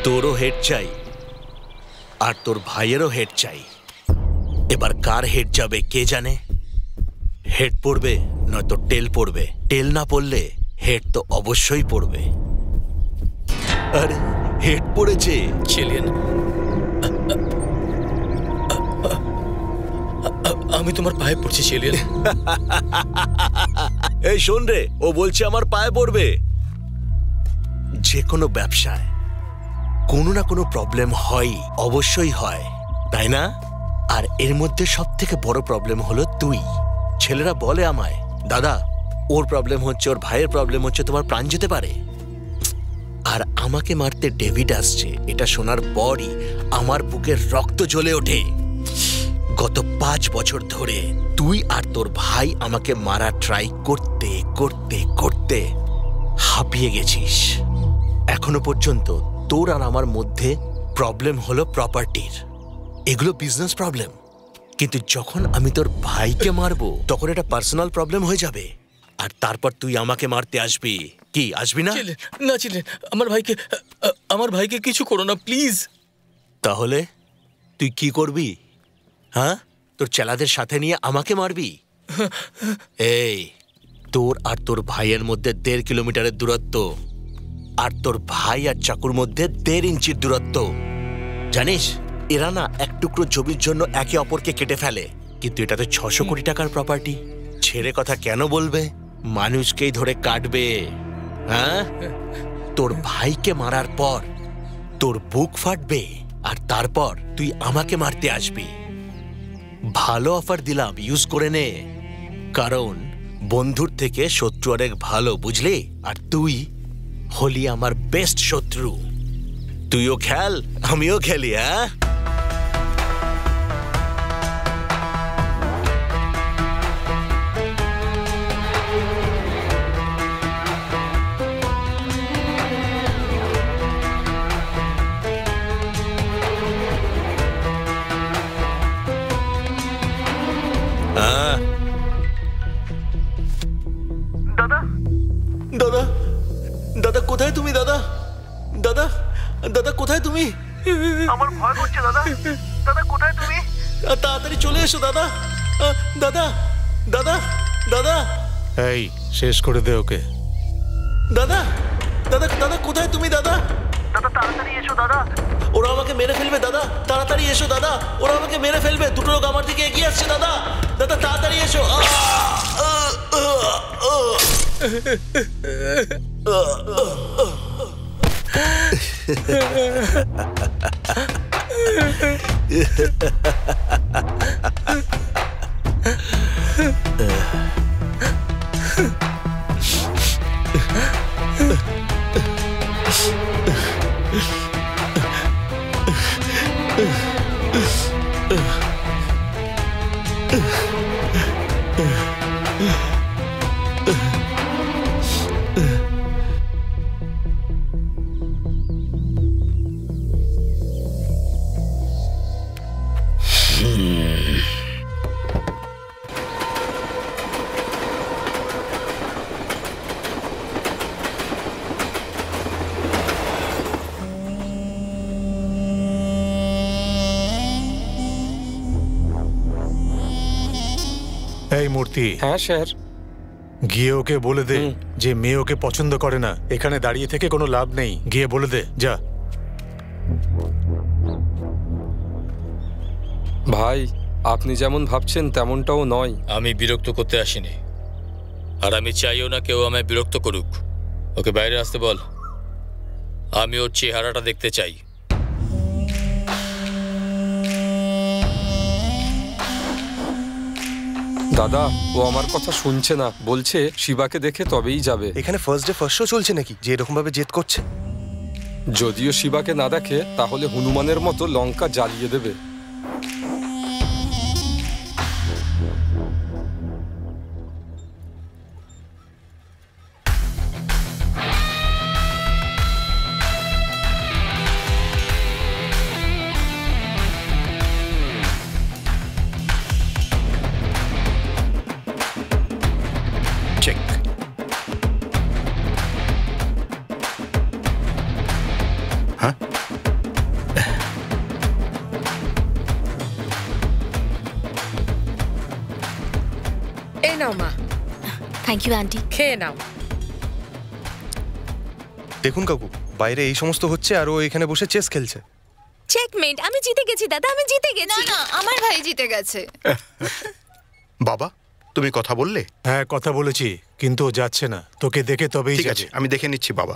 তোরও হেড চাই আর তোর ভাইয়েরও হেড চাই। এবার কার হেড যাবে কে জানে। হেড পড়বে নয়তো টেল পড়বে। টেল না পড়লে হেড তো অবশ্যই পড়বে। আরে হেড পড়েছে। চিলিয়ান, আমি তোমার পায়ে পড়ছি চিলিয়ান। এই শোন রে, ও বলছে আমার পায়ে পড়বে। যে কোনো ব্যবসায় কোনো না কোনো প্রবলেম হয়, অবশ্যই হয়, তাই না? আর এর মধ্যে সব থেকে বড় প্রবলেম হলো তুই। ছেলেরা বলে আমায়, দাদা ওর প্রবলেম হচ্ছে, ওর ভাইয়ের প্রবলেম হচ্ছে, তোমার প্রাণ যেতে পারে। আর আমাকে মারতে ডেভিড আসছে, এটা শোনার পরই আমার বুকের রক্ত জ্বলে ওঠে। গত 5 বছর ধরে তুই আর তোর ভাই আমাকে মারা ট্রাই করতে করতে করতে হাঁপিয়ে গেছিস। এখনো পর্যন্ত তোর আর আমার মধ্যে প্রবলেম হলো প্রপার্টির। এগুলো বিজনেস প্রবলেম, কিন্তু যখন আমি তোর ভাইকে মারবো তখন এটা পার্সোনাল প্রবলেম হয়ে যাবে। আর তারপর তুই আমাকে মারতে আসবি। কি আসবি না? না চিলিয়ান, আমার ভাইকে কিছু করো না প্লিজ। তাহলে তুই কি করবি? হ্যাঁ, তোর চেলাদের সাথে নিয়ে আমাকে মারবি? এই, তোর আর তোর ভাইয়ের মধ্যে 1.5 কিলোমিটারের দূরত্ব, আর তোর ভাই আর চাকুর মধ্যে 1.5 ইঞ্চির দূরত্ব। জানিস এরা না এক টুকরো জমির জন্য একে অপরকে কেটে ফেলে, কিন্তু এটা তো 600 কোটি টাকার প্রপার্টি। ছেড়ে কথা কেন বলবে? মানুষকেই ধরে কাটবে। হ্যাঁ, তোর ভাইকে মারার পর তোর বুক ফাটবে, আর তারপর তুই আমাকে মারতে আসবি। ভালো অফার দিলাম, ইউজ করে নে। কারণ বন্ধুর থেকে শত্রু অনেক ভালো, বুঝলি? আর তুই হলি আমার বেস্ট শত্রু। তুইও খেল, আমিও খেলি। হ্যাঁ, দাদা দাদা দাদা কোথায় তুমি? দাদা দাদা দাদা কোথায় তুমি? আমার ভয় করছে দাদা। দাদা কোথায় তুমি? তাড়াতাড়ি চলে এসো দাদা। দাদা দাদা দাদা, এই শেষ করে দে ওকে। দাদা দাদা দাদা কোথায় তুমি? দাদা দাদা তাড়াতাড়ি এসো দাদা, ওরা আমাকে মেরে ফেলবে। দাদা তাড়াতাড়ি এসো দাদা, ওরা আমাকে মেরে ফেলবে। দুটো লোক আমার দিকে এগিয়ে আসছে। দাদা দাদা তাড়াতাড়ি এসো। এই মূর্তি। হ্যাঁ স্যার। গিয়ে ওকে বলে দে যে মেয়ে ওকে পছন্দ করে না। এখানে দাঁড়িয়ে থেকে কোনো লাভ নেই, গিয়ে বলে দে যা। ভাই আপনি যেমন ভাবছেন তেমনটাও নয়। আমি বিরক্ত করতে আসিনি, আর আমি চাইও না কেউ আমায় বিরক্ত করুক। ওকে বাইরে আসতে বল, আমি ওর চেহারাটা দেখতে চাই। দাদা ও আমার কথা শুনছে না, বলছে শিবাকে দেখে তবেই যাবে। এখানে ফার্স্ট ডে ফার্স্ট শো চলছে নাকি যে এরকম ভাবে জেদ করছে? যদিও শিবাকে না দেখে তাহলে হনুমানের মতো লঙ্কা জ্বালিয়ে দেবে। নাও মা, থ্যাংক ইউ আন্টি। খেয়ে নাও। দেখুন কাকু, বাইরে এই সমস্ত হচ্ছে আর ও এখানে বসে চেস খেলছে। চেকমেট, আমি জিতে গেছি দাদা, আমি জিতে গেছি। না আমার ভাই জিতে গেছে। বাবা, তুমি কথা বললে? হ্যাঁ, কথা বলেছি, কিন্তু ও যাচ্ছে না। তোকে দেখে তবেই ঠিক যাবে। আছে, আমি দেখে নিচ্ছি বাবা।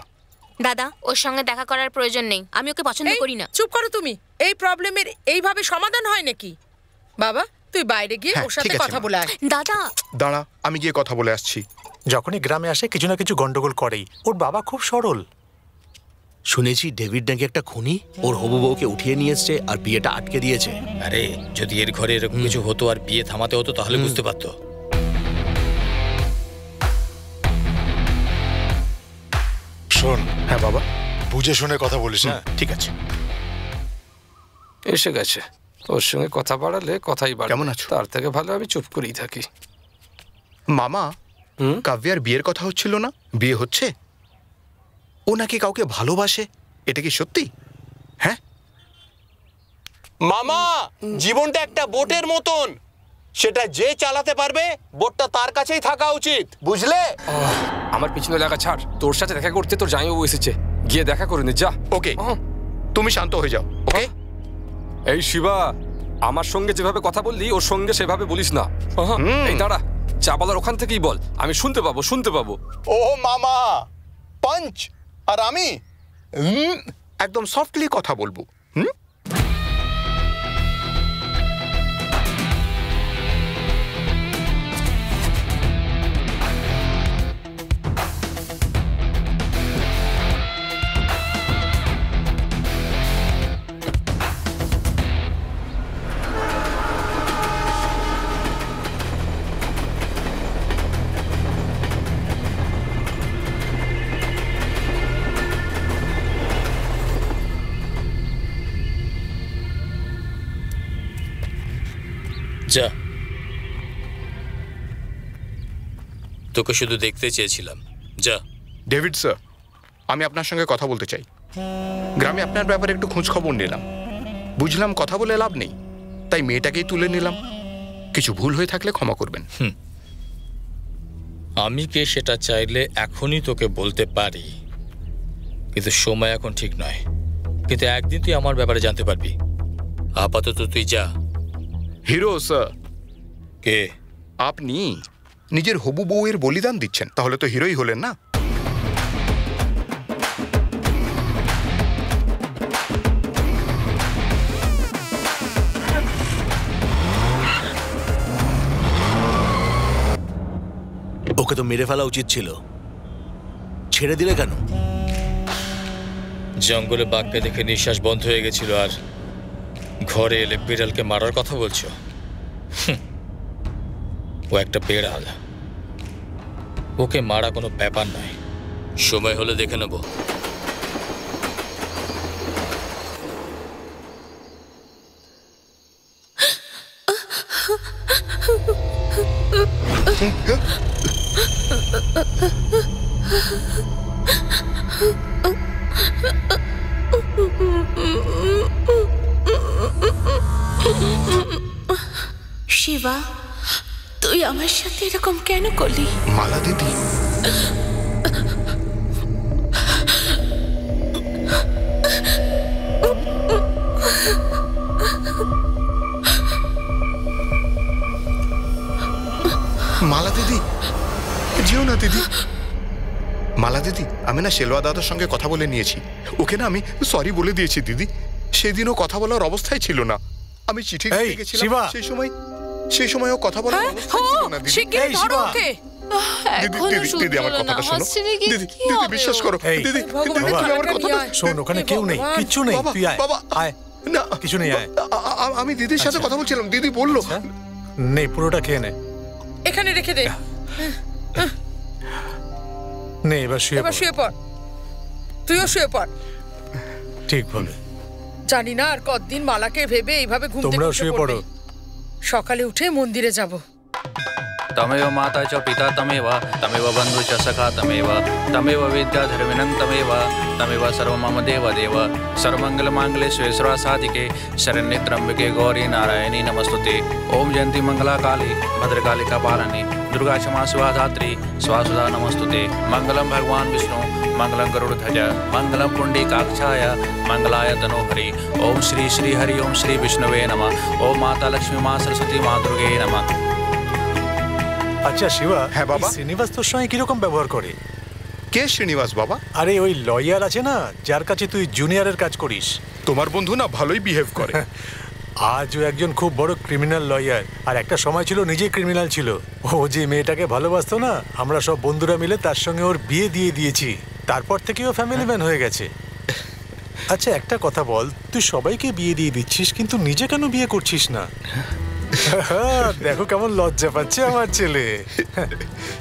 দাদা, ওর সঙ্গে দেখা করার প্রয়োজন নেই, আমি ওকে পছন্দ এই, করি না। চুপ করো তুমি। এই প্রবলেমের এইভাবে সমাধান হয় নাকি? বাবা, তুই বাইরে গিয়ে হ্যাঁ, ওর সাথে ঠিক আছে, কথা মা। বলে আয়। দাদা, দাঁড়া, আমি গিয়ে কথা বলে আসছি। যখনই গ্রামে আসে কিছু না কিছু গন্ডগোল করেই। ওর বাবা খুব সরল। শুনেছি ডেভিড নাকি একটা খুনি ওর হবু বউকে উঠিয়ে নিয়ে এসছে আর বিয়েটা আটকে দিয়েছে। আরে যদি এর ঘরে এরকম কিছু হতো আর বিয়ে থামাতে হতো তাহলে বুঝতে পারতো। শোন, হ্যাঁ বাবা, বুঝে শুনে কথা বলিস। হ্যাঁ, ঠিক আছে। এসে গেছে, ওর সঙ্গে কথা বাড়ালে কথাই বাড়ে। কেমন আছো? তার থেকে ভালো আমি চুপ করেই থাকি। মামা, কাব্যার বিয়ের কথা হচ্ছিল না? বিয়ে হচ্ছে? ও নাকি কাউকে ভালোবাসে, এটা কি সত্যি? হ্যাঁ মামা, জীবনটা একটা বোটের মতন, সেটা যে চালাতে পারবে বোটটা তার কাছেই থাকা উচিত, বুঝলে? আমার পিছনে লাগা ছাড়, তোর সাথে দেখা করতে তোর জামাইবাবু এসেছে, গিয়ে দেখা করে নে যা। ওকে, তুমি শান্ত হয়ে যাও। ওকে। এই শিবা, আমার সঙ্গে যেভাবে কথা বললি ওর সঙ্গে সেভাবে বলিস না। এই দাঁড়া, চা বলার ওখান থেকেই বল, আমি শুনতে পাবো। ও মামা, পাঞ্চ। আর আমি একদম সফটলি কথা বলবো। যা, তোকে শুধু দেখতে চেয়েছিলাম, যা। ডেভিড স্যার, আমি আপনার সঙ্গে কথা বলতে চাই। গ্রামে আপনার ব্যাপারে একটু খোঁজ খবর নিলাম, বুঝলাম কথা বলে লাভ নেই, তাই মেয়েটাকেই তুলে নিলাম। কিছু ভুল হয়ে থাকলে ক্ষমা করবেন। আমি কে সেটা চাইলে এখনই তোকে বলতে পারি, কিন্তু সময় এখন ঠিক নয়। কিন্তু একদিন তুই আমার ব্যাপারে জানতে পারবি। আপাতত তুই যা। হিরো স্যার, কে? আপনি নিজের হবু বউয়ের বলিদান দিচ্ছেন, তাহলে তো হিরোই হলেন না? ওকে তো মেরে ফেলা উচিত ছিল, ছেড়ে দিলে কেন? জঙ্গলে বাঘকে দেখে নিঃশ্বাস বন্ধ হয়ে গেছিল, আর ঘরে এলে বিড়ালকে মারার কথা বলছো? ও একটা বেড়াল, ওকে মারা কোনো ব্যাপার নয়। সময় হলে দেখে নেব। শিবা, তুই আমার সাথে এরকম কেন করলি? মালা দিদি, মালা দিদি, যেও না দিদি। মালা দিদি, আমি না শেলওয়া দাদার সঙ্গে কথা বলে নিয়েছি, ওকে না আমি সরি বলে দিয়েছি দিদি। সেদিনও কথা বলার অবস্থায় ছিল না, আমি চিঠি লিখে গেছিলাম, সেই সময় ও কথা বলার অবস্থায় ছিল না দিদি। শিগগিরই ধরো ওকে। দিদি আমার কথাটা শোনো, দিদি বিশ্বাস করো দিদি, তুমি আমার কথাটা শোন, ওখানে কেউ নেই, কিচ্ছু নেই, তুই আয়। বাবা, আয়, না কিছু নেই, আয়। আমি দিদির সাথে কথা বলছিলাম, দিদি বললো নেই, পুরোটা খেয়ে নে। এখানে রেখে দে। নে, এবার শুয়ে পড়। তুইও শুয়ে পড়। ঠিক বলে। জানি না আর কতদিন মালাকে ভেবে এইভাবে ঘুম থেকে তোমরাও উঠে শুয়ে পড়ো। সকালে উঠে মন্দিরে যাব। तमेव माता च पिता तमेव तमेव बन्धु च सखा तमेव तमेव विद्या धर्मिणं तमेव तमेव सर्वं मम देव सर्वमङ्गलमाङ्गल्ये शिवे सर्वासाधिके शरण्ये त्र्यम्बके गौरी नारायणी नमस्तुते। ओम जयंती मंगला काली भद्रकाली कपालिनी दुर्गा क्षमा शिवा धात्री स्वासुधा नमस्तुते। मंगलम भगवान विष्णु मंगलम गरुड़ध्वज मंगलम पुंडरीकाक्षाय मंगलाय तनोहरि। ओम श्री श्री हरि ओम श्री विष्णुवे नमः। ओम माता लक्ष्मी माँ सरस्वती माँ दुर्गे नमः। আচ্ছা শিবা, হ্যাঁ বাবা। শ্রীনিবাস তোর সঙ্গে কিরকম ব্যবহার করে? কে শ্রীনিবাস বাবা? আরে ওই লয়ার আছে না, যার কাছে তুই জুনিয়রের কাজ করিস। তোমার বন্ধু না ভালোই বিহেভ করে। আজ ও একজন খুব বড় ক্রিমিনাল লয়ার, আর একটা সময় ছিল নিজেই ক্রিমিনাল ছিল। ও যে মেয়েটাকে ভালোবাসতো না, আমরা সব বন্ধুরা মিলে তার সঙ্গে ওর বিয়ে দিয়ে দিয়েছি। তারপর থেকে ও ফ্যামিলি ম্যান হয়ে গেছে। আচ্ছা একটা কথা বল, তুই সবাইকে বিয়ে দিয়ে দিচ্ছিস কিন্তু নিজে কেন বিয়ে করছিস না? দেখো কেমন লজ্জা পাচ্ছে আমার ছেলে।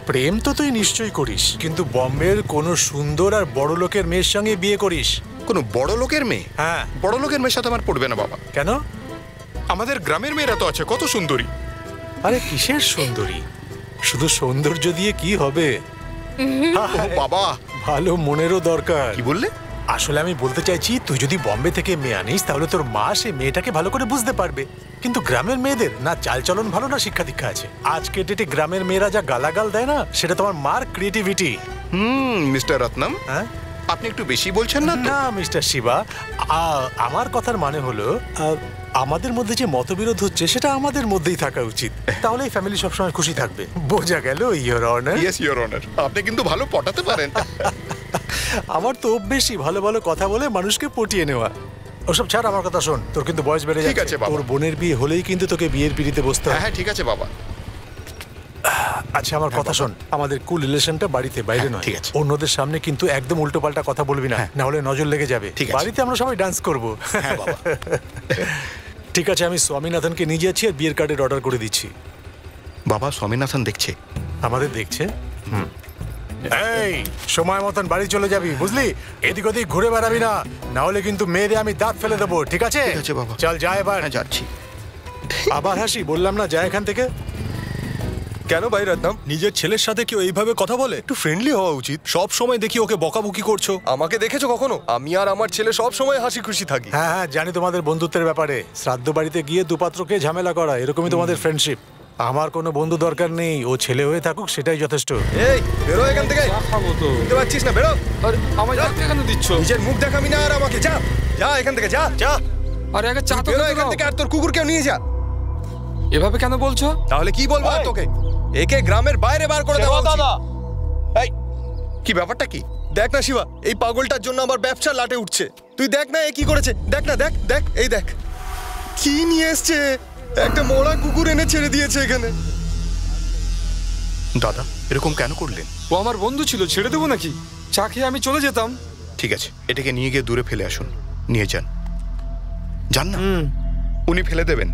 প্রেম তো তুই নিশ্চয়ই করিস, কিন্তু বম্বের কোনো সুন্দর আর বড় লোকের মেয়ের সঙ্গে বিয়ে করিস। কোনো বড় লোকের মেয়ে? হ্যাঁ। বড় লোকের মেয়ের সাথে আমার পড়বে না বাবা। কেন? আমাদের গ্রামের মেয়েরা তো আছে কত সুন্দরী। আরে কিসের সুন্দরী? শুধু সৌন্দর্য দিয়ে কি হবে? ও বাবা, ভালো মনেরও দরকার। কি বললে? আসলে আমি বলতে চাইছি, তুই যদি বম্বে থেকে মেয়ে আনিস তাহলে তোর মা সে মেয়েটাকে ভালো করে বুঝতে পারবে। কিন্তু গ্রামের মেয়েদের না চালচলন ভালো না শিক্ষা দীক্ষা আছে। আজকে ডেটে গ্রামের মেয়েরা যা গালাগাল দেয় না, সেটা তোমার মার ক্রিয়েটিভিটি। মিস্টার রত্নম, হ্যাঁ আপনি একটু বেশি বলছেন না? না মিস্টার শিবা, আমার কথার মানে হলো আমাদের মধ্যে যে মতবিরোধ হচ্ছে সেটা আমাদের মধ্যেই থাকা উচিত, তাহলে এই ফ্যামিলি সবসময় খুশি থাকবে। বোঝা গেল your honour? Yes your honour. আপনি কিন্তু ভালো পটাতে পারেন। আমার তো অভ্যেসই ভালো ভালো কথা বলে মানুষকে পটিয়ে নেওয়া। ওসব ছাড়, আমার কথা শোন, তোর কিন্তু বয়স বেড়ে যাচ্ছে। ঠিক আছে বাবা। তোর বোনের বিয়ে হলেই কিন্তু তোকে বিয়ের পিড়িতে বসতে হবে। হ্যাঁ ঠিক আছে বাবা। আচ্ছা আমার কথা শোন, আমাদের কুল রিলেশনটা বাড়িতে, বাইরে নয়। ঠিক আছে। অন্যদের সামনে কিন্তু একদম উল্টোপাল্টা কথা বলবি না, না হলে নজর লেগে যাবে। ঠিক আছে। বাড়িতে আমরা সবাই ডান্স করব। হ্যাঁ বাবা। ঠিক আছে, আমি স্বামীনাথনকে নিয়ে যাচ্ছি আর বিয়ের কার্ডের অর্ডার করে দিচ্ছি। বাবা স্বামীনাথন দেখছে? আমাদের দেখছে? এই সময় মতন বাড়ি চলে যাবি, বুঝলি? এদিক ওদিক ঘুরে বেড়াবি না, না হলে কিন্তু মেয়েরে আমি দাঁত ফেলে দেবো। ঠিক আছে? ঠিক আছে বাবা। চল যা এবার। হ্যাঁ যাচ্ছি। আবার হাসি, বললাম না যা এখান থেকে। কেন ভাই রত্নম, নিজের ছেলের সাথে কেউ এইভাবে কথা বলে? একটু ফ্রেন্ডলি হওয়া উচিত। সব সময় দেখি ওকে বকাবকি করছো। আমাকে দেখেছো কখনো? আমি আর আমার ছেলে সব সময় হাসি খুশি থাকি। হ্যাঁ হ্যাঁ জানি তোমাদের বন্ধুত্বের ব্যাপারে। শ্রাদ্ধ বাড়িতে গিয়ে দুপাত্রকে ঝামেলা করা, এরকমই তোমাদের ফ্রেন্ডশিপ। আমার কোনো বন্ধু দরকার নেই, ও ছেলে হয়ে থাকুক সেটাই যথেষ্ট। এই বেরো এখান থেকে। খাবো তো। বুঝতে পারছিস না? বেরো। আরে আমায় ডাকতে কেন দিচ্ছ? নিজের মুখ দেখাবি না আর আমাকে। যা যা এখান থেকে, যা যা। আরে আগে চা তো বেরো খেতে এখান দাও। থেকে, আর তোর কুকুরকেও নিয়ে যা। এভাবে কেন বলছো? তাহলে কি বলবো আর তোকে? একে গ্রামের বাইরে বার করে দেওয়া উচিত। এই কি ব্যাপারটা কি? দেখ না শিবা, এই পাগলটার জন্য আমার ব্যবসা লাটে উঠছে। তুই দেখ না এ কি করেছে। দেখ না, দেখ দেখ, এই দেখ কি নিয়ে এসছে। একটা মরা কুকুর এনে ছেড়ে দিয়েছে এখানে। দাদা এরকম কেন করলেন? ও আমার বন্ধু ছিল, ছেড়ে দেবো নাকি? চা খেয়ে আমি চলে যেতাম। ঠিক আছে, এটাকে নিয়ে গিয়ে দূরে ফেলে আসুন। নিয়ে যান। যান না, উনি ফেলে দেবেন।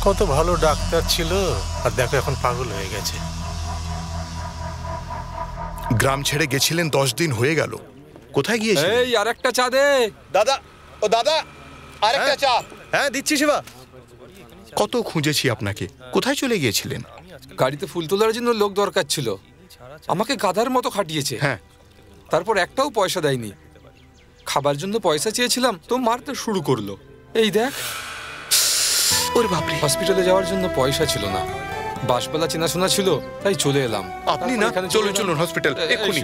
কত ভালো ডাক্তার ছিল, আর দেখো এখন পাগল হয়ে গেছে। গ্রাম ছেড়ে গেছিলেন 10 দিন হয়ে গেল, কোথায় গিয়েছিলেন? এই আরেকটা চা দে। দাদা, ও দাদা, আরেকটা চা। হ্যাঁ দিচ্ছি শিবা। কত খুঁজেছি আপনাকে, কোথায় চলে গিয়েছিলেন? গাড়িতে ফুল তোলার জন্য লোক দরকার ছিল, আমাকে গাধার মতো খাটিয়েছে। হ্যাঁ, তারপর একটাও পয়সা দেয়নি। খাবার জন্য পয়সা চেয়েছিলাম তো মারতে শুরু করলো। এই দেখ। ওরে বাপরে। হসপিটালে যাওয়ার জন্য পয়সা ছিল না, বাসবেলা চেনাশোনা ছিল, তাই চলে এলাম। আপনি না, চলুন চলুন হসপিটাল এক্ষুনি।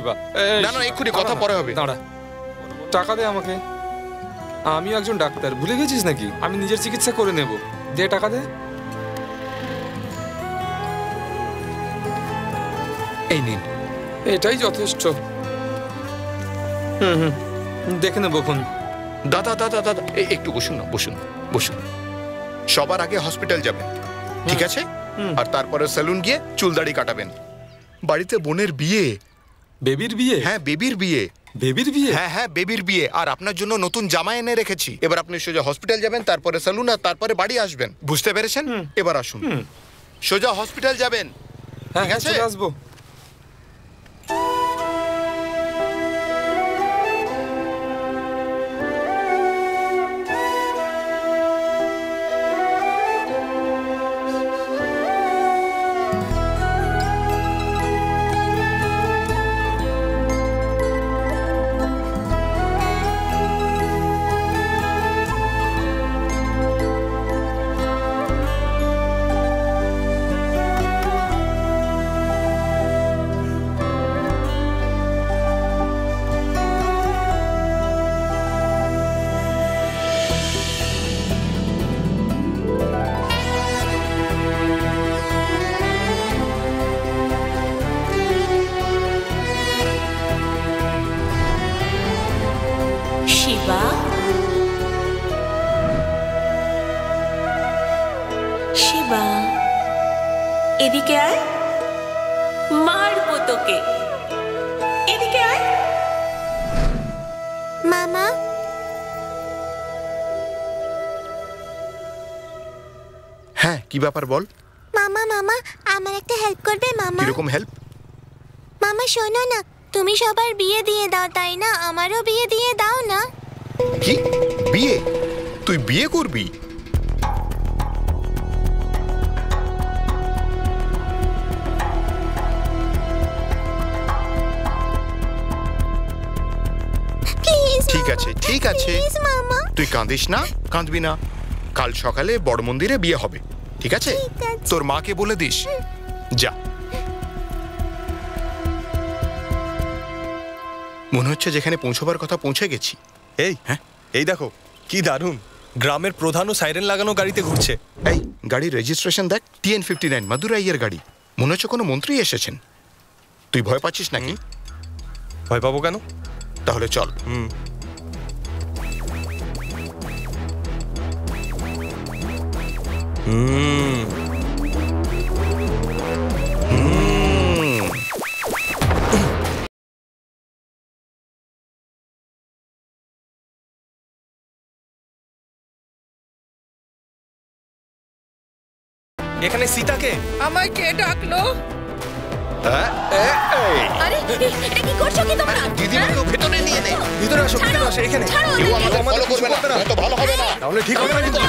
না না এক্ষুনি, কথা পরে হবে। দাঁড়া, টাকা দে আমাকে। আমি একজন ডাক্তার, ভুলে গেছিস নাকি? আমি নিজের চিকিৎসা করে নেব। দে টাকা দে। এই নিন। এটাই যথেষ্ট। দেখে নেব এখন। দাদা দাদা দাদা একটু বসুন না, বসুন বসুন। সবার আগে হসপিটাল যাবেন, ঠিক আছে? আর তারপরে সেলুন গিয়ে চুল দাড়ি কাটাবেন। বাড়িতে বোনের বিয়ে। বেবির বিয়ে? হ্যাঁ বেবির বিয়ে। বেবির বিয়ে? হ্যাঁ হ্যাঁ বেবির বিয়ে। আর আপনার জন্য নতুন জামা এনে রেখেছি। এবার আপনি সোজা হসপিটাল যাবেন, তারপরে সেলুন, আর তারপরে বাড়ি আসবেন। বুঝতে পেরেছেন? এবার আসুন, সোজা হসপিটাল যাবেন। হ্যাঁ হ্যাঁ চলে আসবো। শিবা, এদিকে আয়, মারবো তোকে। এদিকে আয়। মামা, হ্যাঁ, কি ব্যাপার বল। মামা মামা আমার একটা হেল্প করবে মামা? কিরকম হেল্প? মামা শোনো না, তুমি সবার বিয়ে দিয়ে দাও তাই না? আমারও বিয়ে দিয়ে দাও না। কি বিয়ে? তুই বিয়ে করবি? ঠিক আছে, ঠিক আছে, তুই কাঁদিস না, কাঁদবি না। কাল সকালে বড় মন্দিরে বিয়ে হবে, ঠিক আছে? তোর মাকে বলে দিস। যা। মনে হচ্ছে যেখানে পৌঁছবার কথা পৌঁছে গেছি। এই হ্যাঁ, এই দেখো কি দারুণ, গ্রামের প্রধানও সাইরেন লাগানো গাড়িতে ঘুরছে। এই গাড়ির রেজিস্ট্রেশন দেখ, TN59 মাদুরাইয়ের গাড়ি। মনে হচ্ছে কোনো মন্ত্রী এসেছেন। তুই ভয় পাচ্ছিস নাকি? ভয় পাবো কেন? তাহলে চল। এখানে সীতাকে আমায় কে ডাকলো? আরে এটা কি করছো কি তোমরা? দিদিমাকে ভেতরে নিয়ে নে। ভিতরে আসো, ভিতরে আসো, এখানে কেউ আমাদের ফলো করবে না, তো ভালো হবে না। তাহলে ঠিক হবে না কিন্তু।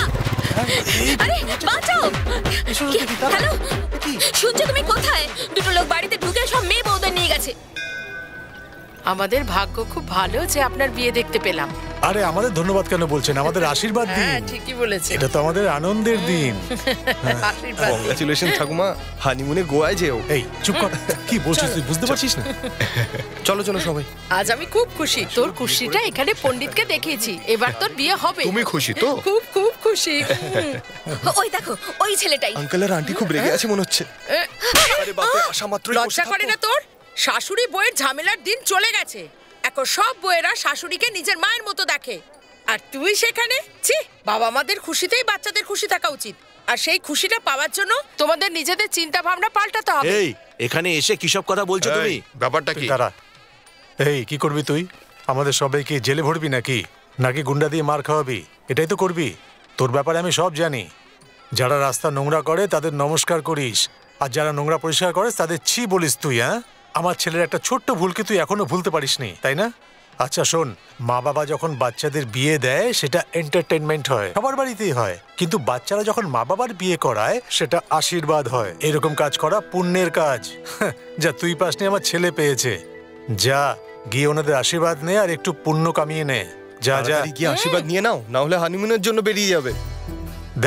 আরে বাঁচাও! হ্যালো, শুনছো তুমি কোথায়? দুটো লোক বাড়িতে ঢুকে সব মেয়ে বউদের নিয়ে গেছে। আমাদের ভাগ্য খুব ভালো যে আপনার বিয়ে দেখতে পেলাম। আরে আমাদের ধন্যবাদ কেন বলছেন? আমাদের আশীর্বাদ দিন। হ্যাঁ ঠিকই বলেছেন। এটা তো আমাদের আনন্দের দিন। আশীর্বাদ দিন। কংগ্রাচুলেশন ঠাকুমা, হানিমুনে গোয়ায় যেও। এই চুপ কর, কি বলছিস তুই? বুঝতে পারছিস না? চলো চলো সবাই। আজ আমি খুব খুশি। তোর খুশিটা এখানে পণ্ডিতকে দেখিয়েছি। এবার তোর বিয়ে হবে। তুমি খুশি তো? খুব খুব খুশি। ওই দেখো, ওই ছেলেটাই। আঙ্কেল আর আন্টি খুব রেগে আছে মনে হচ্ছে। আরে বাপরে, আসা মাত্রই লজ্জা করে না তোর? শাশুড়ি বউয়ের ঝামেলার দিন চলে গেছে। এখন সব বউয়েরা শাশুড়িকে নিজের মায়ের মতো দেখে, আর তুই সেখানে। ছি, বাবা মাদের খুশিতেই বাচ্চাদের খুশি থাকা উচিত। আর সেই খুশিটা পাওয়ার জন্য তোমাদের নিজেদের চিন্তা ভাবনা পাল্টাতে হবে। এই এখানে এসে কিসব কথা বলছো তুমি? ব্যাপারটা কি? দাঁড়া। এই কি করবি তুই? আমাদের সবাইকে জেলে ভরবি নাকি? নাকি গুন্ডা দিয়ে মার খাওয়াবি? এটাই তো করবি। তোর ব্যাপারে আমি সব জানি। যারা রাস্তা নোংরা করে তাদের নমস্কার করিস, আর যারা নোংরা পরিষ্কার করে তাদের ছি বলিস তুই। হ্যাঁ, আমার ছেলের একটা ছোট্ট ভুলকে তুই এখনো ভুলতে পারিসনি, তাই না? আচ্ছা শোন, মা বাবা যখন বাচ্চাদের বিয়ে দেয় সেটা এন্টারটেনমেন্ট হয়, সবার বাড়িতেই হয়। কিন্তু বাচ্চারা যখন মা বাবার বিয়ে করায় সেটা আশীর্বাদ হয়। এরকম কাজ করা পুণ্যের কাজ। যা তুই পাসনি, আমার ছেলে পেয়েছে। যা গিয়ে ওনাদের আশীর্বাদ নে আর একটু পুণ্য কামিয়ে নে। যা যা গিয়ে আশীর্বাদ নিয়ে নাও, না হলে হানিমুনের জন্য বেরিয়ে যাবে।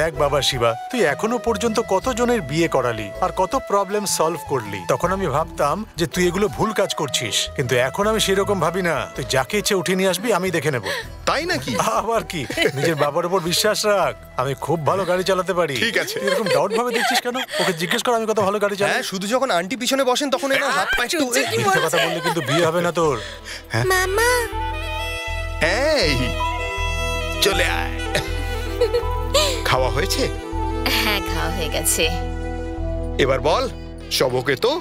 দেখ বাবা শিবা, তুই এখনো পর্যন্ত কতজনের বিয়ে করালি আর কত প্রবলেম সলভ করলি। তখন আমি ভাবতাম যে তুই এগুলো ভুল কাজ করছিস, কিন্তু এখন আমি সেরকম ভাবি না। তুই যাকে ইচ্ছে উঠিয়ে নিয়ে আসবি, আমি দেখে নেব। তাই নাকি? আবার কি, নিজের বাবার উপর বিশ্বাস রাখ। আমি খুব ভালো গাড়ি চালাতে পারি। ঠিক আছে। তুই এরকম ডাউট ভাবে দেখছিস কেন? ওকে জিজ্ঞেস কর আমি কত ভালো গাড়ি চালাই। হ্যাঁ, শুধু যখন আন্টি পিছনে বসেন তখন এনার হাত পা একটু। মিথ্যে কথা বললে কিন্তু বিয়ে হবে না তোর। মামা, এই চলে আয়। খাওয়া হয়েছে? হ্যাঁ খাওয়া হয়ে গেছে। এবার বল, সব ওকে তো?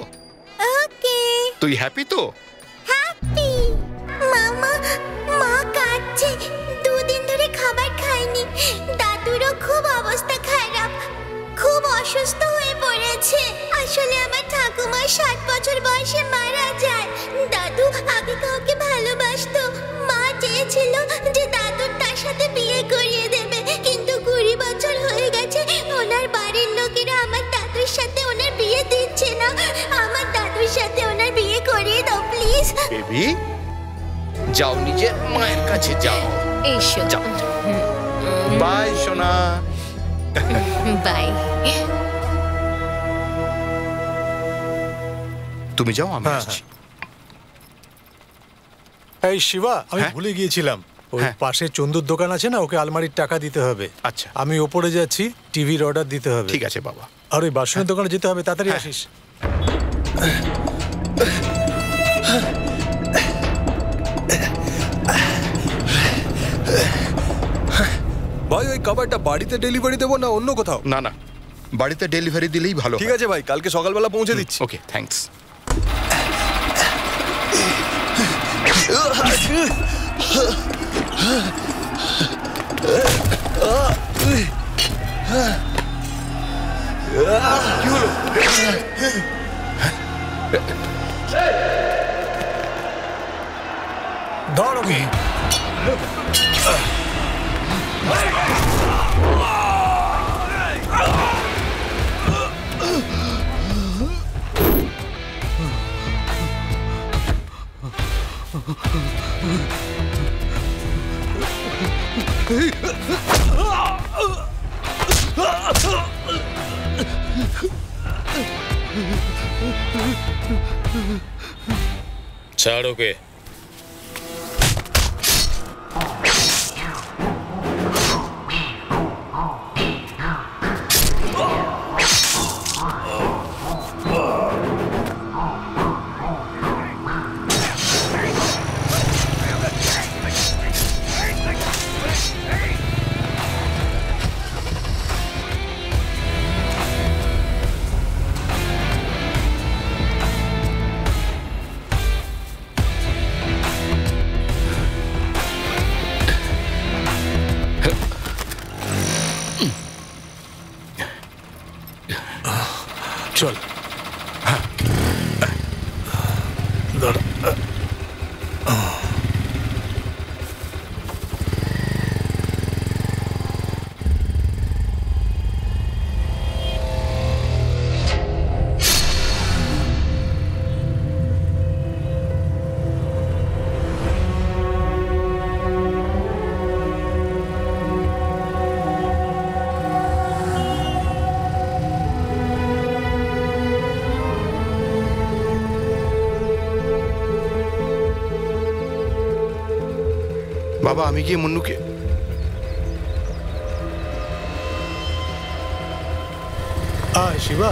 ওকে। তুই হ্যাপি তো? হ্যাপি। মামা, মা কাঁদছে। দুদিন ধরে খাবার খায়নি। দাদুরও খুব অবস্থা খারাপ, খুব অসুস্থ হয়ে পড়েছে। আসলে আমার ঠাকুমা 60 বছর বয়সে মারা যায়। দাদু আগে কাউকে ভালোবাসতো। মা চেয়েছিল যে দাদুর তার সাথে বিয়ে করিয়ে দেবে, কিন্তু 20 বছর হয়ে গেছে ওনার বাড়ির লোকেরা আমার দাদুর সাথে ওনার বিয়ে দিচ্ছে না। আমার দাদুর সাথে ওনার বিয়ে করিয়ে দাও প্লিজ। বেবি, যাও নিজের মায়ের কাছে যাও। এসো। যাও। বাই সোনা। বাই। তুমি যাও, আমি হ্যাঁ, আসছি। এই শিবা, আমি হ্যাঁ? ভুলে গিয়েছিলাম। ওই হ্যাঁ। পাশে চন্দুর দোকান আছে না, ওকে আলমারির টাকা দিতে হবে। আচ্ছা। আমি ওপরে যাচ্ছি, টিভির অর্ডার দিতে হবে। ঠিক আছে বাবা। আর ওই বাসনের দোকানে যেতে হবে, তাড়াতাড়ি আসিস। ভাই, ওই খাবারটা বাড়িতে ডেলিভারি দেবো না অন্য কোথাও? না না, বাড়িতে ডেলিভারি দিলেই ভালো। ঠিক আছে ভাই, কালকে সকালবেলা পৌঁছে দিচ্ছি। ওকে, থ্যাঙ্কস। কি হলো? ধরো কি? ছাড় ওকে। চল। দাঁড়া। বাবা, আমি গিয়ে মুন্নুকে শিবা।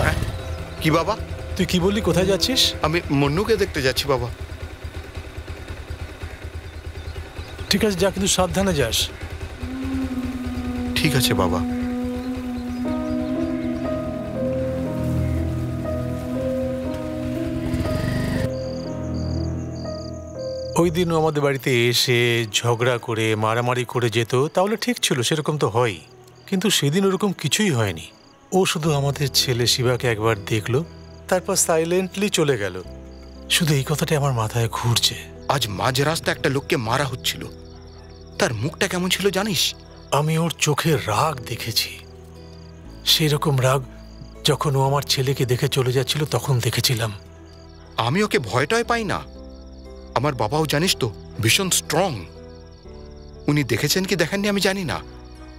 কি বাবা? তুই কি বললি, কোথায় যাচ্ছিস? আমি মুন্নুকে দেখতে যাচ্ছি বাবা। ঠিক আছে যা, কিন্তু সাবধানে যাস। ঠিক আছে বাবা। ওই দিনও আমাদের বাড়িতে এসে ঝগড়া করে মারামারি করে যেত, তাহলে ঠিক ছিল, সেরকম তো হয়। কিন্তু সেদিন ওরকম কিছুই হয়নি। ও শুধু আমাদের ছেলে শিবাকে একবার দেখলো, তারপর সাইলেন্টলি চলে গেল। শুধু এই কথাটা আমার মাথায় ঘুরছে। আজ মাঝ রাস্তা একটা লোককে মারা হচ্ছিল, তার মুখটা কেমন ছিল জানিস? আমি ওর চোখে রাগ দেখেছি, সেই রকম রাগ যখন ও আমার ছেলেকে দেখে চলে যাচ্ছিল তখন দেখেছিলাম। আমি ওকে ভয়টাই পাই না। আমার বাবাও জানিস তো ভীষণ স্ট্রং। উনি দেখেছেন কি দেখেননি আমি জানি না,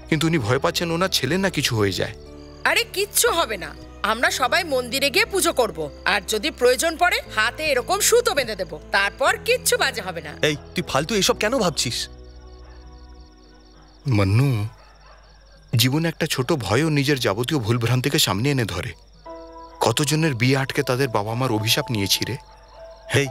কিন্তু উনি ভয় পাচ্ছেন ওনার ছেলে না কিছু হয়ে যায়। আরে কিচ্ছু হবে না, আমরা সবাই মন্দিরে গিয়ে পুজো করব, আর যদি প্রয়োজন পড়ে হাতে এরকম সুতো বেঁধে দেব, তারপর কিচ্ছু বাজে হবে না। এই তুই ফালতু এসব কেন ভাবছিস? মন্নু, জীবনে একটা ছোট ভয়ও নিজের যাবতীয় ভুলভ্রান্তিকে সামনে এনে ধরে। কতজনের বিয়ে আটকে তাদের বাবা মার অভিশাপ নিয়েছি রে। হেই,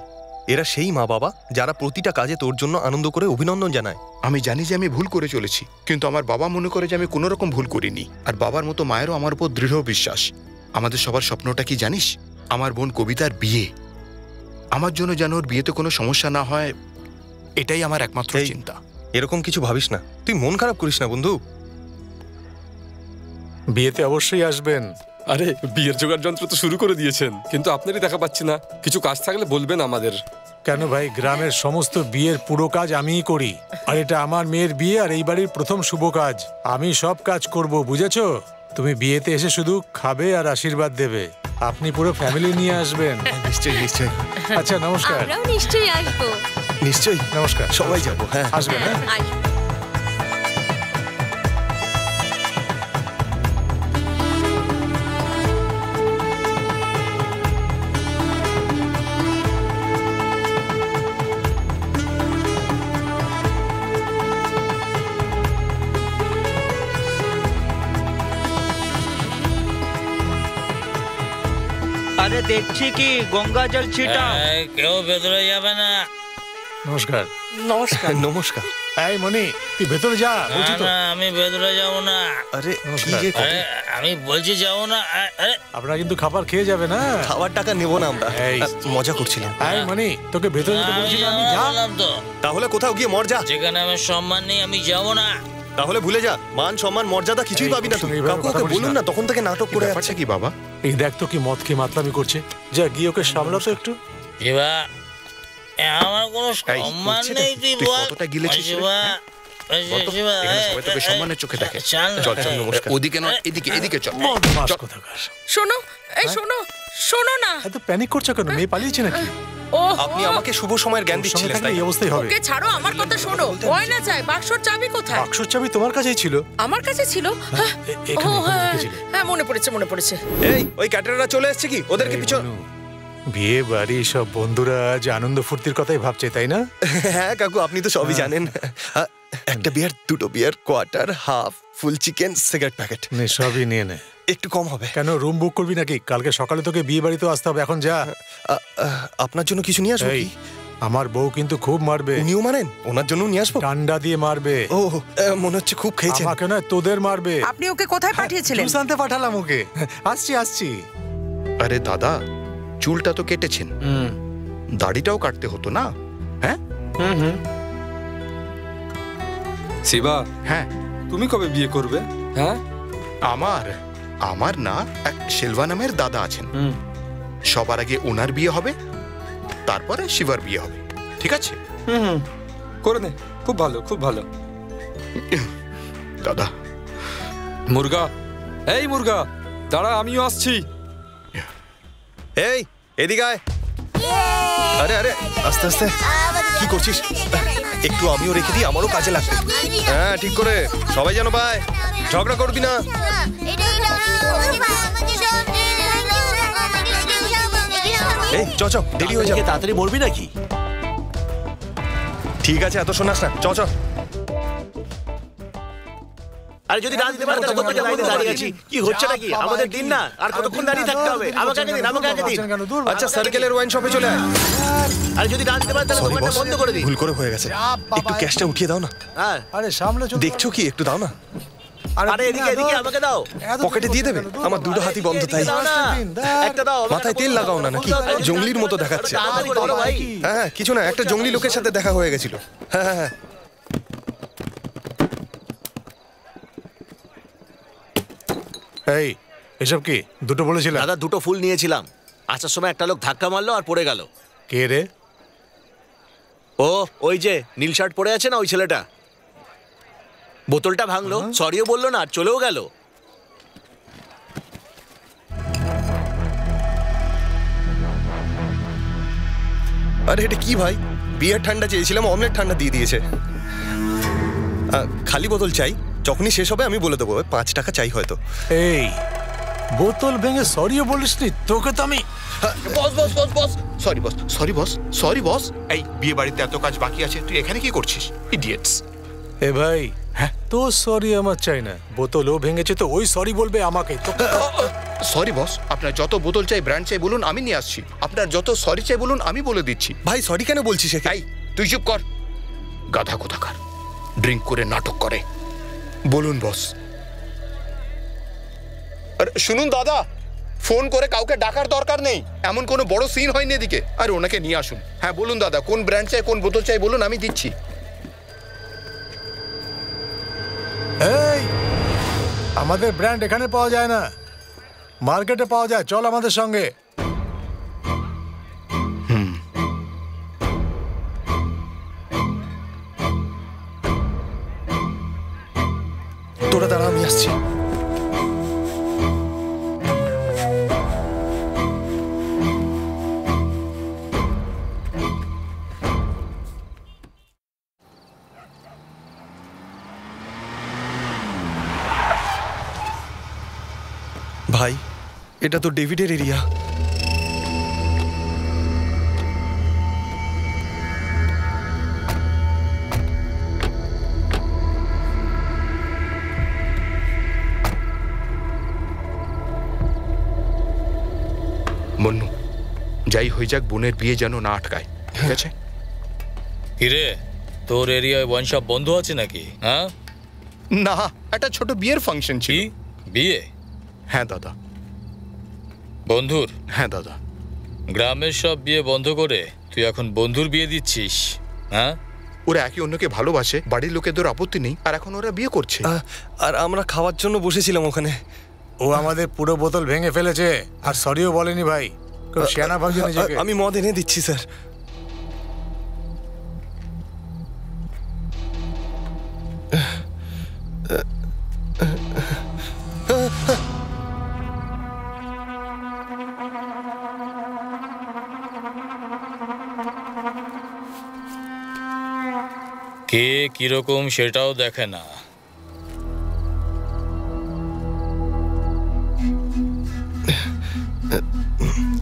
এরা সেই মা বাবা যারা প্রতিটা কাজে তোর জন্য আনন্দ করে অভিনন্দন জানায়। আমি জানি যে আমি ভুল করে চলেছি, কিন্তু আমার বাবা মনে করে যে আমি কোনো রকম ভুল করিনি। আর বাবার মতো মায়েরও আমার উপর দৃঢ় বিশ্বাস। আমাদের সবার স্বপ্নটা কি জানিস? আমার বোন কবিতার বিয়ে। আমার জন্য যেন ওর বিয়েতে কোনো সমস্যা না হয়, এটাই আমার একমাত্র চিন্তা। এরকম কিছু ভাবিস না, তুই মন খারাপ করিস না বন্ধু। বিয়েতে অবশ্যই আসবেন। আরে বিয়ের জোগাড় যন্ত্র তো শুরু করে দিয়েছেন, কিন্তু আপনারই দেখা পাচ্ছি না। কিছু কাজ থাকলে বলবেন আমাদের। কেন ভাই, গ্রামের সমস্ত বিয়ের পুরো কাজ আমিই করি। আর এটা আমার মেয়ের বিয়ে, আর এই বাড়ির প্রথম শুভ কাজ। আমি সব কাজ করব, বুঝেছো? তুমি বিয়েতে এসে শুধু খাবে আর আশীর্বাদ দেবে। আপনি পুরো ফ্যামিলি নিয়ে আসবেন। নিশ্চয়ই নিশ্চয়ই। আচ্ছা নমস্কার। আমরাও নিশ্চয়ই আসবো। নিশ্চয়ই নমস্কার। সবাই যাবো। হ্যাঁ আসবেন। হ্যাঁ আসবো। আরে দেখছি কি গঙ্গা জল ছিটা। কেউ ভেতরে যাবে না। নমস্কার। নমস্কার। নমস্কার। এই মনি, তুই ভেতরে যা, বলছি তো। না, আমি ভেতরে যাবো না। আরে কি নমস্কার। যে আরে, আমি বলছি যাবো না। আরে আপনারা কিন্তু খাবার খেয়ে যাবে না। খাবার টাকা নেবো না আমরা, এই। মজা করছিলাম। এই মনি, তোকে ভেতরে যেতে বলছি না আমি, যা। বললাম তো, তাহলে কোথাও গিয়ে মর যা। যেখানে আমার সম্মান নেই আমি যাবো না। তাহলে ভুলে যা, মান সম্মান মর্যাদা কিছুই এই, পাবি না ওর তুই। সঙ্গে এইভাবে কাকু কথা ওকে বলিস বলুন না। না, তখন থেকে নাটক করে ব্যাপারটা যাচ্ছে। কি বাবা? এই দেখ তো কি মদ খেয়ে মাতলামি করছে। যা গিয়ে ওকে সামলা তো একটু। শিবা, আমার কোনো এই, সম্মান করছেটা নেই, কি? তুই তুই বল। কতটা গিলেছিস রে? শিবা, বলতো, শিবা, এখানে সবাই তোকে সম্মানের চোখে দেখে। চল না। চল চল, নমস্কার। ওদিকে নয়, এদিকে এদিকে চল। বদমাশ চল। কোথাকার। শোনো, এই শোনো, শোনো না। এত প্যানিক করছো কেন? মেয়ে পালিয়েছে নাকি? ও আপনি আমাকে শুভ সময়ের জ্ঞান সঙ্গে দিচ্ছিলেন, থাকলে তাই এই না? অবস্থাই হবে। ওকে ছাড়ো, আমার কথা শোনো। গয়না চাই, বাক্সর চাবি কোথায়? বাক্সর চাবি তোমার কাছেই ছিল। আমার কাছে ছিল। হ্যাঁ, এখানে, ও, হ্যাঁ, রেখেছিল। হ্যাঁ, মনে পড়েছে, মনে পড়েছে। এই, ওই ক্যাটারাররা চলে এসেছে কি? ওদেরকে এই পিছন। মনু, বিয়ে বাড়ি সব বন্ধুরা যে আনন্দ ফুর্তির কথাই ভাবছে, তাই না? হ্যাঁ কাকু, আপনি তো সবই জানেন। একটা বিয়ার, দুটো beer, quarter, half, full chicken, cigarette packet. নে, সবই নিয়ে নে। একটু কম হবে। কেন, রুম বুক করবি নাকি? কালকে সকালে তোকে বিয়ে বাড়িতে আসতে হবে। এখন যা। আপনার জন্য কিছু নিয়ে আসবো এই, কি? আমার বউ কিন্তু খুব মারবে। উনিও মানেন? ওনার জন্য নিয়ে আসবো? ডান্ডা দিয়ে মারবে। ও, মনে হচ্ছে খুব খেয়েছেন। আমাকে নয়, তোদের মারবে। আপনি ওকে কোথায় পাঠিয়েছিলেন? জুস আনতে পাঠালাম ওকে। আসছি আসছি। আরে দাদা, চুলটা তো কেটেছেন, দাড়িটাও কাটতে হতো না? হ্যাঁ শিবা, হ্যাঁ। তুমি কবে বিয়ে করবে? হ্যাঁ, আমার না, এক শেলভা নামের দাদা আছেন। সবার আগে ওনার বিয়ে হবে, তারপরে শিবার বিয়ে হবে। ঠিক আছে করে নে। খুব ভালো, খুব ভালো। দাদা? মুরগা, এই মুরগা, দাঁড়া, আমিও আসছি। এই, এদিকে আয়। আরে আরে, আস্তে আস্তে। কি করছিস? একটু আমিও রেখে দিই, আমারও কাজে লাগবে। হ্যাঁ, ঠিক করে, সবাই যেন পায়। ঝগড়া করবি না। এই, চ চ, দেরি হয়ে যাবে। তাড়াতাড়ি মরবি নাকি? ঠিক আছে, এত শোনাস না, চ চ। আরে যদি না দিতে পারে তখন থেকে লাইনে দাঁড়িয়ে আছি। কি হচ্ছে নাকি? আমাদের দিন না, আর কতক্ষণ দাঁড়িয়ে থাকতে হবে? আমাকে আগে দিন, আমাকে আগে দিন। আচ্ছা, সার্কেলের ওয়াইন শপে চলে আয়। আরে যদি না দিতে পারে তাহলে সরি দোকানটা বস, বন্ধ করে দিন। ভুল করে হয়ে গেছে। একটু ক্যাশটা উঠিয়ে দাও না। হ্যাঁ, আরে সামলে চল। দেখছো কি? একটু দাও না। আরে এদিকে এদিকে আমাকে দাও। পকেটে দিয়ে দেবে? আমার দুটো হাতই বন্ধ, তাই। দাও না, একটা দাও। আমাকে মাথায় তেল লাগাও না নাকি? জঙ্গলির মতো দেখাচ্ছে। তাড়াতাড়ি করো ভাই। হ্যাঁ হ্যাঁ, কিছু না, একটা জঙ্গলি লোকের সাথে দেখা হয়ে গেছিল। হ্যাঁ হ্যাঁ হ্যাঁ। এই, এসব কি? দুটো বলেছিলাম। দাদা, দুটো ফুল নিয়েছিলাম। আসার সময় একটা লোক ধাক্কা মারলো আর পড়ে গেল। কে রে? ও, ওই যে নীল শার্ট পরে আছে না, ওই ছেলেটা। বোতলটা ভাঙলো, সরিও বললো না, আর চলেও গেল। আরে এটা কি ভাই? বিয়ার ঠান্ডা চেয়েছিলাম, অমলেট ঠান্ডা দিয়ে দিয়েছে। খালি বোতল চাই, যখনই শেষ হবে আমি বলে দেবো। 5 টাকা চাই হয়তো। এই, বোতল ভেঙে সরিও বলিসনি? তোকে তো আমি। Boss boss boss boss, sorry boss, sorry boss, sorry boss. এই, বিয়ে বাড়িতে এত কাজ বাকি আছে, তুই এখানে কি করছিস? ইডিয়েটস। এ ভাই, হ্যাঁ তো সরি আমার চাই না। বোতলও ভেঙেছে তো ওই সরি বলবে আমাকে। সরি বস, আপনার যত বোতল চাই, ব্র্যান্ড চাই বলুন, আমি নিয়ে আসছি। আপনার যত সরি চাই বলুন, আমি বলে দিচ্ছি। ভাই সরি কেন বলছিস? এই, তুই চুপ কর। গাধা কোথাকার, ড্রিঙ্ক করে নাটক করে। বলুন বস। আরে শুনুন দাদা, ফোন করে কাউকে ডাকার দরকার নেই। এমন কোনো বড় সিন হয়নি এদিকে। আরে ওনাকে নিয়ে আসুন। হ্যাঁ বলুন দাদা, কোন ব্র্যান্ড চাই, কোন বোতল চাই বলুন, আমি দিচ্ছি। এই, আমাদের ব্র্যান্ড এখানে পাওয়া যায় না, মার্কেটে পাওয়া যায়। চল আমাদের সঙ্গে। তোরা দাঁড়া, আমি আসছি। ভাই, এটা তো ডেভিডের এরিয়া। মন্নু, যাই হয়ে যাক, বোনের বিয়ে যেন না আটকায়। ঠিক আছে? কিরে, তোর এরিয়ায় ওয়াইন শপ বন্ধ আছে নাকি? হ্যাঁ না, একটা ছোট বিয়ের ফাংশন ছিল। বিয়ে? হ্যাঁ দাদা। বন্ধুর? হ্যাঁ দাদা। গ্রামের সব বিয়ে বন্ধ করে তুই এখন বন্ধুর বিয়ে দিচ্ছিস? হ্যাঁ, ওরা একে অন্যকে ভালোবাসে, বাড়ির লোকেদের আপত্তি নেই, আর এখন ওরা বিয়ে করছে। আর আমরা খাওয়ার জন্য বসেছিলাম ওখানে। ও আমাদের পুরো বোতল ভেঙে ফেলেছে আর সরিও বলেনি ভাই। শিয়ানা ভাবছে নিজেকে। আমি মদ এনে দিচ্ছি স্যার। কে কিরকম সেটাও দেখে না।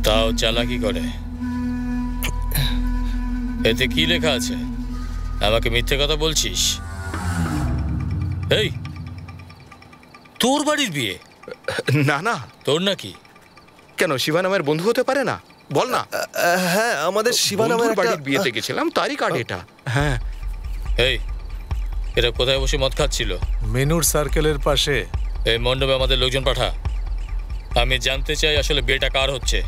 তাও চালাকি করে। এতে কি লেখা আছে? আমাকে মিথ্যে কথা বলছিস? এই, তোর বাড়ির বিয়ে? না না। তোর নাকি? কেন, শিবা নামের বন্ধু হতে পারে না? বল না। হ্যাঁ, আমাদের শিবা নামের বাড়ির বিয়েতে গেছিলাম, তারই কার্ড এটা। হ্যাঁ। এই, এরা কোথায় বসে মদ খাচ্ছিল? মেনুর সার্কেলের পাশে। এই মণ্ডপে আমাদের লোকজন পাঠা। আমি জানতে চাই আসলে বিয়েটা কার হচ্ছে।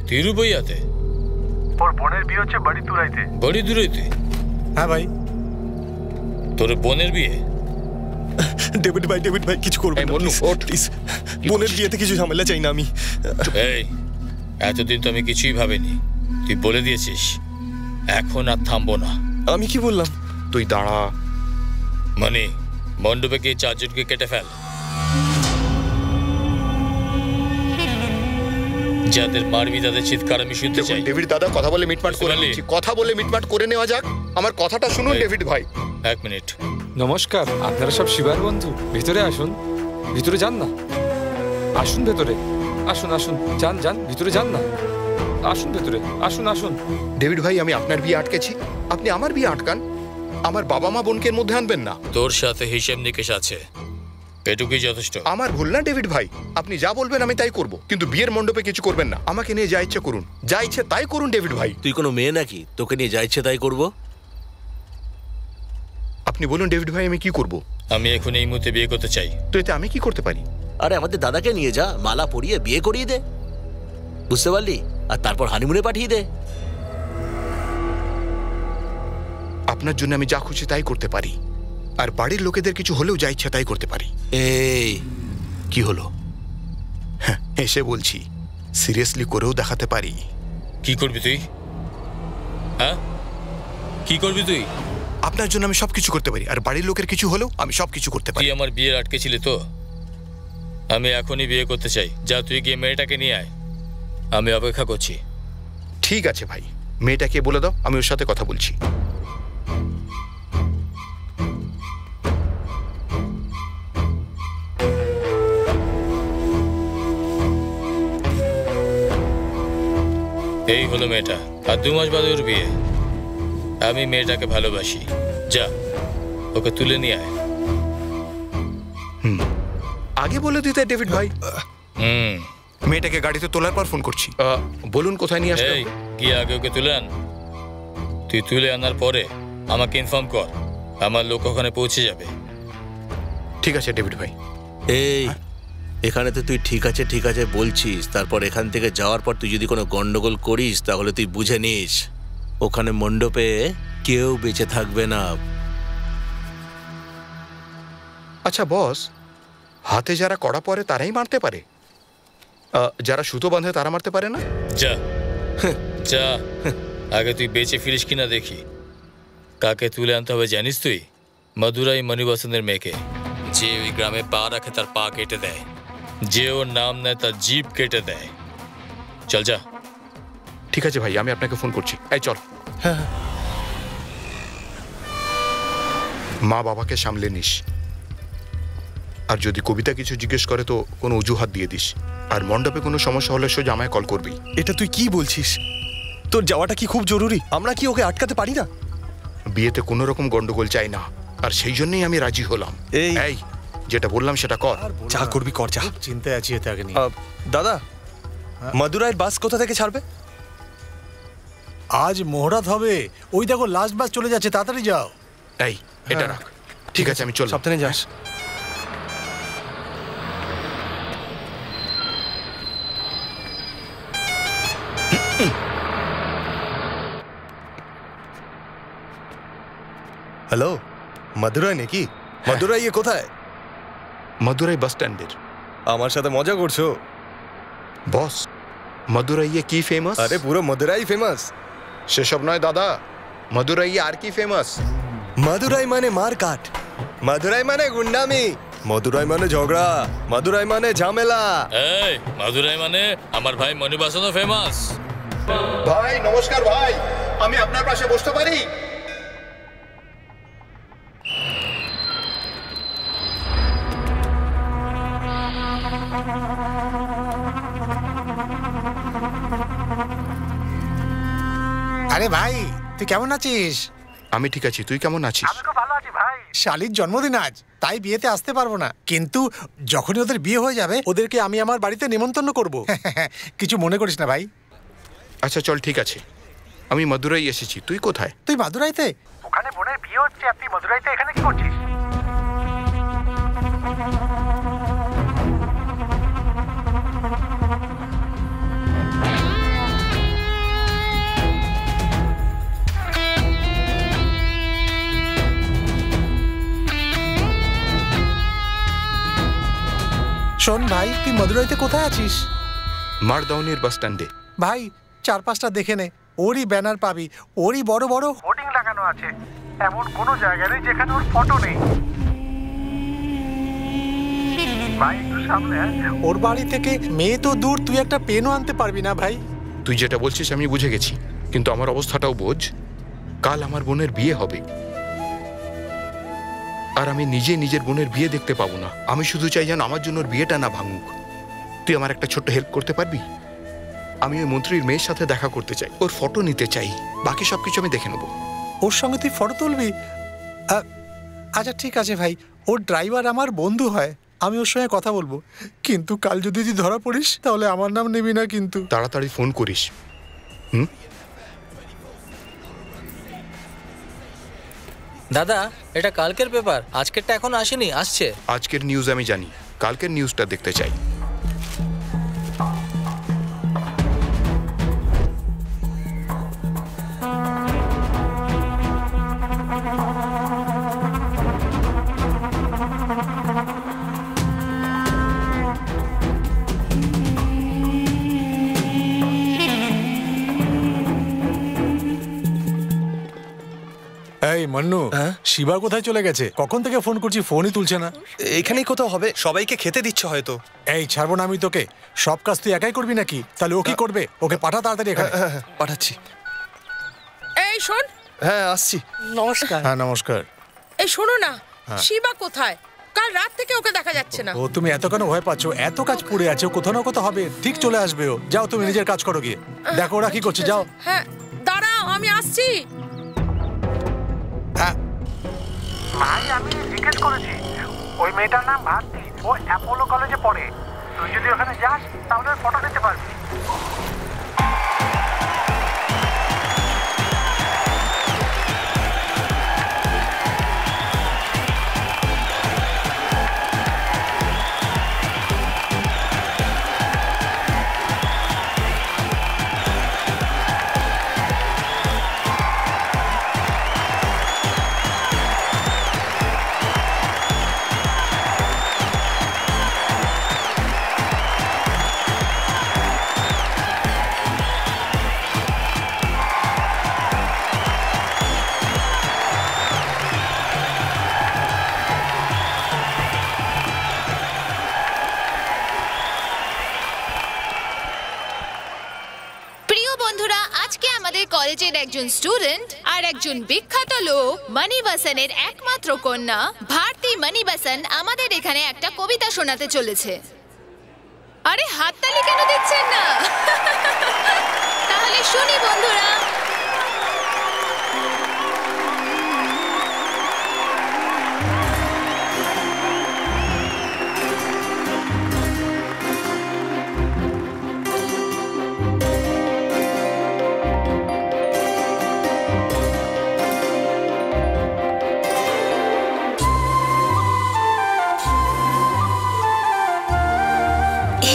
তিরুবইয়াতে? ওর বোনের বিয়ে হচ্ছে বাড়িতুরাইতে। বাড়িতুরাইতে? হ্যাঁ ভাই। তোর বোনের বিয়ে? ডেভিড ভাই কিছু করবেন না প্লিজ। বোনের বিয়েতে কিছু ঝামেলা চাই না আমি। এই, এতদিন তো আমি কিছুই ভাবিনি, তুই বলে দিয়েছিস। এখন আর থামবো না। আমি কি বললাম? তুই দাঁড়া। মানে মণ্ডপে গিয়ে 4 জনকে কেটে ফেল, যাদের মারবি তাদের চিৎকার আমি শুনতে চাই। ডেভিড দাদা, কথা বলে মিটমাট করে নিচ্ছি। কথা বলে মিটমাট করে নেওয়া যাক। আমার কথাটা শুনুন ডেভিড ভাই। 1 মিনিট। নমস্কার, আপনারা সব শিবার বন্ধু। ভিতরে আসুন, ভিতরে যান না। আসুন ভেতরে, আসুন আসুন, যান যান, ভিতরে যান না। আসুন ভেতরে, আসুন আসুন। ডেভিড ভাই, আমি আপনার বিয়ে আটকেছি, আপনি আমার বিয়ে আটকান। আমার বাবা মা বোনকে এর মধ্যে আনবেন না। তোর সাথে হিসেব নিকেশ আছে, এটুকুই যথেষ্ট। আমার ভুল না ডেভিড ভাই, আপনি যা বলবেন আমি তাই করব, কিন্তু বিয়ের মণ্ডপে কিছু করবেন না। আমাকে নিয়ে যা ইচ্ছে করুন, যা ইচ্ছে তাই করুন ডেভিড ভাই। তুই কোনো মেয়ে নাকি তোকে নিয়ে যা ইচ্ছে তাই করবো? আপনি বলুন ডেভিড ভাই, আমি কি করব? আমি এখন এই মুহূর্তে বিয়ে করতে চাই। তো এতে আমি কি করতে পারি? আরে আমাদের দাদাকে নিয়ে যা, মালা পরিয়ে বিয়ে করিয়ে দে, বুঝতে পারলি? আর তারপর হানিমুনে পাঠিয়ে দে। আপনার জন্য আমি যা খুশি তাই করতে পারি, আর বাড়ির লোকেদের কিছু হলেও যা ইচ্ছা তাই করতে পারি। এই কি হলো? এসে বলছি, সিরিয়াসলি করেও দেখাতে পারি। কি করবি তুই? হ্যাঁ, কি করবি তুই? আপনার জন্য আমি সবকিছু করতে পারি, আর বাড়ির লোকের কিছু হলেও আমি সবকিছু করতে পারি। তুই আমার বিয়ে আটকেছিলি তো? আমি এখনই বিয়ে করতে চাই। যা, তুই গিয়ে মেয়েটাকে নিয়ে আয়, আমি অপেক্ষা করছি। ঠিক আছে ভাই, মেয়েটাকে বলে দাও আমি ওর সাথে কথা বলছি। এই হলো মেয়েটা, আর 2 মাস বাদে ওর বিয়ে। আমি মেয়েটাকে ভালোবাসি। যা, ওকে তুলে নিয়ে আয়। আগে বলে দিতে ডেভিড ভাই। হুম, মেয়েটাকে গাড়িতে তোলার পর ফোন করছি। বলুন কোথায় নিয়ে আসতে? এই, গিয়ে আগে ওকে তুলে আন। তুই তুলে আনার পরে আমাকে ইনফর্ম কর, আমার লোক ওখানে পৌঁছে যাবে। ঠিক আছে ডেভিড ভাই। এই এখানে তো তুই ঠিক আছে বলছিস, তারপর এখান থেকে যাওয়ার পর তুই যদি কোনো গন্ডগোল করিস তাহলে তুই বুঝে নিস ওখানে মণ্ডপে কেউ বেঁচে থাকবে না। আচ্ছা বস, হাতে যারা কড়া পরে তারাই মারতে পারে, যারা সুতো বাঁধে তারা মারতে পারে না? যা যা, আগে তুই বেঁচে ফিরিস কিনা দেখি। কাকে তুলে আনতে হবে জানিস তুই? মধুরাই মণিবাসনের মেয়েকে। যে ওই গ্রামে পা রাখে তার পা কেটে দেয়, যে ওর নাম নেয় তার জিভ কেটে দেয়। চল যা। ঠিক আছে ভাই, আমি আপনাকে ফোন করছি। এই চল। মা বাবাকে সামলে নিস। আর যদি কবিতা কিছু জিজ্ঞেস করে তো কোনো অজুহাত দিয়ে দিস। আর মণ্ডপে কোনো সমস্যা হলে সোজা আমায় কল করবি। এটা তুই কি বলছিস? তোর যাওয়াটা কি খুব জরুরি? আমরা কি ওকে আটকাতে পারি না? বিয়েতে কোনো রকম গন্ডগোল চাই না, আর সেই জন্যই আমি রাজি হলাম। এই যেটা বললাম সেটা কর। যা করবি কর, যা। চিন্তায় আছি এতে আগে নিয়ে। দাদা, মাদুরাইয়ের বাস কোথা থেকে ছাড়বে? আজ মোহরাত হবে, ওই দেখো লাস্ট বাস চলে যাচ্ছে, তাড়াতাড়ি যাও। এই এটা রাখ। ঠিক আছে, আমি চল। সাবধানে যাস। হ্যালো, মাদুরাই নাকি? মাদুরাই কোথায়? মাদুরাই বাস স্ট্যান্ডের। আমার সাথে মজা করছো? বস, মাদুরাইয়ে কি ফেমাস? আরে পুরো মাদুরাই ফেমাস। সেসব নয় দাদা, মাদুরাইয়ে আর কি ফেমাস? মাদুরাই মানে মারকাট, মাদুরাই মানে গুন্ডামি, মাদুরাই মানে ঝগড়া, মাদুরাই মানে ঝামেলা। এই মাদুরাই মানে আমার ভাই মনিবাসনও ফেমাস। ভাই নমস্কার ভাই, আমি আপনার পাশে বসতে পারি? আরে ভাই, তুই কেমন আছিস? আমি ঠিক আছি, তুই কেমন আছিস? আমি খুব ভালো আছি ভাই। শালির জন্মদিন আজ, তাই বিয়েতে আসতে পারবো না, কিন্তু যখনই ওদের বিয়ে হয়ে যাবে ওদেরকে আমি আমার বাড়িতে নিমন্ত্রণ করব। কিছু মনে করিস না ভাই। আচ্ছা চল, ঠিক আছে। আমি মাদুরাই এসেছি, তুই কোথায়? তুই মাদুরাইতে? ওখানে বোনের বিয়ে হচ্ছে, আর তুই মাদুরাইতে এখানে কি করছিস? শোন ভাই, তুই মাদুরাইতে কোথায় আছিস? মারদাউনের বাস স্ট্যান্ডে। ভাই, 4-5টা দেখে নে, ওরই ব্যানার পাবি, ওরই বড় বড় হোর্ডিং লাগানো আছে। এমন কোনো জায়গা নেই যেখানে ওর ফটো নেই। ভাই একটু সামনে। ওর বাড়ি থেকে মেয়ে তো দূর, তুই একটা পেনও আনতে পারবি না ভাই। তুই যেটা বলছিস আমি বুঝে গেছি, কিন্তু আমার অবস্থাটাও বোঝ। কাল আমার বোনের বিয়ে হবে, আর আমি নিজে নিজের বোনের বিয়ে দেখতে পাবো না। আমি শুধু চাই যেন আমার জন্য ওর বিয়েটা না ভাঙুক। তুই আমার একটা ছোট্ট হেল্প করতে পারবি? আমি ওই মন্ত্রীর মেয়ের সাথে দেখা করতে চাই, ওর ফটো নিতে চাই। বাকি সবকিছু আমি দেখে নেবো। ওর সঙ্গে তুই ফটো তুলবি? আচ্ছা ঠিক আছে ভাই, ওর ড্রাইভার আমার বন্ধু হয়, আমি ওর সঙ্গে কথা বলবো। কিন্তু কাল যদি তুই ধরা পড়িস তাহলে আমার নাম নিবি না কিন্তু। তাড়াতাড়ি ফোন করিস। দাদা, এটা কালকের পেপার, আজকেরটা এখন আসেনি, আসছে। আজকের নিউজ আমি জানি, কালকের নিউজটা দেখতে চাই। এই মান্নু, শিবা কোথায় চলে গেছে? কখন থেকে ফোন করছি, ফোনই তুলছে না। এখানেই কোথাও হবে, সবাইকে খেতে দিচ্ছে হয়তো। এই ছাড়বো না আমি তোকে, সব কাজ তুই একাই করবি নাকি? তাহলে ও কি করবে? ওকে পাঠা তাড়াতাড়ি এখানে। পাঠাচ্ছি। এই শোন। হ্যাঁ আসছি। নমস্কার। হ্যাঁ নমস্কার। এই শোনো না, শিবা কোথায়? কাল রাত থেকে ওকে দেখা যাচ্ছে না। ও তুমি এত কেন ভয় পাচ্ছ? এত কাজ পড়ে আছে, কোথাও না কোথাও হবে, ঠিক চলে আসবে ও। যাও তুমি নিজের কাজ করো গিয়ে, দেখো ওরা কি করছে, যাও। হ্যাঁ দাঁড়াও, আমি আসছি। ভাই আমি জিজ্ঞেস করেছি, ওই মেয়েটার নাম ভারতী, ও অ্যাপোলো কলেজে পড়ে। তুই যদি ওখানে যাস তাহলে ফটো নিতে পারবি। বন্ধুরা, আজকে আমাদের কলেজের একজন স্টুডেন্ট আর একজন বিখ্যাত লোক মণিবাসনের একমাত্র কন্যা ভারতী মণিবাসন আমাদের এখানে একটা কবিতা শোনাতে চলেছে। আরে হাততালি কেন দিচ্ছেন না? তাহলে শুনি বন্ধুরা।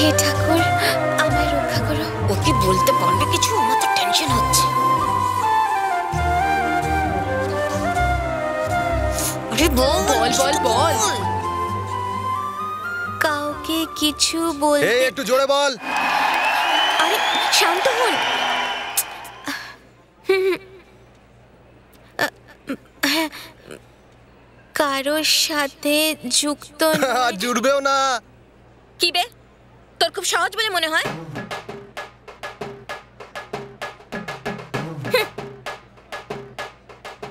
হে ঠাকুর, আমায় রক্ষা করো। ওকে বলতে পারবে কিছু? আমার তো টেনশন হচ্ছে। আরে বল বল বল বল। কাউকে কিছু বল। এই একটু জোরে বল। আরে শান্ত হন। কারোর সাথে যুক্ত আর জুড়বেও না। কি বে, তোর খুব সহজ বলে মনে হয়?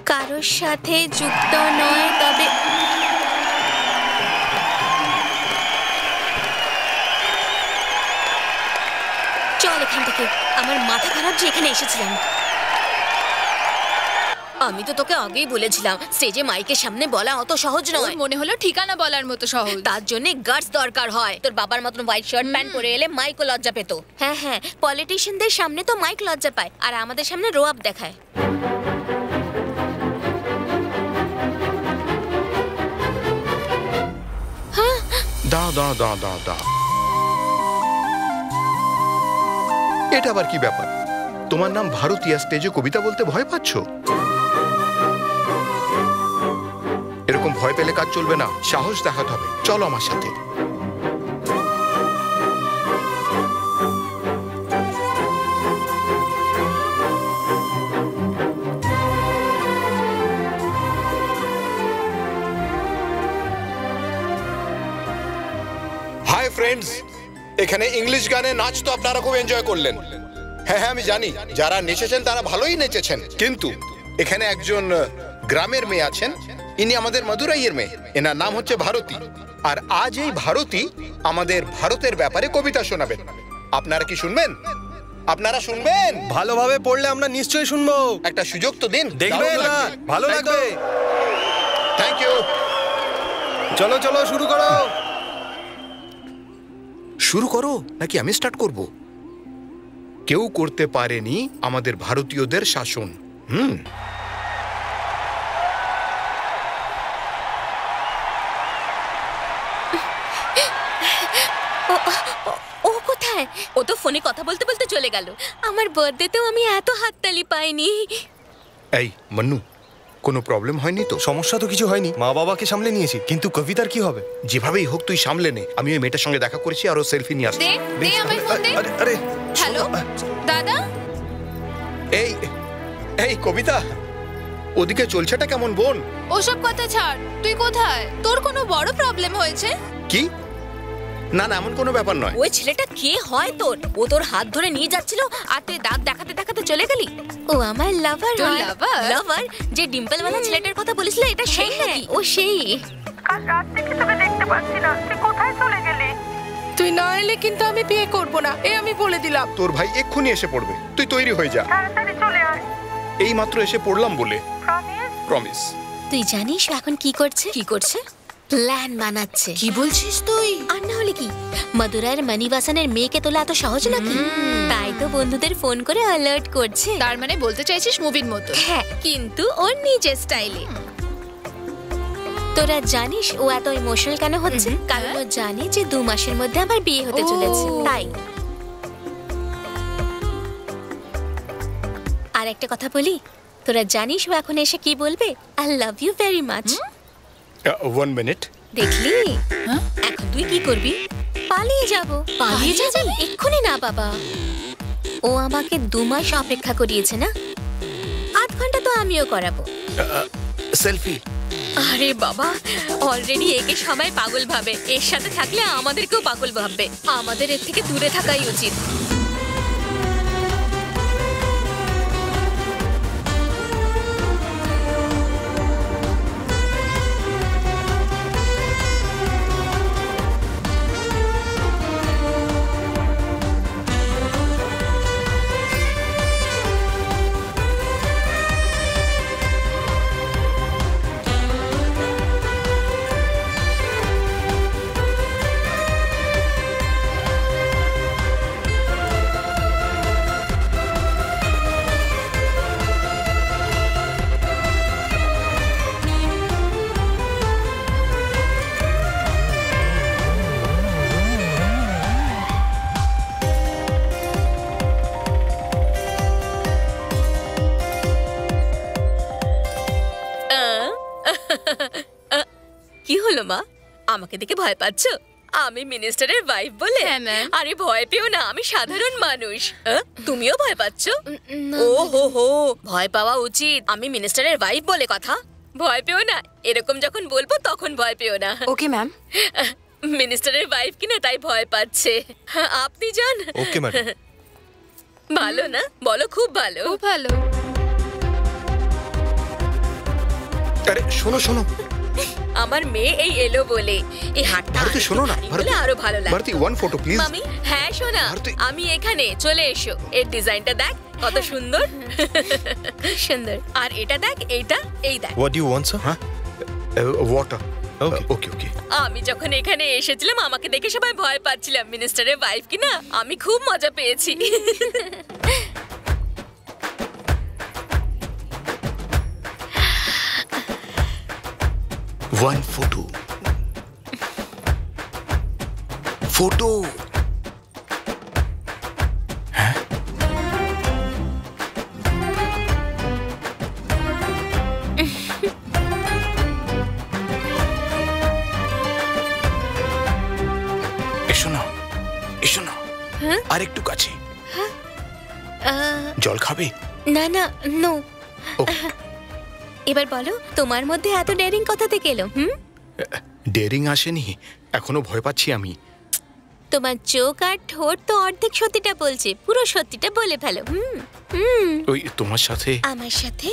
কারোর সাথে যুক্ত নয়, তবে চল এখান থেকে। আমার মাথা খারাপ যে এখানে এসেছিলাম। আমি তো তোকে আগেই বলেছিলাম স্টেজে মাইকের সামনে বলা অত সহজ নয়। মনে হলো ঠিকানা বলার মতো সহজ। তার জন্য গার্ডস দরকার হয়। তোর বাবার মতন হোয়াইট শার্ট প্যান্ট পরে এলে মাইকও লজ্জা পেত। হ্যাঁ হ্যাঁ, পলিটিশিয়ানদের সামনে তো মাইক লজ্জা পায়, আর আমাদের সামনে রোয়াব দেখায়। দাঁড়াও দাঁড়াও দাঁড়াও দাঁড়াও দাঁড়াও। এটা আবার কি ব্যাপার? তোমার নাম ভারতী, স্টেজে কবিতা বলতে ভয় পাচ্ছ? এরকম ভয় পেলে কাজ চলবে না, সাহস দেখাতে হবে। চলো আমার সাথে। হাই ফ্রেন্ডস, এখানে ইংলিশ গানে নাচ তো আপনারা খুব এনজয় করলেন। হ্যাঁ হ্যাঁ, আমি জানি যারা নেচেছেন তারা ভালোই নেচেছেন, কিন্তু এখানে একজন গ্রামের মেয়ে আছেন। ইনি আমাদের মাদুরাইয়ের মেয়ে। এনার নাম হচ্ছে ভারতী। আর আজ এই ভারতী আমাদের ভারতের ব্যাপারে কবিতা শোনাবেন। আপনারা কি শুনবেন? আপনারা শুনবেন? ভালোভাবে পড়লে আমরা নিশ্চয়ই শুনবো। একটা সুযোগ তো দিন। দেখবে না, ভালো লাগবে। Thank you. চলো চলো, শুরু করো। শুরু করো নাকি আমি স্টার্ট করব? কেউ করতে পারেনি আমাদের ভারতীয়দের শাসন। ও কোথায়? ও তো ফোনে কথা বলতে বলতে চলে গেল। আমার বার্থডেতেও আমি এত হাততালি পাইনি। এই মন্নু, কোনো প্রবলেম হয়নি তো? সমস্যা তো কিছু হয়নি, মা বাবাকে সামলে নিয়েছি, কিন্তু কবিতার কি হবে? যেভাবেই হোক তুই সামলে নে। আমি ওই মেয়েটার সঙ্গে দেখা করেছি আর ও সেলফি নিয়ে আসছে। দে আমায় ফোন দে। আরে হ্যালো দাদা। এই এই কবিতা, ওদিকে চলছেটা কেমন বোন? ওসব কথা ছাড়, তুই কোথায়? তোর কোনো বড় প্রবলেম হয়েছে? কি? না না, এমন কোনো ব্যাপার নয়। ওই ছেলেটা কে হয় তোর? ও তোর হাত ধরে নিয়ে যাচ্ছিল আর তুই দাঁত দেখাতে দেখাতে চলে গেলি। ও আমার লাভার। লাভার? যে ডিম্পলওয়ালা ছেলেটার কথা বলেছিল, এটা সেই নাকি? ও সেই। কাল রাত থেকে তোকে দেখতে পাচ্ছি না, তুই কোথায় চলে গেলি? তুই না এলে কিন্তু আমি বিয়ে করব না, আমি বলে দিলাম। তোর ভাই এক্ষুনি এসে পড়বে, তুই তৈরি হয়ে যা। তাড়াতাড়ি চলে আয়। এই মাত্র এসে পড়লাম বলে। প্রমিস। তুই জানিস এখন কি করছে? কি করছে? প্ল্যান বানাচ্ছে। কি বলছিস তুই? আর না হলে কি, মাদুরাইয়ের মণিবাসনের মেয়েকে তোলা এত সহজ নাকি? তাই তো বন্ধুদের ফোন করে অ্যালার্ট করছে। তার মানে বলতে চাইছিস মুভির মতো? হ্যাঁ, কিন্তু ওর নিজের স্টাইলে। তোরা জানিস ও এত ইমোশনাল কেন হচ্ছে? কারণ ও জানে যে 2 মাসের মধ্যে আমার বিয়ে হতে চলেছে, তাই। আর একটা কথা বলি, তোরা জানিস ও এখন এসে কি বলবে? I love you very much. 1 minute. দেখলি? এখন তুই কি করবি? পালিয়ে যাব। পালিয়ে যাবি? এক্ষুনি না বাবা, ও আমাকে 2 মাস অপেক্ষা করিয়েছে না, 8 ঘন্টা তো আমিও করাবো। সেলফি? আরে বাবা, অলরেডি একে সবাই পাগল ভাবে, এর সাথে থাকলে আমাদেরকেও পাগল ভাববে। আমাদের এর থেকে দূরে থাকাই উচিত। হলো মা? আমাকে দেখে ভয় পাচ্ছ? আমি মিনিস্টারের ওয়াইফ বলে? আরে ভয় পেও না, আমি সাধারণ মানুষ। তুমিও ভয় পাচ্ছ? ও হো হো, ভয় পাওয়া উচিত। আমি মিনিস্টারের ওয়াইফ বলে কথা। ভয় পেও না, এরকম যখন বলবো তখন ভয় পেও না। Okay ma'am. মিনিস্টারের ওয়াইফ কিনা তাই ভয় পাচ্ছে। আপনি যান। Okay madam. ভালো না? বলো খুব ভালো। খুব ভালো। আরে শোনো শোনো, আমার মেয়ে এই এলো বলে এই হাতটা ভারতী শোনো না, বলে আরো ভালো লাগে। Bharati one photo please. মামি, হ্যাঁ শোনা, আমি এখানে চলে এসো। এর ডিজাইনটা দেখ কত সুন্দর। সুন্দর। আর এটা দেখ, এইটা, এই দেখ। What do you want sir? হ্যাঁ, ওয়াটার। Okay okay. আমি যখন এখানে এসেছিলাম আমাকে দেখে সবাই ভয় পাচ্ছিলাম। মিনিস্টারের ওয়াইফ কিনা, আমি খুব মজা পেয়েছি। One photo. ফটো। এসো না, এসো না, আর একটু কাছে। জল খাবে? না না, নো। এবার বলো, তোমার মধ্যে এত ডেয়ারিং কথা থেকে এলো? ডেয়ারিং আসেনি, এখনো ভয় পাচ্ছি আমি। তোমার চোখ আর ঠোঁট তো অর্ধেক সত্যিটা বলছে, পুরো সত্যিটা বলে ফেলো। ওই তোমার সাথে। আমার সাথে?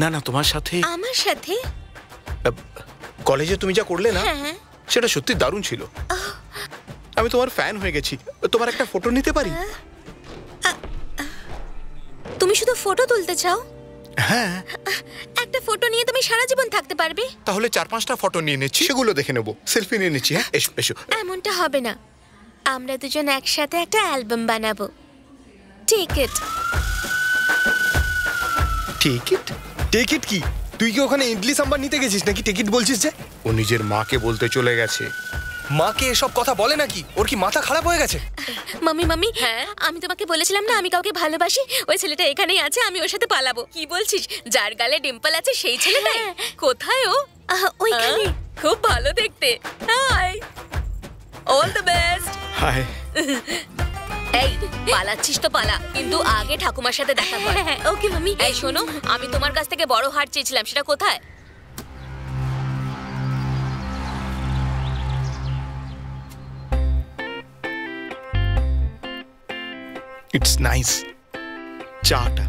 না না, তোমার সাথে। আমার সাথে? কলেজে তুমি যা করলে না, হ্যাঁ। সেটা সত্যি দারুণ ছিল। আমি তোমার ফ্যান হয়ে গেছি। তোমার একটা ফটো নিতে পারি? তুমি শুধু ফটো তুলতে চাও? হ্যাঁ। একটা ফটো নিয়ে তুমি সারা জীবন থাকতে পারবে? তাহলে 4-5টা ফটো নিয়ে নিচ্ছি, সেগুলো দেখে নেবো, সেলফি নিয়ে নিচ্ছি। হ্যাঁ, এসো এসো। এমনটা হবে না, আমরা দুজন একসাথে একটা অ্যালবাম বানাবো। টিকিট। টিকিট? টিকিট কি? তুই কি ওখানে ইডলি সাম্বার নিতে গেছিস নাকি টিকিট বলছিস যে? ও নিজের মাকে বলতে চলে গেছে। মাকে এসব কথা বলে নাকি? ওর কি মাথা খারাপ হয়ে গেছে? মামি মামি, হ্যাঁ আমি তোমাকে বলেছিলাম না আমি কাউকে ভালোবাসি। ওই ছেলেটা এখানেই আছে, আমি ওর সাথে পালাবো। কি বলছিস? যার গালে ডিম্পল আছে সেই ছেলেটা? কোথায় ও? ওইখানে। খুব ভালো দেখতে। Hi, all the best. Hi. এই পালাচ্ছিস তো পালা, কিন্তু আগে ঠাকুমার সাথে দেখা কর। ওকে মামি। এই শোনো, আমি তোমার কাছ থেকে বড় হার চেয়েছিলাম, সেটা কোথায়? It's nice. চাটা।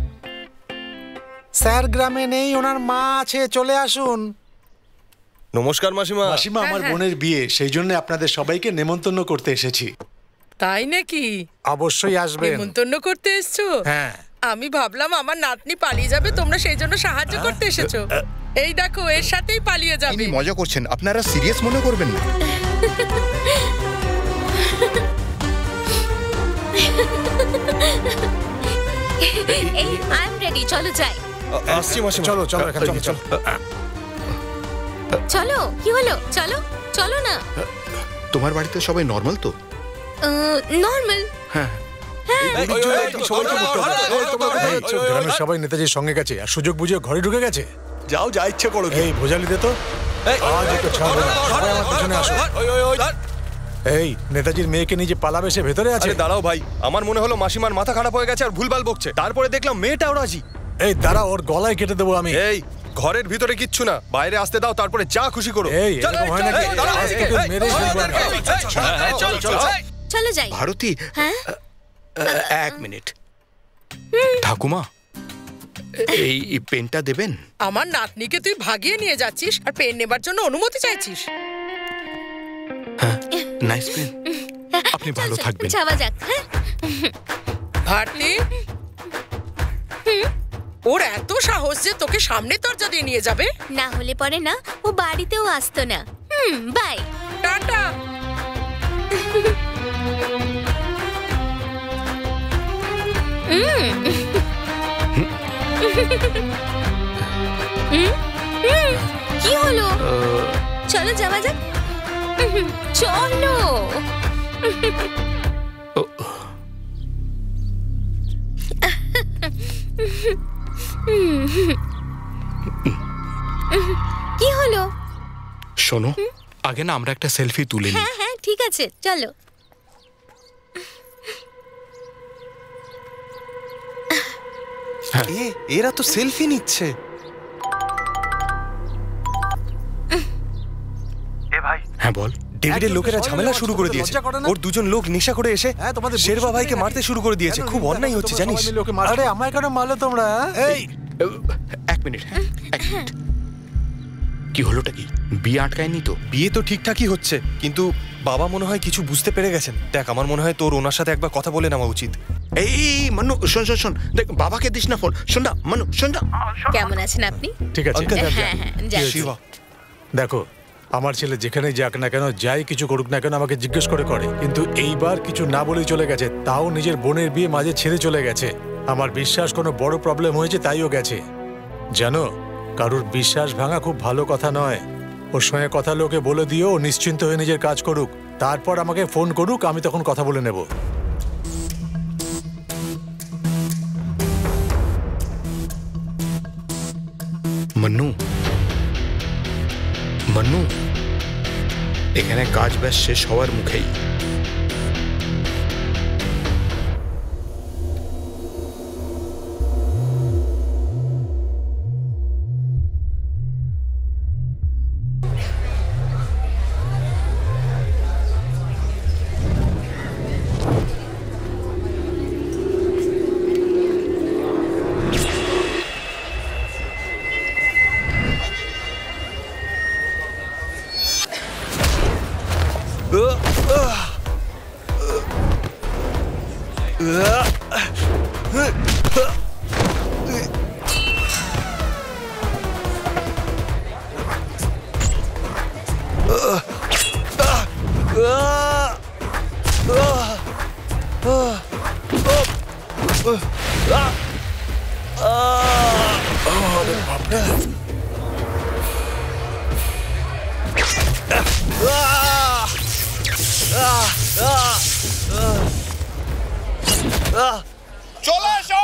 স্যার গ্রামে নেই, ওনার মা আছে, চলে আসুন। নমস্কার মাসিমা। মাসিমা, আমার বোনের বিয়ে, সেই জন্য আপনাদের সবাইকে নেমন্তন্ন করতে এসেছি। তাই নাকি? অবশ্যই আসবেন। নেমন্তন্ন করতে এসছো? হ্যাঁ। আমি ভাবলাম আমার নাতনি পালিয়ে যাবে, তোমরা সেই জন্য সাহায্য করতে এসেছো। এই দেখো, এর সাথেই পালিয়ে যাবে। ইনি মজা করছেন, আপনারা সিরিয়াস মনে করবেন না। এই আই এম রেডি, চলো যাই। আসছি মাসিমা। চলো চলো, এখান থেকে চলো। চলো, কি হলো? চলো চলো না। তোমার বাড়িতে সবাই নর্মাল তো? নর্মাল। হ্যাঁ। গ্রামের সবাই নেতাজির সঙ্গে গেছে, আর সুযোগ বুঝে ঘরে ঢুকে গেছে। যাও, যা ইচ্ছে করো। এই ভোজালি দে তো। আজ একটু ছাড়বে না, সবাই আমার পিছনে আসো। এই নেতাজির মেয়েকে নিয়ে যে পালাবে, সে ভেতরে আছে। দাঁড়াও ভাই, আমার মনে হলো মাসিমার মাথা খারাপ হয়ে গেছে আর ভুলভাল বকছে। তারপরে দেখলাম মেয়েটাও রাজি। এই দাঁড়া, ওর গলায় কেটে দেবো আমি। এই ঘরের ভিতরে কিচ্ছু না, বাইরে আসতে দাও, তারপরে যা খুশি করো। এই এরকম হয় নাকি? আজ তোকে মেরেই ফেলবো আমি। চলো যাই। ভারতী, হ্যাঁ, এক মিনিট। ঠাকুমা, এই পেনটা দেবেন? আমার নাতনিকে তুই ভাগিয়ে নিয়ে যাচ্ছিস আর পেন নেবার জন্য অনুমতি চাইছিস? হ্যাঁ, নাইস পেন। আপনি ভালো থাকবেন। যাওয়া যাক। ভারতী, ওর এত সাহস যে তোকে সামনে দরজা দিয়ে নিয়ে যাবে? না হলে পরে না, ও বাড়িতেও আসতো না। বাই। টাটা। কি হলো? চলো যাওয়া যাক। চলো। কি হলো? শোনো, আগে না আমরা একটা সেলফি তুলে নিই। হ্যাঁ হ্যাঁ ঠিক আছে, চলো। এরা তো সেলফি নিচ্ছে। হ্যাঁ বল। ডেভিডের লোকেরা ঝামেলা শুরু করে দিয়েছে। ওর দুজন লোক নেশা করে এসে শেরবা ভাইকে মারতে শুরু করে দিয়েছে। খুব অন্যায় হচ্ছে জানিস। আরে আমায় কেন মারলো তোমরা? এই এক মিনিট, হ্যাঁ এক মিনিট। কি হলোটা কি? বিয়ে আটকায়নি তো? বিয়ে তো ঠিকঠাকই হচ্ছে, কিন্তু বাবা মনে হয় কিছু বুঝতে পেরে গেছেন। দেখ, আমার মনে হয় তোর ওনার সাথে একবার কথা বলে নেওয়া উচিত। এই মান্নু, শোন শোন শোন, দেখ বাবাকে দিস না ফোন। শোন না মান্নু, শোন না। কেমন আছেন আপনি? ঠিক আছে। হ্যাঁ হ্যাঁ যাচ্ছি। দেখো, আমার ছেলে যেখানে যাক না কেন, যাই কিছু করুক না কেন, আমাকে জিজ্ঞেস করে, কিন্তু এইবার কিছু না বলেই চলে গেছে। তাও নিজের বোনের বিয়ে মাঝে ছেড়ে চলে গেছে। আমার বিশ্বাস কোনো বড় প্রবলেম হয়েছে তাইও গেছে। জানো, কারুর বিশ্বাস ভাঙা খুব ভালো কথা নয়। ওর সঙ্গে কথা লোকে বলে দিও, ও নিশ্চিন্ত হয়ে নিজের কাজ করুক, তারপর আমাকে ফোন করুক, আমি তখন কথা বলে নেব। মান্নু, মান্নু, এখানে কাজ ব্যাস শেষ হওয়ার মুখেই। চলে এসো।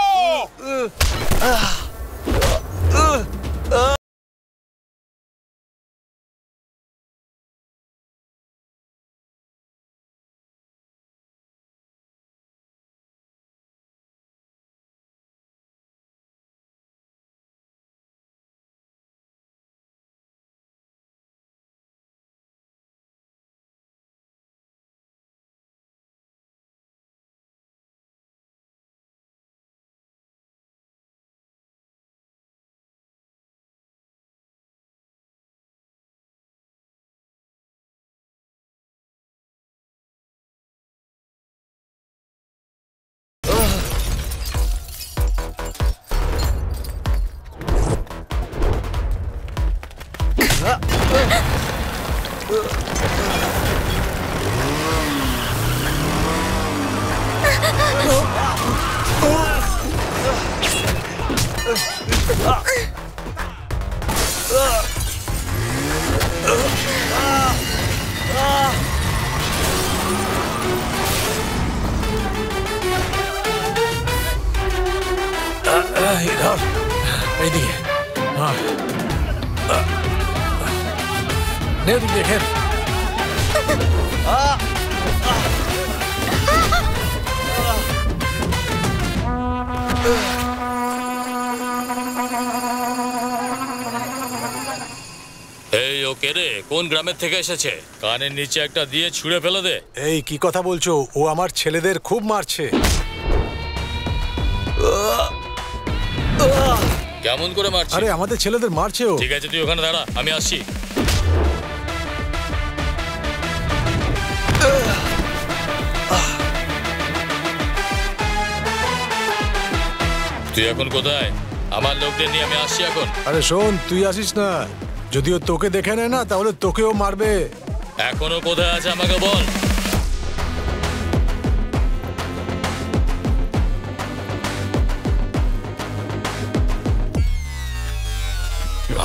এইদিকে দেখেন। এই ওকে রে, কোন গ্রামের থেকে এসেছে? কানের নিচে একটা দিয়ে ছুঁড়ে ফেলে দে। এই কি কথা বলছো? ও আমার ছেলেদের খুব মারছে। কেমন করে মারছে? আরে আমাদের ছেলেদের মারছে ও। ঠিক আছে, তুই ওখানে দাঁড়া, আমি আসছি। তুই এখন কোথায়? আমার লোকদের নিয়ে আমি আসছি এখন। আরে শোন, তুই আসিস না। যদিও তোকে দেখে নেয় না, তাহলে তোকেও মারবে। এখনো কোথায় আছে আমাকে বল।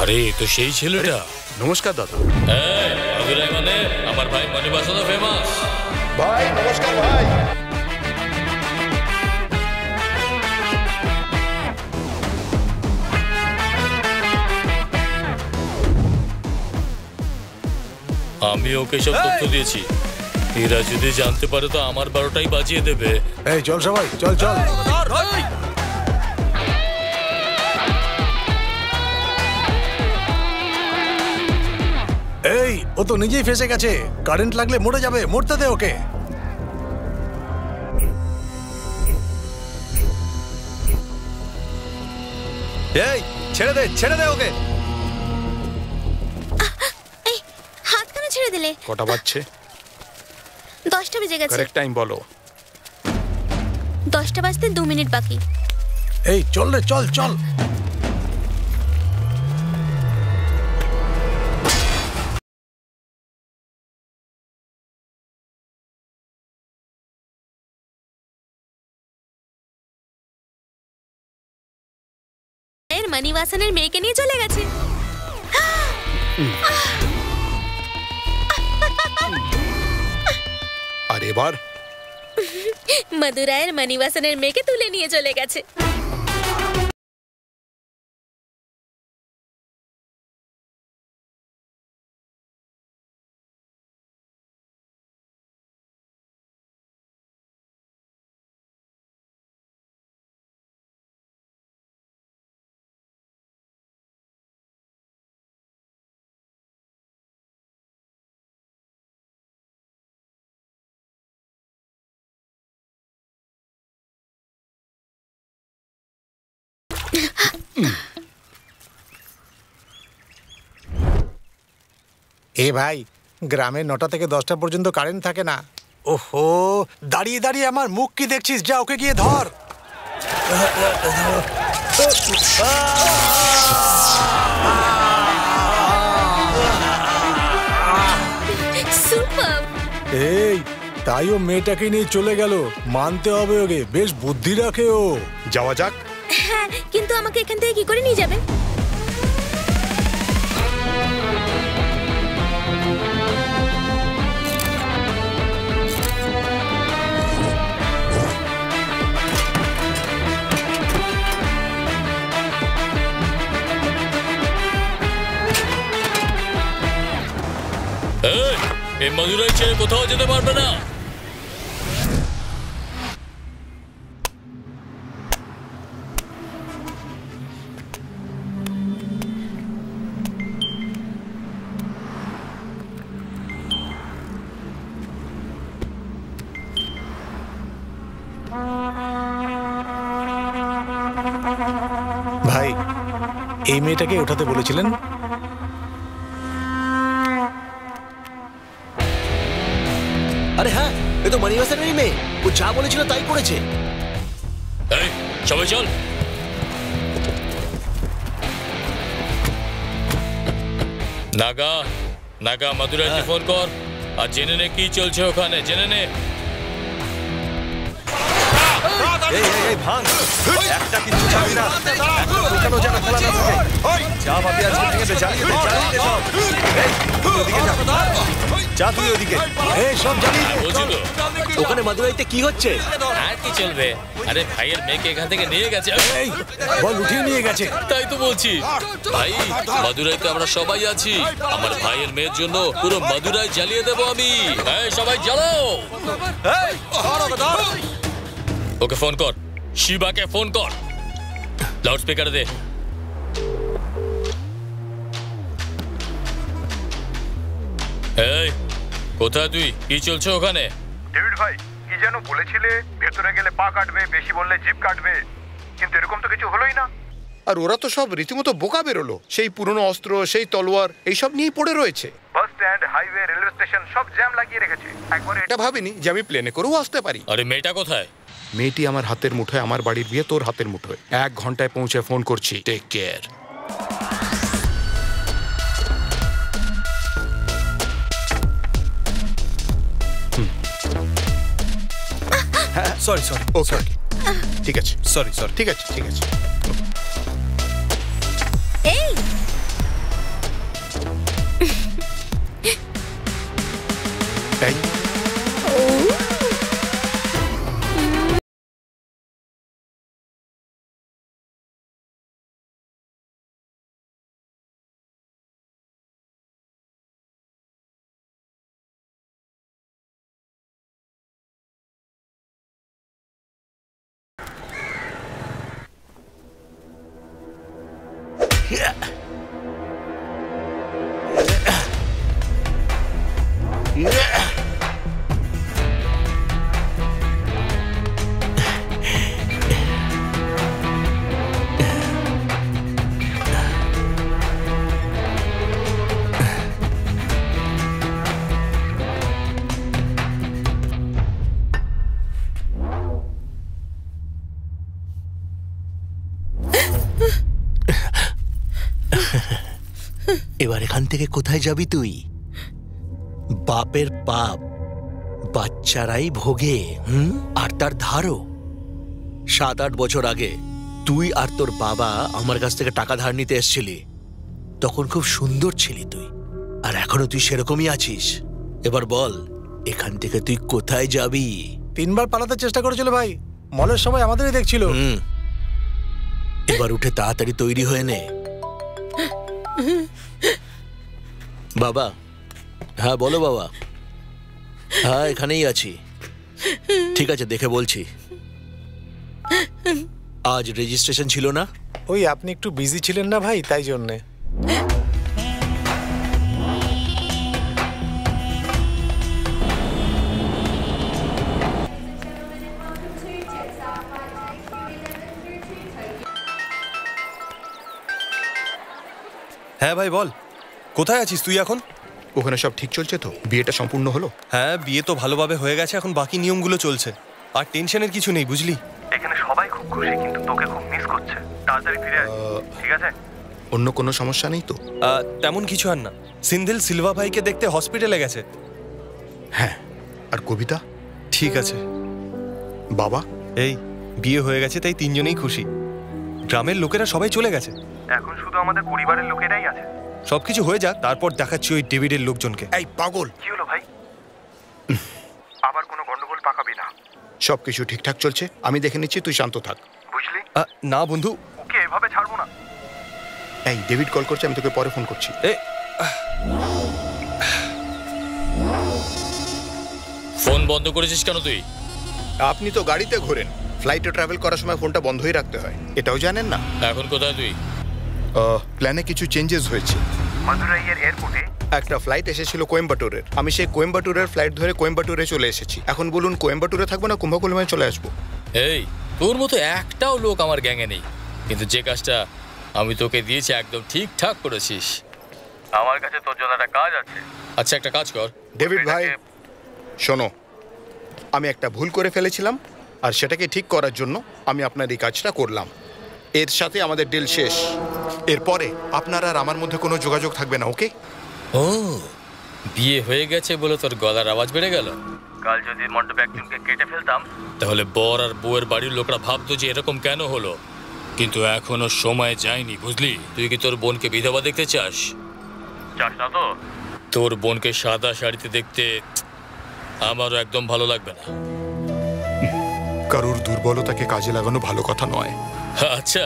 আরে তো সেই ছেলেটা। নমস্কার দাদা। মধুরাই মানে আমার ভাই মনিবাসন ফেমাস। ভাই নমস্কার ভাই। আমি ওকে সব তথ্য দিয়েছি। এরা যদি জানতে পারে তো আমার 12টাই বাজিয়ে দেবে। এই চল সবাই, চল চল। এই ও তো নিজেই ফেসে গেছে, কারেন্ট লাগলে মরে যাবে, মরতে দে ওকে। এই ছেড়ে দে ওকে। হাত কেন ছেড়ে দিলে? কটা বাজছে? 10টা বেজে গেছে। কারেক্ট টাইম বলো। 10টা বাজতে 2 মিনিট বাকি। এই চল রে, চল চল। মানিবাসনের মেয়েকে নিয়ে চলে গেছে। আর এবার মদুরাইয়ের মানিবাসনের মেয়েকে তুলে নিয়ে চলে গেছে। এ ভাই, গ্রামে 9টা থেকে 10টা পর্যন্ত কারেন্ট থাকে না। ওহো, দাঁড়িয়ে দাঁড়িয়ে আমার মুখ কি দেখছিস? যা ওকে গিয়ে ধর। এই তাই ও মেয়েটাকে নিয়ে চলে গেল। মানতে হবে ওকে, বেশ বুদ্ধি রাখে ও। যাওয়া যাক। হ্যাঁ, কিন্তু আমাকে এখান থেকে কি করে নিয়ে যাবে? এই মদুরাই ছেড়ে কোথাও যেতে পারবে না। ভাই, এই মেয়েটাকে ওঠাতে বলেছিলেন? আরে হ্যাঁ, এ তো মানিবাসনেরই মেয়ে। ও যা বলেছিল তাই করেছে। এই সবাই চল। নাগা মদুরাইকে ফোন কর আর জেনে নে কি চলছে ওখানে, জেনে নে। এই ভাঙ, একটা কিছু ছাড়বি না, একটা দোকানও যেন খোলা না থাকে। যা ভাবি আছে ভেঙে দে, জ্বালিয়ে দে সব। এই ওদিকে যা তুই ওদিকে। এই সব জ্বালিয়ে দে। বলছি তো ওখানে মাদুরাইতে কি হচ্ছে? আর কি চলবে? আরে ভাইয়ের মেয়েকে এখান থেকে নিয়ে গেছে। এই বল উঠিয়ে নিয়ে গেছে। তাই তো বলছি ভাই, মাদুরাইতে আমরা সবাই আছি। আমার ভাইয়ের মেয়ের জন্য পুরো মাদুরাই জ্বালিয়ে দেবো আমি। এই সবাই জ্বালাও। ওকে ফোন কর, শিবাকে ফোন কর, লাউড স্পিকারে দে। এই কোথায় তুই? কি চলছে ওখানে? ডেভিড ভাই, কি যেন বলেছিলে ভেতরে গেলে পা কাটবে, বেশি বললে জিভ কাটবে, কিন্তু এরকম তো কিছু হলোই না। আর ওরা তো সব রীতিমতো বোকা বেরোলো। সেই পুরনো অস্ত্র, সেই তলোয়ার, এইসব নিয়েই পড়ে রয়েছে। Bus stand, highway, railway station সব জ্যাম লাগিয়ে রেখেছে। একবার এটা ভাবিনি যে আমি প্লেনে করেও আসতে পারি। আরে মেয়েটা কোথায়? মেয়েটি আমার হাতের মুঠোয়, আমার বাড়ির বিয়ে তোর হাতের মুঠোয়। 1 ঘন্টায় পৌঁছে ফোন করছি। Take care. সরি ওকে ঠিক আছে, সরি ঠিক আছে, ঠিক আছে। এই এই এবার এখান থেকে কোথায় যাবি তুই? বাপের পাপ বাচ্চারাই ভোগে, আর তার ধারও। 7-8 বছর আগে তুই আর তোর বাবা আমার কাছ থেকে টাকা ধার নিতে এসেছিলি। তখন খুব সুন্দর ছিলি তুই, আর এখনো তুই সেরকমই আছিস। এবার বল, এখান থেকে তুই কোথায় যাবি? 3 বার পালাতে চেষ্টা করেছিল ভাই, মলের সবাই আমাদেরই দেখছিল। এবার উঠে তাড়াতাড়ি তৈরি হয়ে নে। বাবা, হ্যাঁ বলো বাবা। হ্যাঁ এখানেই আছি। ঠিক আছে, দেখে বলছি। আজ রেজিস্ট্রেশন ছিল না? ওই আপনি একটু বিজি ছিলেন না ভাই, তাই জন্যে। হ্যাঁ ভাই বল, কোথায় আছিস তুই এখন? ওখানে সব ঠিক চলছে তো? বিয়েটা সম্পূর্ণ হলো? হ্যাঁ, বিয়ে তো ভালোভাবে হয়ে গেছে, এখন বাকি নিয়মগুলো চলছে। আর টেনশনের কিছু নেই, বুঝলি? এখানে সবাই খুব খুশি, কিন্তু তোকে খুব মিস করছে। তাড়াতাড়ি ফিরে আয়, ঠিক আছে? অন্য কোনো সমস্যা নেই তো? তেমন কিছু আর না। সিন্ধিল সিলভা ভাইকে দেখতে হসপিটালে গেছে। হ্যাঁ, আর কবিতা? ঠিক আছে। বাবা? এই বিয়ে হয়ে গেছে, তাই 3 জনেই খুশি। গ্রামের লোকেরা সবাই চলে গেছে, এখন শুধু আমাদের পরিবারের লোকেরাই আছে। সবকিছু হয়ে যাক, তারপর দেখাচ্ছি ওই ডেভিডের লোকজনকে। এই পাগল! কি হলো ভাই? আবার কোনো গন্ডগোল পাকাবি না। সবকিছু ঠিকঠাক চলছে, আমি দেখে নিচ্ছি, তুই শান্ত থাক, বুঝলি? না বন্ধু, ওকে এভাবে ছাড়বো না। এই ডেভিড কল করছে, আমি তোকে পরে ফোন করছি। ফোন বন্ধ করেছিস কেন তুই? আপনি তো গাড়িতে ঘোরেন, ফ্লাইটে ট্রাভেল করার সময় ফোনটা বন্ধই রাখতে হয়, এটাও জানেন না? এখন কোথায় তুই? প্ল্যানে কিছু চেঞ্জেস হয়েছে। মাদুরাইয়ের এয়ারপোর্টে একটা ফ্লাইট এসেছিল কোয়েম্বাটুরের, আমি সেই কোয়েম্বাটুরের ফ্লাইট ধরে কোয়েম্বাটুরে চলে এসেছি। এখন বলুন, কোয়েম্বাটুরে থাকবো না কুম্ভকোণমে চলে আসবো? এই তোর মতো একটাও লোক আমার গ্যাংয়ে নেই, কিন্তু যে কাজটা আমি তোকে দিয়েছি একদম ঠিকঠাক করেছিস। আমার কাছে তোর জন্য একটা কাজ আছে। আচ্ছা, একটা কাজ কর। ডেভিড ভাই শোনো, আমি একটা ভুল করে ফেলেছিলাম, আর সেটাকে ঠিক করার জন্য আমি আপনার এই কাজটা করলাম। এর সাথে আমাদের ডিল শেষ। এরপরে আপনার আর আমার মধ্যে কোনো যোগাযোগ থাকবে না, ওকে? ও, বিয়ে হয়ে গেছে বলে তোর গলার আওয়াজ বেড়ে গেল? কাল যদি মণ্ডপে একজনকে কেটে ফেলতাম, তাহলে বর আর বউয়ের বাড়ির লোকরা ভাবতো যে এরকম কেন হলো। কিন্তু এখনো সময় যায়নি, বুঝলি? তুই কি তোর বোনকে বিধবা দেখতে চাস? চাস না তো? তোর বোনকে সাদা শাড়িতে দেখতে আমারও একদম ভালো লাগবে না। কারুর দুর্বলতাকে কাজে লাগানো ভালো কথা নয়। আচ্ছা,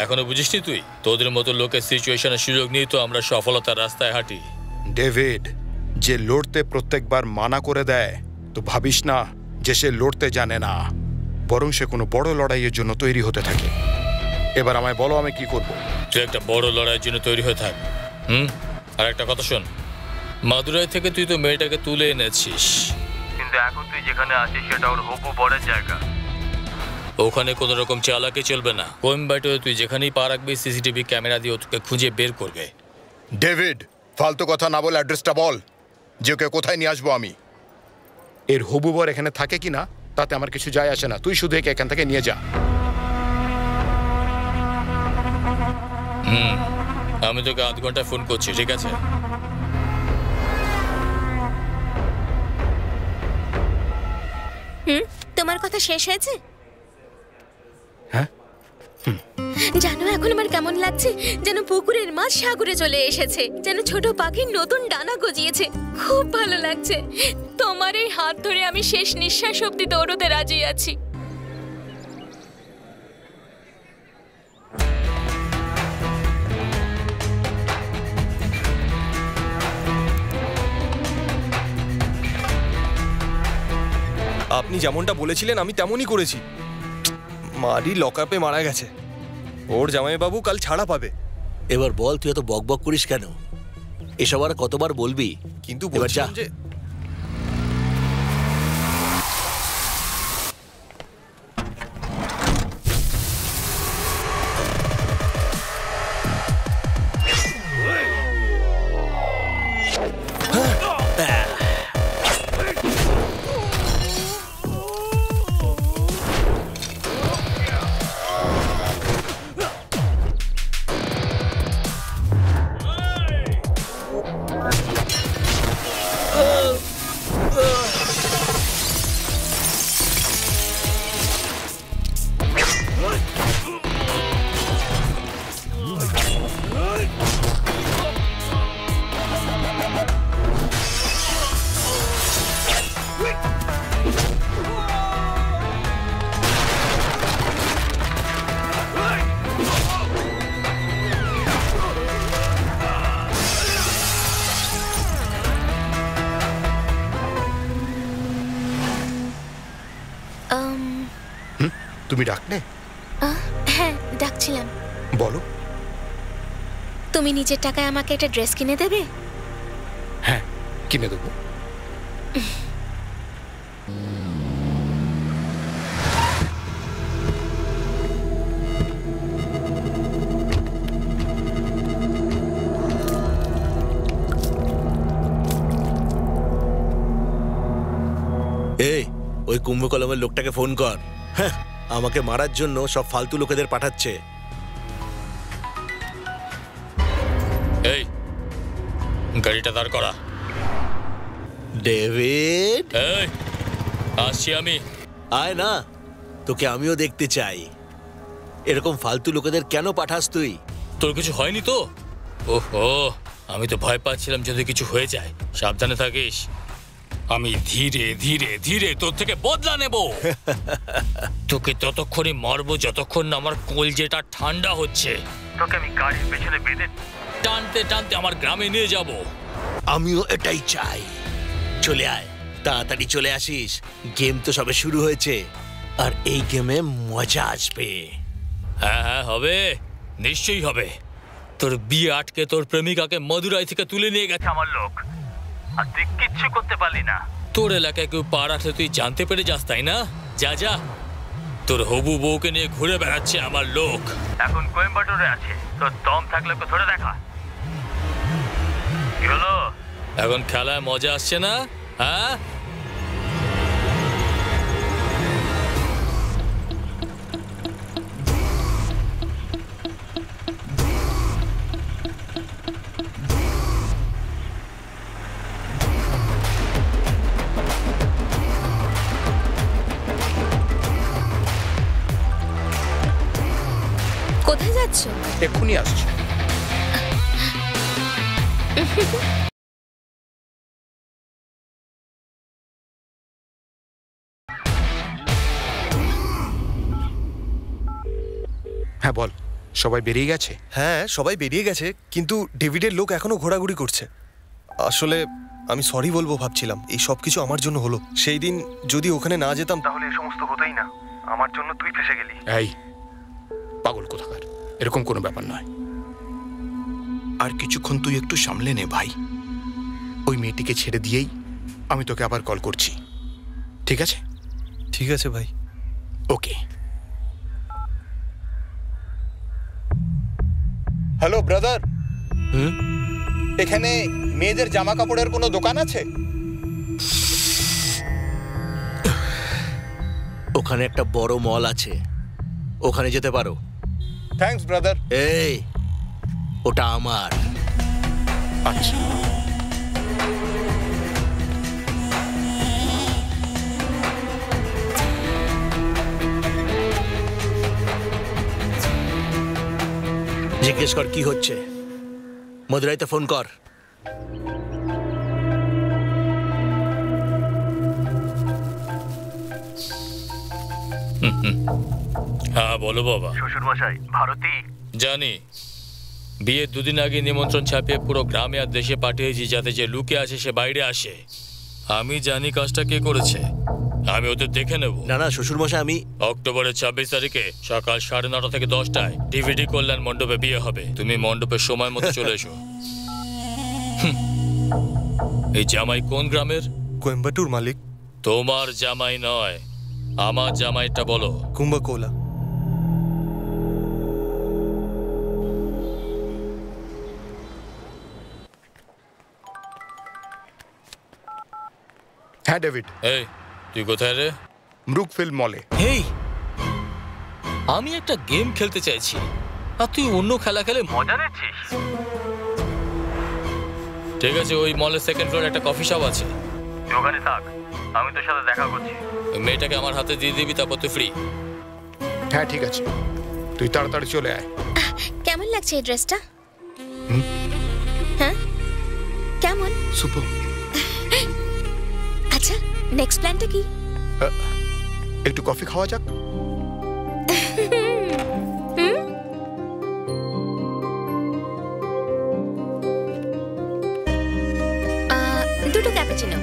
এখনো বুঝিসনি তুই? তোদের মতো লোকের সিচুয়েশনের সুযোগ নিয়ে তো আমরা সফলতার রাস্তায় হাঁটি। ডেভিড, যে লড়তে প্রত্যেকবার মানা করে দেয়, তো ভাবিস না যে সে লড়তে জানে না, বরং সে কোনো বড় লড়াইয়ের জন্য তৈরি হতে থাকে। এবার আমায় বলো, আমি কি করব? তুই একটা বড় লড়াইয়ের জন্য তৈরি হয়ে থাক। আর একটা কথা শোন, মাদুরাই থেকে তুই তো মেয়েটাকে তুলে এনেছিস, কিন্তু এখন তুই যেখানে আছিস সেটা ওর হবু বরের জায়গা। ওখানে কোনো রকম চালাকি চলবে না। কোয়েম্বাটুরে তুই যেখানেই পা রাখবি, সিসিটিভি ক্যামেরা দিয়ে তোকে খুঁজে বের করবে। ডেভিড, ফালতু কথা না বলে অ্যাড্রেসটা বল, যে ওকে কোথায় নিয়ে আসবো আমি। এর হবু বর এখানে থাকে কি না তাতে আমার কিছু যায় আসে না, তুই শুধু একে এখান থেকে নিয়ে যা। আমি তোকে 1/2 ঘন্টা ফোন করছি, ঠিক আছে? তোমার কথা শেষ হয়েছে? হ্যাঁ। জানো এখন আমার কেমন লাগছে? যেন পুকুরের মাছ সাগরে চলে এসেছে, যেন ছোট পাখির নতুন ডানা গজিয়েছে। খুব ভালো লাগছে। তোমার এই হাত ধরে আমি শেষ নিঃশ্বাস অবধি দৌড়তে রাজি আছি। আপনি যেমনটা বলেছিলেন আমি তেমনই করেছি। মারি লকআপে মারা গেছে। ওর জামাইবাবু কাল ছাড়া পাবে। এবার বল, তুই এত বক বক করিস কেন? এসব আর কতবার বলবি? কিন্তু এবার যা। বলছিলাম যে তুমি ডাকলে? হ্যাঁ, ডাকছিলাম। বলো। তুমি নিজের টাকায় আমাকে একটা ড্রেস কিনে দেবে? হ্যাঁ, কিনে দেবো। এই, ওই কুম্ভকলমের লোকটাকে ফোন কর। হ্যাঁ, আমাকে মারার জন্য সব ফালতু লোকেদের পাঠাচ্ছে। এই, গাড়িটা দাঁড় করা। ডেভিড, এই, আসছি আমি। আয় না, তোকে আমিও দেখতে চাই। এরকম ফালতু লোকেদের কেন পাঠাস তুই? তোর কিছু হয়নি তো? ওহো, আমি তো ভয় পাচ্ছিলাম যদি কিছু হয়ে যায়। সাবধানে থাকিস। আমি ধীরে ধীরে ধীরে তোর থেকে বদলা নেব। তোকে ততক্ষণই মারবো যতক্ষণ না আমার কলজেটা ঠান্ডা হচ্ছে। তোকে আমি গাড়ির পেছনে বেঁধে টানতে টানতে আমার গ্রামে নিয়ে যাব। আমিও এটাই চাই। চলে আয়, তাড়াতাড়ি চলে আসিস। গেম তো সবে শুরু হয়েছে, আর এই গেমে মজা আসবে। হ্যাঁ হ্যাঁ, হবে, নিশ্চয়ই হবে। তোর বিয়ে আটকে তোর প্রেমিকাকে মদুরাই থেকে তুলে নিয়ে গেছে আমার লোক, আর তুই কিচ্ছু করতে পারলি না। তোর এলাকায় কেউ পা রাখলে তুই জানতে পেরে যাস, তাই না? যা যা, তোর হবু বউকে নিয়ে ঘুরে বেড়াচ্ছে আমার লোক। এখন কোয়েম্বাটোরে আছে, তোর দম থাকলে ওকে ধরে দেখা। কি হলো? এখন খেলায় মজা আসছে না? হ্যাঁ, কোথায় যাচ্ছ? এক্ষুনি আসছি। হ্যাঁ বল, সবাই বেরিয়ে গেছে? হ্যাঁ, সবাই বেরিয়ে গেছে, কিন্তু ডেভিডের লোক এখনো ঘোরাঘুরি করছে। আসলে আমি সরি বলবো ভাবছিলাম, এই সব কিছু আমার জন্য হলো। সেই দিন যদি ওখানে না যেতাম তাহলে এই সমস্ত হতোই না। আমার জন্য তুই ফেসে গেলি। এই পাগল কোথাকার, এরকম কোনো ব্যাপার নয়। আর কিছুক্ষণ তুই একটু সামলে নে ভাই। ওই মেয়েটিকে ছেড়ে দিয়েই আমি তোকে আবার কল করছি, ঠিক আছে? ঠিক আছে ভাই। ওকে। হ্যালো ব্রাদার, এখানে মেয়েদের জামা কাপড়ের কোনো দোকান আছে? ওখানে একটা বড় মল আছে, ওখানে যেতে পারো। Thanks brother. এই, ওটা আমার। আচ্ছা, জিজ্ঞেস কর কি হচ্ছে। মদুরাইতে ফোন কর। হ্যাঁ বলো বাবা। শ্বশুর মশাই, ভারতী। জানি, বিয়ের দুদিন আগে নিমন্ত্রণ ছাপিয়ে পুরো গ্রামে আর দেশে পাঠিয়েছি যাতে যে লুকে আছে সে বাইরে আসে। আমি জানি কাজটা কে করেছে। আমি ওদের দেখে নেব। না না শ্বশুরমশাই, আমি অক্টোবরের 26 তারিখে সকাল 9:30 থেকে 10টায় ডিভিডি কল্যাণ মণ্ডপে বিয়ে হবে। তুমি মণ্ডপের সময় মতো চলে এসো। এই জামাই কোন গ্রামের? কোয়েম্বাটুর মালিক। তোমার জামাই নয়, আমার জামাইটা বলো। কুম্ভকোলা। হ্যাঁ ডেভিড। এই তুই কোথায় রে? ব্রুকফিল্ড মলে। এই আমি একটা গেম খেলতে চাইছি আর তুই অন্য খেলা খেলে মজা নিচ্ছিস। ঠিক আছে, ওই মলের সেকেন্ড ফ্লোরে একটা কফি শপ আছে, তুই ওখানে থাক, আমি তোর সাথে দেখা করছি। ওই মেয়েটাকে আমার হাতে দিয়ে দিবি, তারপর তুই ফ্রি। হ্যাঁ ঠিক আছে, তুই তাড়াতাড়ি চলে আয়। কেমন লাগছে এই ড্রেসটা? হ্যাঁ কেমন? সুপার। আচ্ছা নেক্সট প্ল্যানটা কি? একটু কফি খাওয়া যাক। দুটো ক্যাপুচিনো।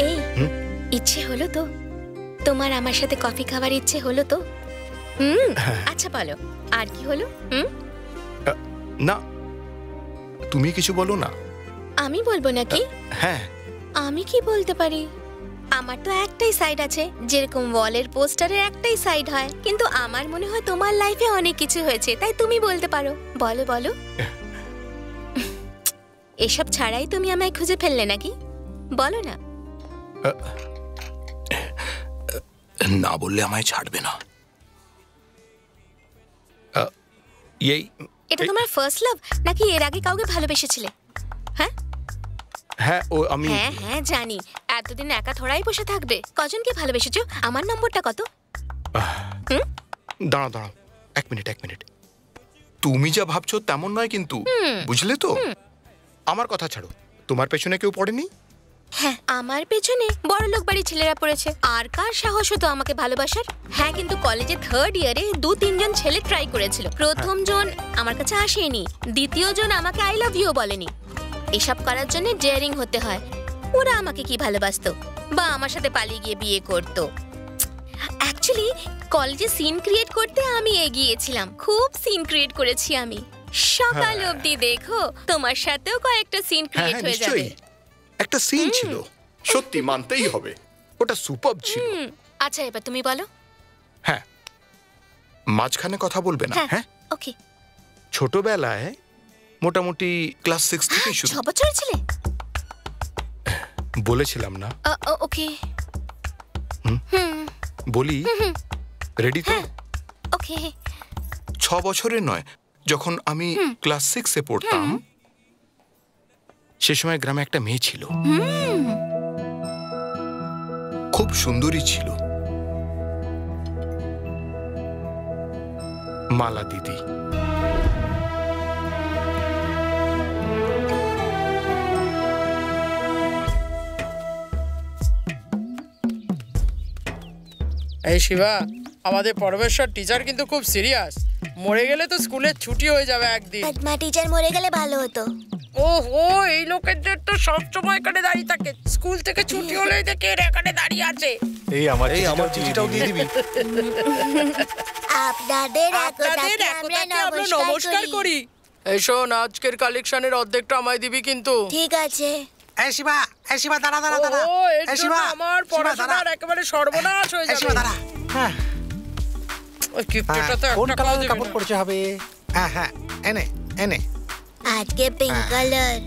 এই ইচ্ছে হলো তো? তোমার আমার সাথে কফি খাওয়ার ইচ্ছে হলো তো? আচ্ছা বলো আর কি হলো? না তুমি কিছু বলো না। আমি বলবো নাকি? হ্যাঁ আমি কি বলতে পারি? আমার তো একটাই সাইড আছে, যেরকম ওয়ালের পোস্টারের একটাই সাইড হয়, কিন্তু আমার মনে হয় তোমার লাইফে অনেক কিছু হয়েছে, তাই তুমি বলতে পারো। বলো বলো। এসব ছাড়াই তুমি আমায় খুঁজে ফেললে নাকি? বলো না। না বললে আমায় ছাড়বে না। এটা তোমার ফার্স্ট লাভ নাকি এর আগে কাউকে ভালোবেসেছিলে? হ্যাঁ ও আমি হ্যাঁ হ্যাঁ জানি, এতদিন একা থোড়াই বসে থাকবে। কজনকে ভালোবেসেছো? আমার নম্বরটা কত? দাঁড়াও দাঁড়াও, এক মিনিট। তুমি যা ভাবছো তেমন নয় কিন্তু, বুঝলে তো? আমার কথা ছাড়ো, তোমার পেছনে কেউ পড়েনি? হ্যাঁ আমার পেছনে বড় লোক বাড়ির ছেলেরা পড়েছে। আর কার সাহস হতো আমাকে ভালোবাসার? হ্যাঁ কিন্তু কলেজে 3rd ইয়ারে 2-3 জন ছেলে ট্রাই করেছিল। প্রথম জন আমার কাছে আসেনি, দ্বিতীয় জন আমাকে আই লাভ ইউ বলেনি। এসব করার জন্য ডেয়ারিং হতে হয়। ওরা আমাকে কি ভালোবাসতো বা আমার সাথে পালিয়ে গিয়ে বিয়ে করতো? অ্যাকচুয়ালি কলেজে সিন ক্রিয়েট করতে আমি এগিয়েছিলাম, খুব সিন ক্রিয়েট করেছি আমি। সকাল অবধি দেখো তোমার সাথেও কয়েকটা সিন ক্রিয়েট হয়ে যাবে। একটা সিন ছিল, সত্যি মানতেই হবে, ওটা সুপারব ছিল। আচ্ছা এবার তুমি বলো। হ্যাঁ মাঝখানে কথা বলবে না। হ্যাঁ ওকে। ছোটবেলায় মোটামুটি ক্লাস 6 থেকে শুরু। 6 বছর ছিলে? বলেছিলাম না? ওকে বলি, রেডি তো? ওকে। 6 বছরের নয়, যখন আমি ক্লাস 6-এ পড়তাম সে সময় গ্রামে একটা মেয়ে ছিল, খুব সুন্দরী ছিল, মালা দিদি। এই শিবা, আমাদের পরমেশ্বর টিচার কিন্তু খুব সিরিয়াস। মরে গেলে তো স্কুলের ছুটি হয়ে যাবে একদিন। পদ্মা টিচার মরে গেলে ভালো হতো। ওহো, এই লোকেদের তো সবসময় এখানে দাঁড়িয়ে থাকে। স্কুল থেকে ছুটি হলেই দেখে এখানে দাঁড়িয়ে আছে। এই আমার চিঠিটাও দিয়ে দিবি। আপনাদের একতাকে আমরা নমস্কার করি। এই শোন, আজকের কালেকশনের অর্ধেকটা আমায় দিবি কিন্তু। ঠিক আছে। এই শিবা দাঁড়া। ও এর জন্য আমার পড়াশোনার একেবারে সর্বনাশ হয়ে যাবে। দাঁড়া। হ্যাঁ ওই কিপটেটা তো কোন একটা কালারের কাপড় পরতে হবে? হ্যাঁ এনে আজকে পিঙ্ক কালার।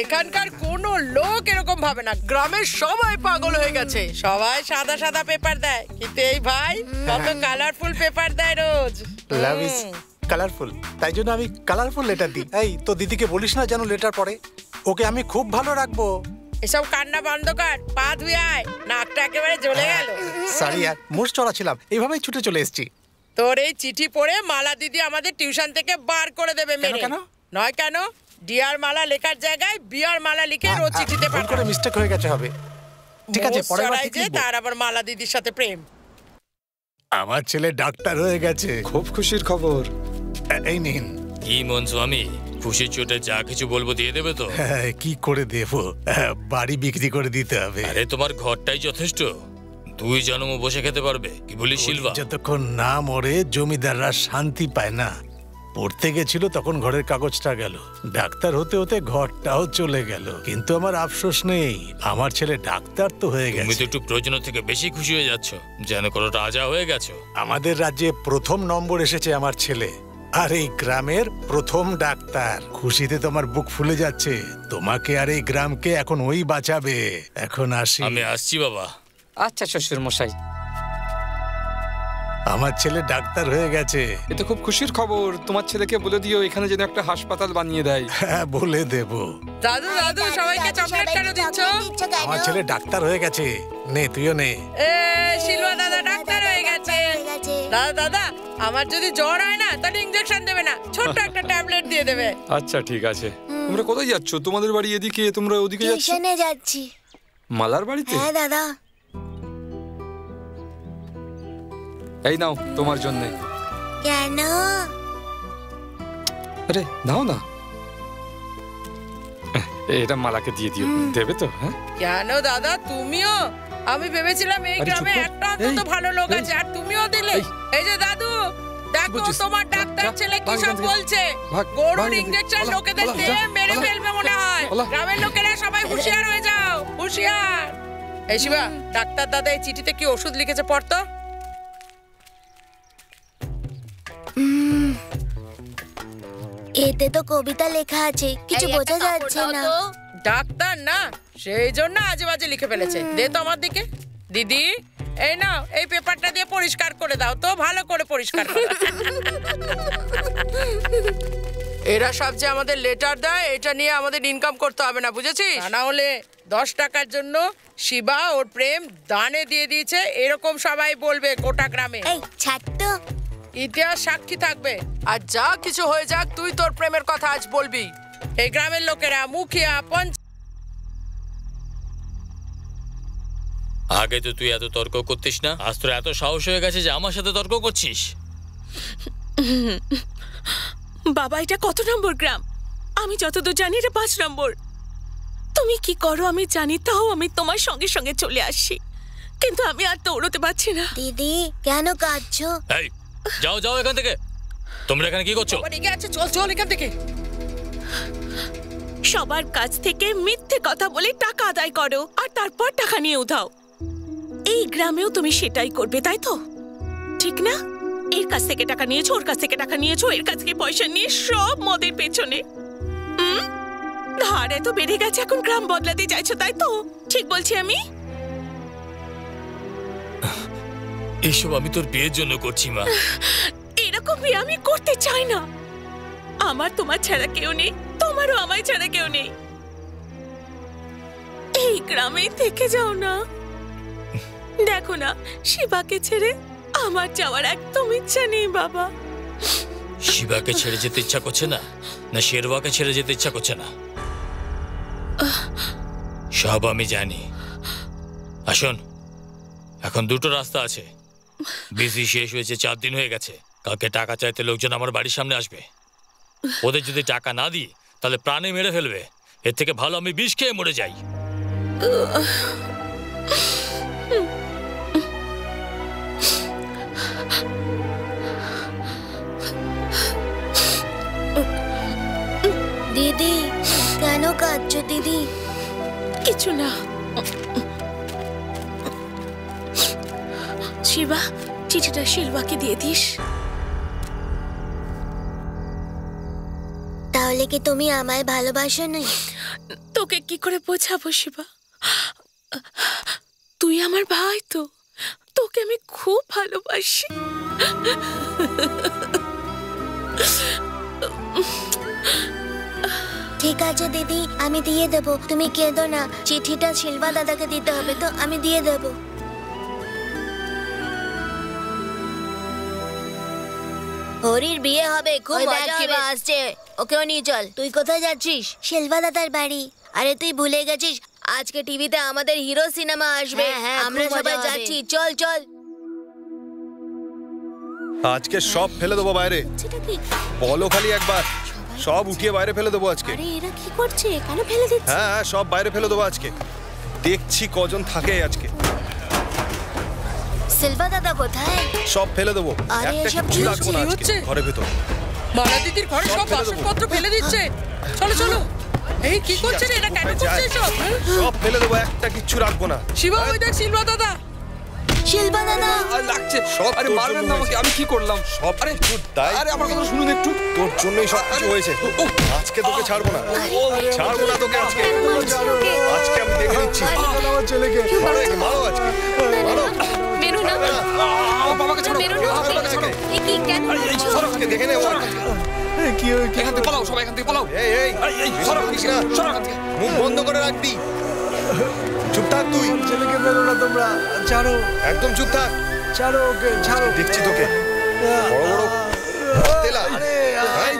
এখানকার কোনো লোক এরকম ভাবে না, গ্রামের সবাই পাগল হয়ে গেছে। সবাই সাদা সাদা পেপার দেয়, কিন্তু এই ভাই কত কালারফুল পেপার দেয় রোজ। লাভ ইজ কালারফুল, তাই জন্য আমি কালারফুল লেটার দিই। এই তো দিদিকে বলিস না যেন লেটার পড়ে, ওকে আমি খুব ভালো রাখবো। এসব কান্না বন্ধ কর, পা ধুয়ে আয়, নাকটা একেবারে জ্বলে গেল। সরি আর মোষ চড়া ছিলাম, এইভাবেই ছুটে চলে এসেছি। তোর এই চিঠি পড়ে মালা দিদি আমাদের টিউশন থেকে বার করে দেবে মেরে। নয় কেন, ডিয়ার মালা লেখার জায়গায় বিয়ার মালা লিখে রোজ চিঠিতে পাঠাবে। করে মিস্টেক হয়ে গেছে হবে। ঠিক আছে, পরের বার ঠিক লিখব। তার আবার মালা দিদির সাথে প্রেম। আমার ছেলে ডাক্তার হয়ে গেছে। খুব খুশির খবর। এই নিন। কি মন স্বামী, খুশির চোটে যা কিছু বলবো দিয়ে দেবে তো? কি করে দেব, বাড়ি বিক্রি করে দিতে হবে। আরে তোমার ঘরটাই যথেষ্ট, 2 জন্ম বসে খেতে পারবে। কি বলিস শিলভা? যতক্ষণ না মরে জমিদাররা শান্তি পায় না। পড়তে গেছিল তখন ঘরের কাগজটা গেল, ডাক্তার হতে হতে ঘরটাও চলে গেল। কিন্তু আমার আফসোস নেই, আমার ছেলে ডাক্তার তো হয়ে গেছে। তুমি তো একটু প্রয়োজন থেকে বেশি খুশি হয়ে যাচ্ছ, যেন কোনো রাজা হয়ে গেছো। আমাদের রাজ্যে প্রথম নম্বর এসেছে আমার ছেলে, আর এই গ্রামের প্রথম ডাক্তার। খুশিতে তোমার বুক ফুলে যাচ্ছে। তোমাকে আর এই গ্রামকে এখন ওই বাঁচাবে। এখন আসি। আমি আসছি বাবা। আচ্ছা শ্বশুর মশাই। আমার ছেলে ডাক্তার হয়ে গেছে। এটা খুব খুশির খবর। তোমার ছেলেকে বলে দিও এখানে যেন একটা হাসপাতাল বানিয়ে দেয়। হ্যাঁ, বলে দেব। দাদু দাদু সবাইকে চকলেট কেন দিচ্ছ? আমার ছেলে ডাক্তার হয়ে গেছে। নে, তুইও নে। শিলুয়া দাদা ডাক্তার হয়ে গেছে। দাদা দাদা, আমার যদি জ্বর হয় না তাহলে ইনজেকশন দেবে না, ছোট্ট একটা ট্যাবলেট দিয়ে দেবে। আচ্ছা ঠিক আছে। তোমরা কোথায় যাচ্ছ? তোমাদের বাড়ি এদিকে, তোমরা ওদিকে যাচ্ছ? টিউশনে যাচ্ছি। মালার বাড়িতে? হ্যাঁ দাদা। এই নাও তোমার জন্য। কেন? আরে নাও না, এটা মালাকে দিয়ে দিও। দেবে তো? হ্যাঁ। কেন দাদা তুমিও? আমি ভেবেছিলাম এই গ্রামে একটা অন্তত ভালো লোক আছে, আর তুমিও দিলে। এই যে দাদু দেখো তোমার ডাক্তার ছেলে কি সব বলছে। গরুর ইনজেকশন লোকেদের দিয়ে মেরে ফেলবে মনে হয়। গ্রামের লোকেরা সবাই হুঁশিয়ার হয়ে যাও, হুঁশিয়ার। এই শিবা, ডাক্তার দাদা এই চিঠিতে কি ওষুধ লিখেছে পড়তো। এতে তো কবিতা লেখা আছে, কিছু বোঝা যাচ্ছে না। ডাক্তার না, সেই জন্য আজে বাজে লিখে ফেলেছে। দে তো আমার দিকে। দিদি এই নাও, এই পেপারটা দিয়ে পরিষ্কার করে দাও তো, ভালো করে পরিষ্কার করো। এরা সব যে আমাদের লেটার দেয়, এটা নিয়ে আমাদের ইনকাম করতে হবে না, বুঝেছিস? না হলে 10 টাকার জন্য শিবা ওর প্রেম দানে দিয়ে দিয়েছে এরকম সবাই বলবে গোটা গ্রামে। এই ছাড় তো। ইতিহাস সাক্ষী থাকবে, আর যা কিছু হয়ে যাক তুই তোর প্রেমের কথা আজ বলবি। এই গ্রামের লোকেরা, মুখিয়া, আগে তো তুই এত তর্ক করতিস না, আজ তোর এত সাহস হয়ে গেছে যে আমার সাথে তর্ক করছিস। বাবা এটা কত নম্বর গ্রাম? আমি যতদূর জানি এটা 5 নম্বর। তুমি কি করো আমি জানি, তাও আমি তোমার সঙ্গে সঙ্গে চলে আসি, কিন্তু আমি আর দৌড়তে পারছি না। দিদি কেন কাঁদছো? এই যাও যাও এখান থেকে। তোমরা এখানে কি করছো? চল চল এখান থেকে। সবার কাছ থেকে মিথ্যে কথা বলে টাকা আদায় করো, আর তারপর টাকা নিয়ে উধাও। এই গ্রামেও তুমি সেটাই করবে, তাই তো? ঠিক না? এর কাছ থেকে টাকা নিয়েছো, ওর কাছ থেকে টাকা নিয়েছো, এর কাছ থেকে পয়সা নিয়ে সব মদের পেছনে। ধার এত বেড়ে গেছে, এখন গ্রাম বদলাতে চাইছো, তাই তো? ঠিক বলছি আমি? এইসব আমি তোর বিয়ের জন্য করছি মা। এরকম বিয়ে আমি করতে চাই না। আমার তোমার ছাড়া কেউ নেই, তোমারও আমায় ছাড়া কেউ নেই। এই গ্রামেই থেকে যাও না। দেখো না, শিবাকে ছেড়ে আমার যাওয়ার একদম ইচ্ছা নেই বাবা। শিবাকে ছেড়ে যেতে ইচ্ছা করছে না, না শেরওয়াকে ছেড়ে যেতে ইচ্ছা করছে না? সব আমি জানি। আসুন, এখন 2টো রাস্তা আছে। বিসি শেষ হয়েছে, 4 দিন হয়ে গেছে। কালকে টাকা চাইতে লোকজন আমার বাড়ির সামনে আসবে। ওদের যদি টাকা না দিই তাহলে প্রাণে মেরে ফেলবে। এর থেকে ভালো আমি বিষ খেয়ে মরে যাই। দিদি কেন কাঁদছো দিদি? কিছু না। শিবা, চিঠিটা শিলবাকে দিয়ে দিস। তাহলে কি তুমি আমায় ভালোবাসো না? তোকে কি করে বোঝাবো শিবা? তুই আমার ভাই তো, তোকে আমি খুব ভালোবাসি। ঠিক আছে দিদি, আমি দিয়ে দেবো, তুমি কেঁদো না। চিঠিটা শিলবা দাদাকে দিতে হবে তো, আমি দিয়ে দেবো। হরির বিয়ে হবে, খুব মজা হবে। আসছে, ওকেও নিয়ে চল। তুই কোথায় যাচ্ছিস? শিলবা দাদার বাড়ি। আরে তুই ভুলে গেছিস, আজকে টিভিতে আমাদের হিরো সিনেমা আসবে। আমরা সবাই যাচ্ছি, চল চল। আজকে সব ফেলে দেবো বাইরে। বলো খালি একবার, সব উঠিয়ে বাইরে ফেলে দেবো আজকে। আরে এরা কি করছে? কেন ফেলে দিচ্ছে? হ্যাঁ হ্যাঁ, সব বাইরে ফেলে দেবো আজকে। দেখছি কজন থাকে আজকে। সিলভা দাদা কোথায়? সব ফেলে দেবো, আরে একটা এসব কিছু কি রাখবো না আজকে হচ্ছে? ঘরের ভেতর। মালা দিদির ঘরে সব বাসনপত্র ফেলে দিচ্ছে। চলো চলো। এই কি করছেন? এটা কেন করছে এসব? সব ফেলে দেবো, একটা কিচ্ছু রাখবো না। শিবা, ওই দেখ সিলভা দাদা। সিলভা দাদা লাগছে সব। আরে মারবেন না আমাকে, আমি কি করলাম? সব আরে দাই। আরে আমার কথা শুনুন একটু। তোর জন্যই সব কিছু হয়েছে। আজকে তোকে ছাড়বো না, ছাড়বো না তোকে আজকে। আজকে আমি দেখে নিচ্ছি আমার ছেলেকে। মারো একে, মারো আজকে, মারো। মেরো না, আমার বাবাকে ছাড়ো। মেরো না। এই কি কেন করছো? আজকে দেখে নে কি হয়েছে? এখান থেকে পালাও, সবাই এখান থেকে পালাও। এই এই এই সরো না, সরো এখান থেকে। মুখ বন্ধ করে রাখবি। চুপ থাক তুই। ছেলেকে বেরো না তোমরা, ছাড়ো। একদম চুপ থাক, ছাড়ো ওকে, ছাড়ো। দেখছি তোকে বড় বড় তেলা। এই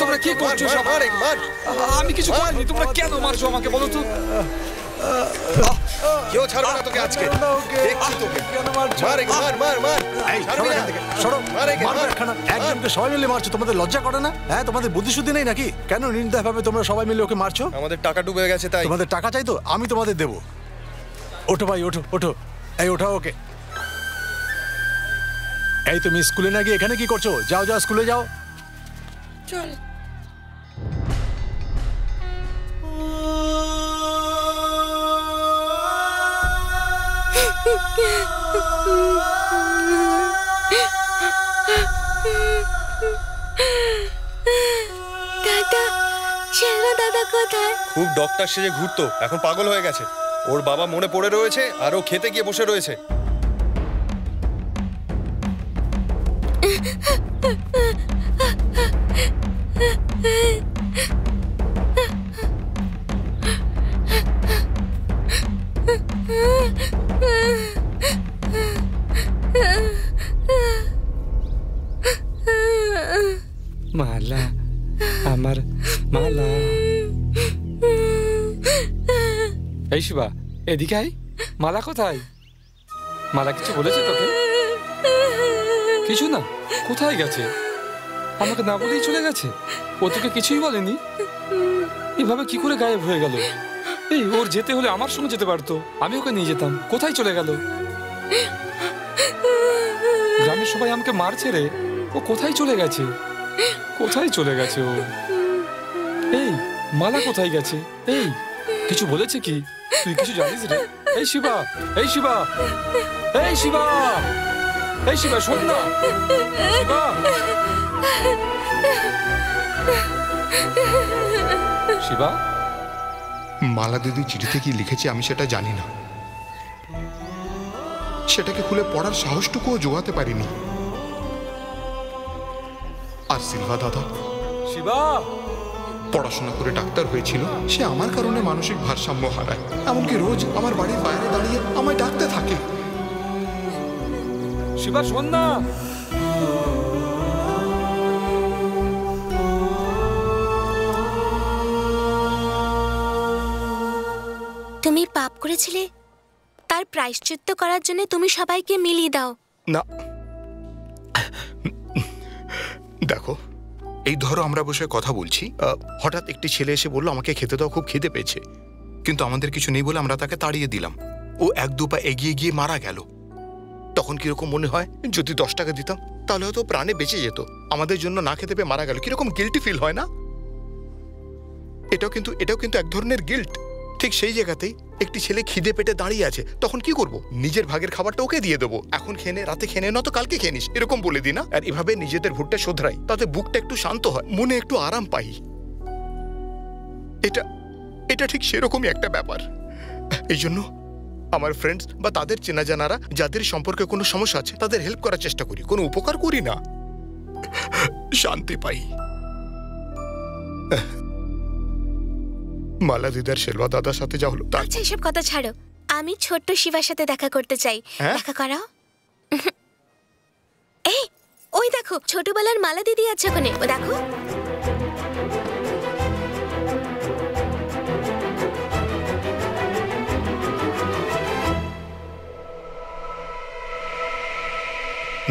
তোমরা কি করছো সব? মার মার। আমি কিছু করিনি, তোমরা কেন মারছো আমাকে বলো তো? কেউ ছাড়বে না তোকে আজকে, দেখছি তোকে। মার একে, মার মার মার। ছাড়বি না থেকে, সরো। মার একে, মার। একজনকে সবাই মিলে মারছো, তোমাদের লজ্জা করে না? হ্যাঁ, তোমাদের বুদ্ধি শুদ্ধি নেই নাকি? কেন নির্দয়ভাবে তোমরা সবাই মিলে ওকে মারছো? আমাদের টাকা ডুবে গেছে তাই। তোমাদের টাকা চাই তো আমি তোমাদের দেবো। ওঠো ভাই, ওঠো ওঠো। এই ওঠাও ওকে। এই তুমি স্কুলে না গিয়ে এখানে কি করছো? যাও যাও, স্কুলে যাও। চল। দাদা, সিলভা দাদা কোথায়? খুব ডক্টর সেজে ঘুরতো, এখন পাগল হয়ে গেছে। ওর বাবা মনে পড়ে রয়েছে আর ও খেতে গিয়ে বসে রয়েছে। মালা, আমার মালা। এই শিবা, এদিকে আয়। মালা কোথায়? মালা কিছু বলেছে তোকে? কিছু না, কোথায় গেছে? আমাকে না বলেই চলে গেছে? ও তোকে কিছুই বলেনি? এভাবে কি করে গায়েব হয়ে গেল? এই ওর যেতে হলে আমার সঙ্গে যেতে পারতো, আমি ওকে নিয়ে যেতাম। কোথায় চলে গেল? গ্রামের সবাই আমাকে মারছে রে। ও কোথায় চলে গেছে? কোথায় চলে গেছে ও? এই মালা কোথায় গেছে? এই কিছু বলেছে কি? তুই কিছু জানিস রে? এই শিবা, এই শিবা, এই শিবা, এই শিবা, শোন না। শিবা, শিবা। মালা দিদি চিঠিতে কি লিখেছে আমি সেটা জানি না। সেটাকে খুলে পড়ার সাহসটুকুও জোগাতে পারিনি। আর সিলভা দাদা শিবা পড়াশোনা করে ডাক্তার হয়েছিল, সে আমার কারণে মানসিক ভারসাম্য হারায়। এমনকি রোজ আমার বাড়ির বাইরে দাঁড়িয়ে আমায় ডাকতে থাকে। শিবা শোন না। তুমি পাপ করেছিলে, তার প্রায়শ্চিত্ত করার জন্য তুমি সবাইকে মিলিয়ে দাও। না, দেখো, এই ধরো আমরা বসে কথা বলছি, হঠাৎ একটি ছেলে এসে বললো আমাকে খেতে দাও, খুব খিদে পেয়েছে। কিন্তু আমাদের কিছু নেই বলে আমরা তাকে তাড়িয়ে দিলাম। ও এক দু পা এগিয়ে গিয়ে মারা গেল। তখন কিরকম মনে হয়? যদি 10 টাকা দিতাম তাহলে হয়তো প্রাণে বেঁচে যেত। আমাদের জন্য না খেতে পেয়ে মারা গেল, কিরকম গিল্টি ফিল হয় না? এটাও কিন্তু এক ধরনের গিল্ট। ঠিক সেই জায়গাতেই একটি ছেলে খিদে পেটে দাঁড়িয়ে আছে, তখন কি করব? নিজের ভাগের খাবারটা ওকে দিয়ে দেবো। এখন খেয়ে নে, রাতে খেয়ে নে, নয়তো কালকে খেয়ে নিস, এরকম বলে দিই না? আর এভাবে নিজেদের ভুলটা শোধরাই, তাতে বুকটা একটু শান্ত হয়, মনে একটু আরাম পাই। এটা ঠিক সেরকমই একটা ব্যাপার। এই জন্য আমার ফ্রেন্ডস বা তাদের চেনা জানারা যাদের সম্পর্কে কোনো সমস্যা আছে তাদের হেল্প করার চেষ্টা করি, কোনো উপকার করি না, শান্তি পাই। মালা দিদার সেলভা দাদার সাথে যা হলো। আচ্ছা, এসব কথা ছাড়ো, আমি ছোট্ট শিবার সাথে দেখা করতে চাই। দেখা করাও। এই ওই দেখো, ছোটবেলার মালা দিদি আছে ওখানে, ও দেখো।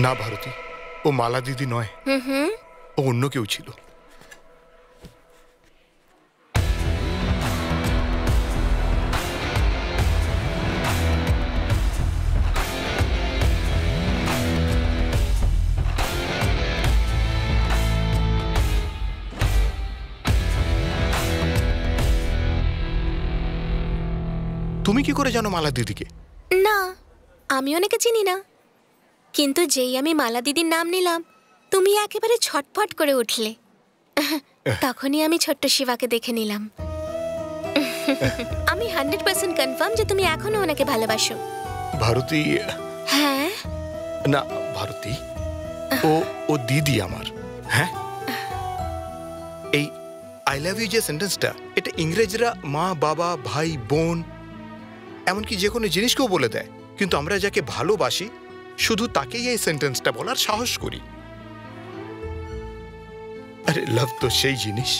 না ভারতী, ও মালা দিদি নয়, ও অন্য কেউ ছিল। তুমি কি করে জানো মালা দিদিকে? না, আমি ওনাকে চিনি না, কিন্তু যেই আমি মালা দিদির নাম নিলাম তুমি একেবারে ছটফট করে উঠলে। তখনই আমি ছোট্ট শিবাকে দেখে নিলাম। আমি 100% কনফার্ম যে তুমি এখনো ওনাকে ভালোবাসো। ভারতী? হ্যাঁ। না ভারতী, ও দিদি আমার। হ্যাঁ, এই আই লাভ ইউ যে সেন্টেন্সটা, এটা ইংরেজরা মা বাবা ভাই বোন এমনকি যে কোনো জিনিসকেও বলে দেয়, কিন্তু আমরা যাকে ভালোবাসি শুধু তাকেই এই সেন্টেন্সটা বলার সাহস করি। আরে লাভ তো সেই জিনিস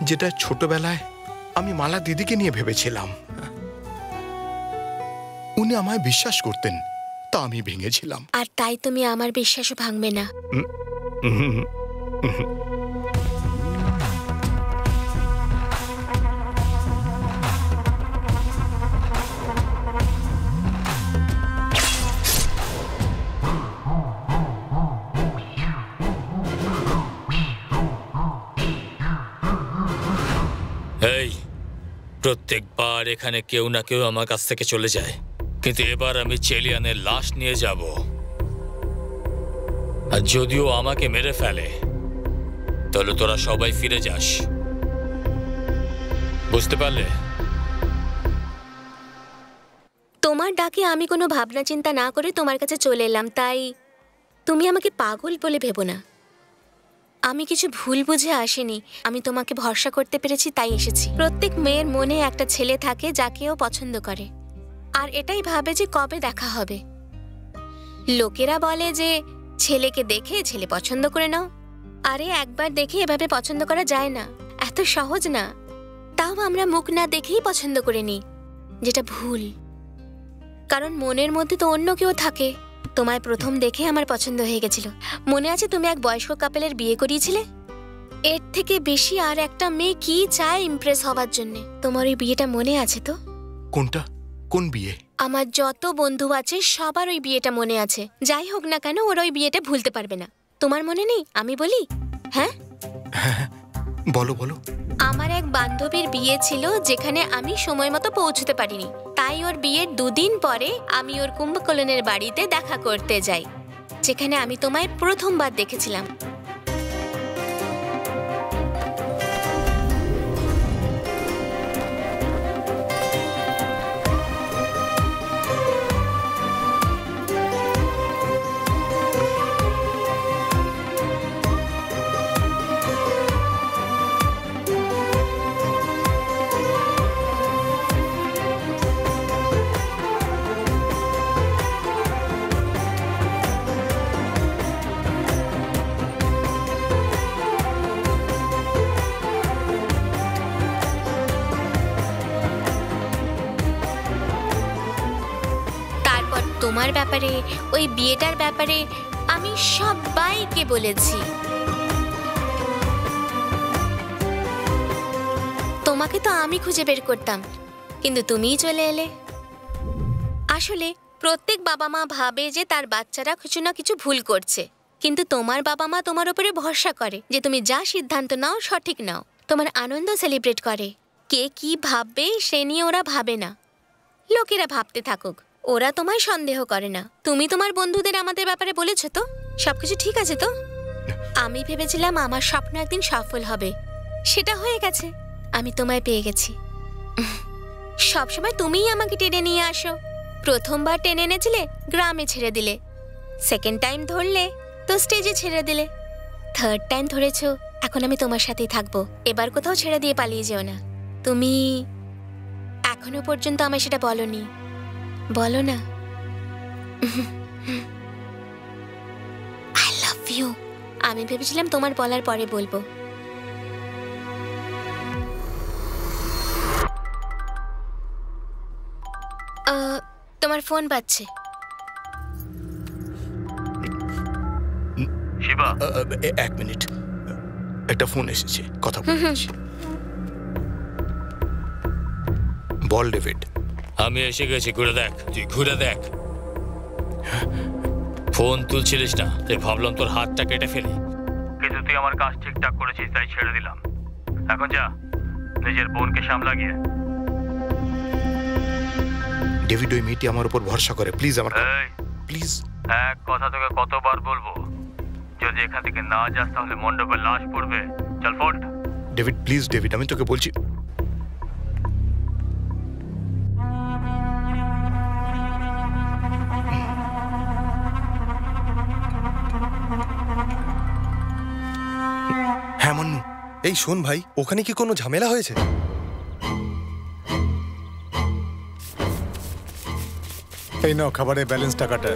যেটা ছোটবেলায় আমি মালা দিদিকে নিয়ে ভেবেছিলাম। উনি আমায় বিশ্বাস করতেন, তা আমি ভেঙেছিলাম। আর তাই তুমি আমার বিশ্বাসও ভাঙবে না। এই প্রত্যেকবার এখানে কেউ না কেউ আমার কাছ থেকে চলে যায়, কিন্তু এবার আমি চেলিয়ানের লাশ নিয়ে যাব। আর যদিও আমাকে মেরে ফেলে তাহলে তোরা সবাই ফিরে যাস, বুঝতে পারলে? তোমার ডাকে আমি কোনো ভাবনা চিন্তা না করে তোমার কাছে চলে এলাম, তাই তুমি আমাকে পাগল বলে ভেবো না। আমি কিছু ভুল বুঝে আসিনি, আমি তোমাকে ভরসা করতে পেরেছি তাই এসেছি। প্রত্যেক মেয়ের মনে একটা ছেলে থাকে যাকে ও পছন্দ করে, আর এটাই ভাবে যে কবে দেখা হবে। লোকেরা বলে যে ছেলেকে দেখে ছেলে পছন্দ করে নাও। আরে একবার দেখে এভাবে পছন্দ করা যায় না, এত সহজ না। তাও আমরা মুখ না দেখেই পছন্দ করে নিই, যেটা ভুল। কারণ মনের মধ্যে তো অন্য কেউ থাকে। তোমায় প্রথম দেখে আমার পছন্দ হয়ে গেছিল। মনে আছে তুমি এক বয়স্ক কাপেলের বিয়ে করিয়েছিলে? এর থেকে বেশি আর একটা মেয়ে কি চায় ইমপ্রেস হওয়ার জন্য? তোমার ওই বিয়েটা মনে আছে তো? কোনটা? কোন বিয়ে? আমার যত বন্ধু আছে সবার ওই বিয়েটা মনে আছে। যাই হোক না কেন, ওর ওই বিয়েটা ভুলতে পারবে না। তোমার মনে নেই? আমি বলি। হ্যাঁ, বলো বলো। আমার এক বান্ধবীর বিয়ে ছিল যেখানে আমি সময় মতো পৌঁছতে পারিনি, তাই ওর বিয়ের 2 দিন পরে আমি ওর কুম্ভকোলনের বাড়িতে দেখা করতে যাই, যেখানে আমি তোমায় প্রথমবার দেখেছিলাম। তোমার ব্যাপারে, ওই বিয়েটার ব্যাপারে আমি সবাইকে বলেছি। তোমাকে তো আমি খুঁজে বের করতাম, কিন্তু তুমিই চলে এলে। আসলে প্রত্যেক বাবা মা ভাবে যে তার বাচ্চারা কিছু না কিছু ভুল করছে, কিন্তু তোমার বাবা মা তোমার উপরে ভরসা করে যে তুমি যা সিদ্ধান্ত নাও সঠিক নাও। তোমার আনন্দ সেলিব্রেট করে। কে কি ভাববে সে নিয়ে ওরা ভাবে না। লোকেরা ভাবতে থাকুক, ওরা তোমায় সন্দেহ করে না। তুমি তোমার বন্ধুদের আমাদের ব্যাপারে বলেছো তো? সবকিছু ঠিক আছে তো? আমি ভেবেছিলাম আমার স্বপ্ন একদিন সফল হবে, সেটা হয়ে গেছে। আমি তোমায় পেয়ে গেছি। সবসময় তুমিই আমাকে টেনে নিয়ে আসো। প্রথমবার টেনে এনেছিলে, গ্রামে ছেড়ে দিলে। সেকেন্ড টাইম ধরলে তো স্টেজে ছেড়ে দিলে। থার্ড টাইম ধরেছো, এখন আমি তোমার সাথেই থাকবো। এবার কোথাও ছেড়ে দিয়ে পালিয়ে যেও না। তুমি এখনো পর্যন্ত আমায় সেটা বলোনি, বলো না। I love you. আমি ভেবেছিলাম তোমার বলার পরে বলবো। তোমার ফোন বাজছে। শিবা, এক মিনিট, একটা ফোন এসেছে, কথা বলছি। বল ডেভিড। আমি এসে গেছি, ঘুরে দেখ, তুই ঘুরে দেখ। ফোন তুলছিলিস না, তাই ভাবলাম তোর হাতটা কেটে ফেলি, কিন্তু তুই আমার কাজ ঠিকঠাক করেছিস তাই ছেড়ে দিলাম। এখন যা, নিজের বোনকে সামলা গিয়ে। ডেভিড, ওই মেয়েটি আমার উপর ভরসা করে, প্লিজ আমার প্লিজ। এক কথা তোকে কতবার বলবো, যদি এখান থেকে না যাস তাহলে মণ্ডপে লাশ পড়বে। চল ফোট। ডেভিড প্লিজ, ডেভিড আমি তোকে বলছি। হ্যাঁ মান্নু, এই শোন ভাই, ওখানে কি কোনো ঝামেলা হয়েছে? এই নাও খাবারের ব্যালেন্স টাকাটা।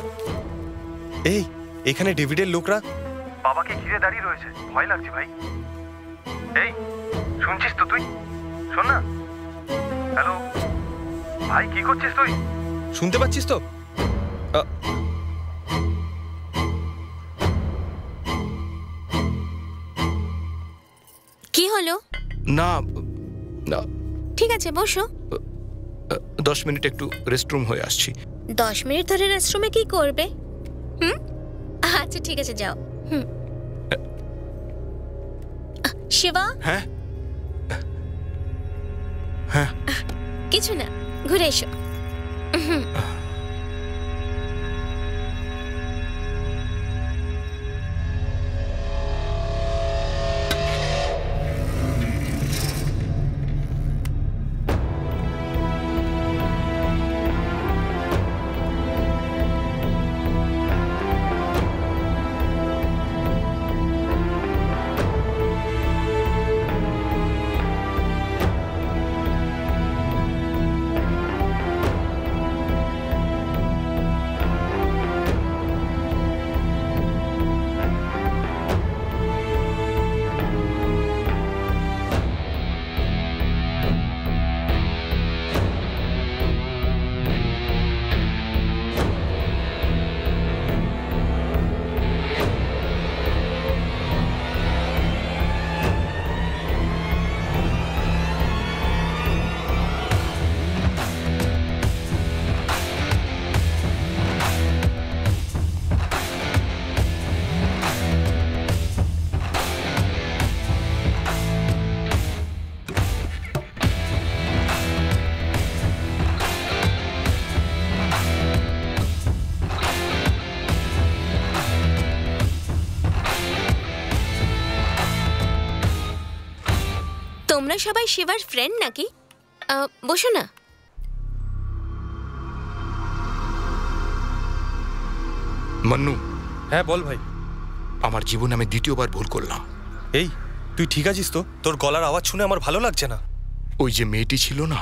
এই এখানে ডেভিডের লোকরা বাবাকে ঘিরে দাঁড়িয়ে রয়েছে, ভয় লাগছে ভাই। এই শুনছিস তো তুই? শোন না। হ্যালো ভাই, কি করছিস তুই? শুনতে পাচ্ছিস তো? কি হলো? না না, ঠিক আছে বসো। 10 মিনিট একটু রেস্টরুম হয়ে আসছি। 10 মিনিট ধরে রেস্টরুমে কি করবে? আচ্ছা ঠিক আছে, যাও। শিবা। হ্যাঁ হ্যাঁ, কিছু না, ঘুরে এসো। তোমরা সবাই শিবার ফ্রেন্ড নাকি? বসো না। মান্নু। হ্যাঁ বল ভাই। আমার জীবনে আমি দ্বিতীয়বার ভুল করলাম। এই তুই ঠিক আছিস তো? তোর গলার আওয়াজ শুনে আমার ভালো লাগছে না। ওই যে মেয়েটি ছিল না,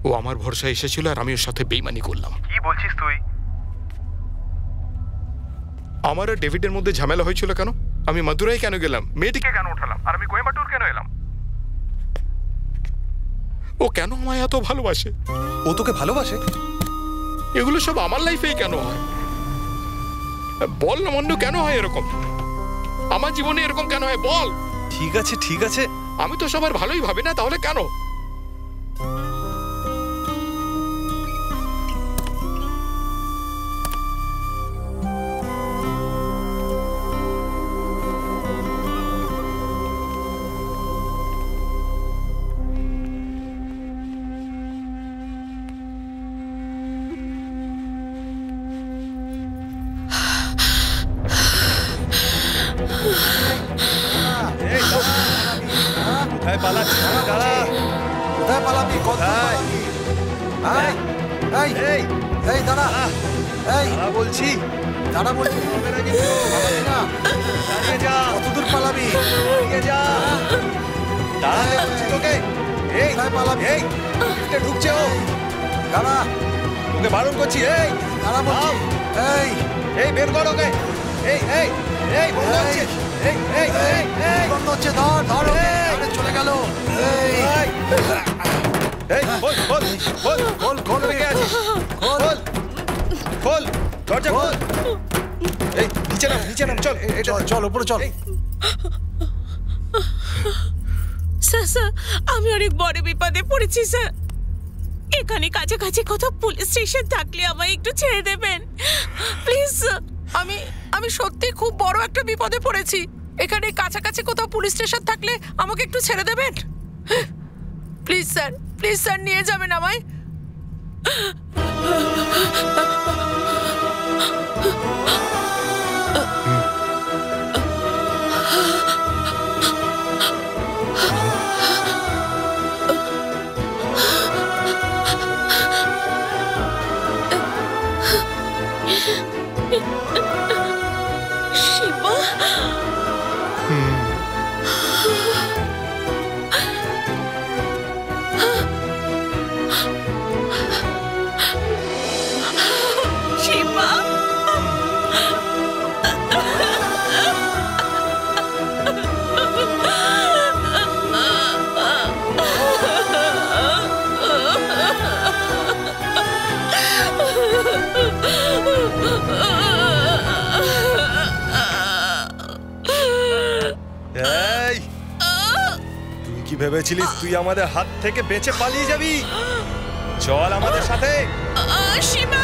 ও আমার ভরসা এসেছিল আর আমি ওর সাথে বেইমানি করলাম। কি বলছিস তুই? আমার আর ডেভিডের মধ্যে ঝামেলা হয়েছিল কেন? আমি মাদুরাই কেন গেলাম? মেয়েটিকে কেন উঠালাম? আর আমি কোয়েম্বাটুর কেন এলাম? ও কেন আমায় এত ভালোবাসে? ও তোকে ভালোবাসে? এগুলো সব আমার লাইফেই কেন হয়? বল না মন্ডু, কেন হয় এরকম? আমার জীবনে এরকম কেন হয় বল? ঠিক আছে ঠিক আছে, আমি তো সবার ভালোই ভাবি না, তাহলে কেন? কোথায় পালাচ্ছিস? দাঁড়া। কোথায় পালাবি? কোথায়? এই এই এই এই দাঁড়া। এই দাঁড়া বলছি। দাঁড়া বলছি। হবে না কিন্তু। পালাবি না। দাঁড়িয়ে যা। কতদূর পালাবি? দাঁড়িয়ে যা। দাঁড়াতে বলছি তোকে। এই কোথায় পালাবি? এই লিফটে ঢুকছে ও। দাঁড়া। তোকে বারণ করছি। এই দাঁড়া বলছি। এই এই বের কর ওকে। এই এই এই বন্ধ হচ্ছে। এই এই এই এই বন্ধ হচ্ছে। ধর ধর ওকে। আরে চলে গেল। এই এই খোল খোল খোল খোল খোল রেখে আছিস। খোল খোল দরজা খোল। এই নিচে নাম চল চল উপরে চল। স্যার আমি অনেক বড় বিপদে পড়েছি স্যার। এখানে কাছাকাছি কোথাও পুলিশ স্টেশন থাকলে আমায় একটু ছেড়ে দেবেন প্লিজ স্যার। আমি সত্যি খুব বড় একটা বিপদে পড়েছি। এখানে কাছাকাছি কোথাও পুলিশ স্টেশন থাকলে আমাকে একটু ছেড়ে দেবেন প্লিজ স্যার নিয়ে যাবেন আমায়। শিবা শিবা এই তুই কি ভেবেছিলিস তুই আমাদের হাত থেকে বেঁচে পালিয়ে যাবি? চল আমাদের সাথে। শিবা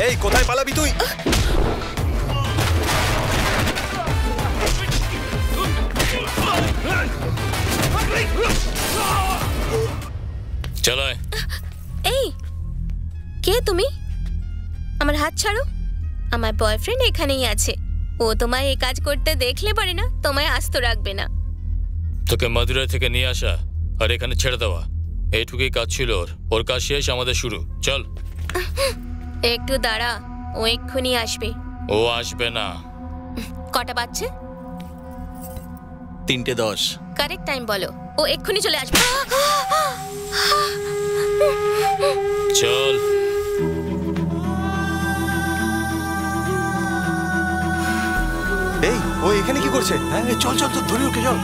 এই কোথায় পালাবি তুই? চলো। এই কে তুমি? আমার হাত ছাড়ো। আমার বয়ফ্রেন্ড এখানেই আছে। ও তোমায় এই কাজ করতে দেখলে পারে না তোমায় আস্ত রাখবে না। তোকে মাদুরাই থেকে নিয়ে আসা আর এখানে ছেড়ে দেওয়া এইটুকুই কাজ ছিল ওর। ওর কাজ শেষ, আমাদের শুরু। চল। একটু দাঁড়া, ও এক্ষুনি আসবে। ও আসবে না। কটা বাজছে? 3:10। কারেক্ট টাইম বলো। ও এক্ষুনি চলে আসবে। চল। এই ও এখানে কি করছে? হ্যাঁ চল তো ধরি ওকে, চল।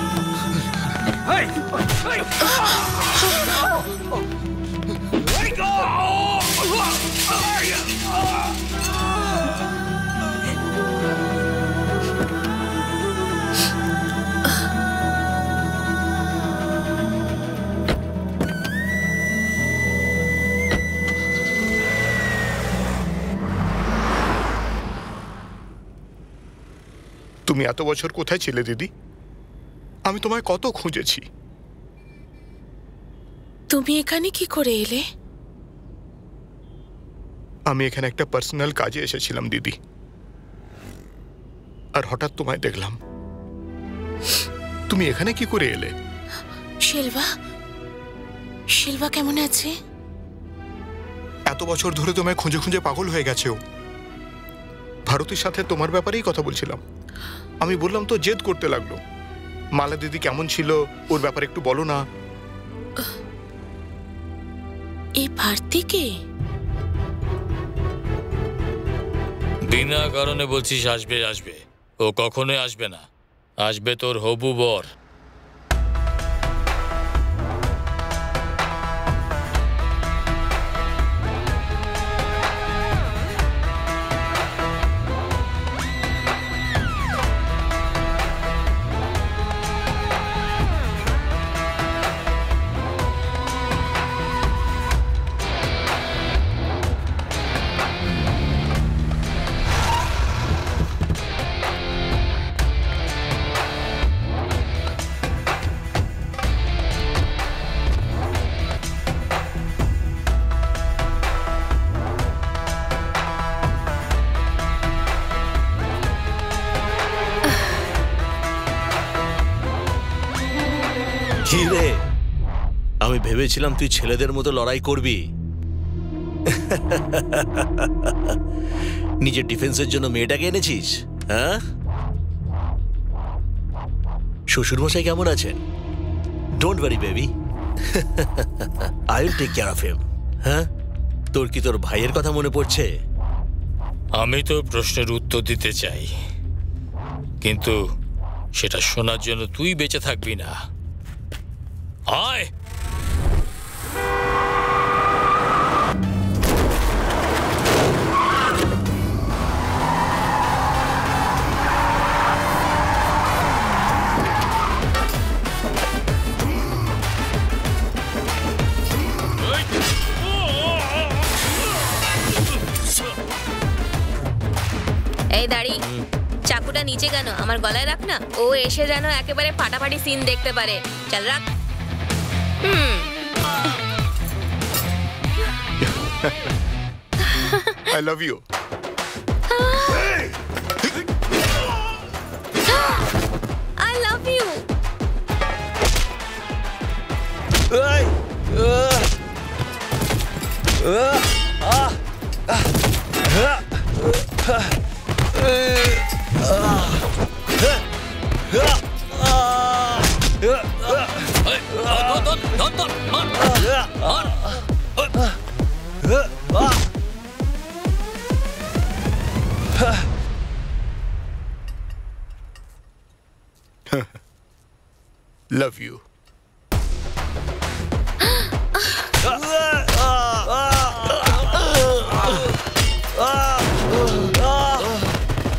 তুমি এত বছর কোথায় ছিলে দিদি? আমি তোমায় কত খুঁজেছি। তুমি এখানে কি করে এলে? আমি এখানে একটা পার্সোনাল কাজে এসেছিলাম দিদি, আর হঠাৎ তোমায় দেখলাম। তুমি এখানে কি করে এলে? শিলভা কেমন আছে? এত বছর ধরে তোমায় খুঁজে খুঁজে পাগল হয়ে গেছে ও। ভারতীর সাথে তোমার ব্যাপারেই কথা বলছিলাম। আমি বললাম তো জেদ করতে লাগলো। মালা দিদি কেমন ছিল ওর ব্যাপারে একটু বলো না। এই ভারতী কে? বিনা কারণে বলছিস আসবে আসবে, ও কখনোই আসবে না। আসবে তোর হবু বর। কি রে, আমি ভেবেছিলাম তুই ছেলেদের মতো লড়াই করবি। নিজের ডিফেন্সের জন্য মেয়েটাকে এনেছিস, হ্যাঁ? শ্বশুরমশাই কেমন আছেন? Don't worry baby, I will take care of him. হ্যাঁ, তোর কি তোর ভাইয়ের কথা মনে পড়ছে? আমি তো প্রশ্নের উত্তর দিতে চাই, কিন্তু সেটা শোনার জন্য তুই বেঁচে থাকবি না। আয়। এই দাড়ি, চাকুটা নিচে কেন? আমার গলায় রাখ না, ও এসে যেন একেবারে ফাটাফাটি সিন দেখতে পারে। চল রাখ। I love you. I love you. Love you.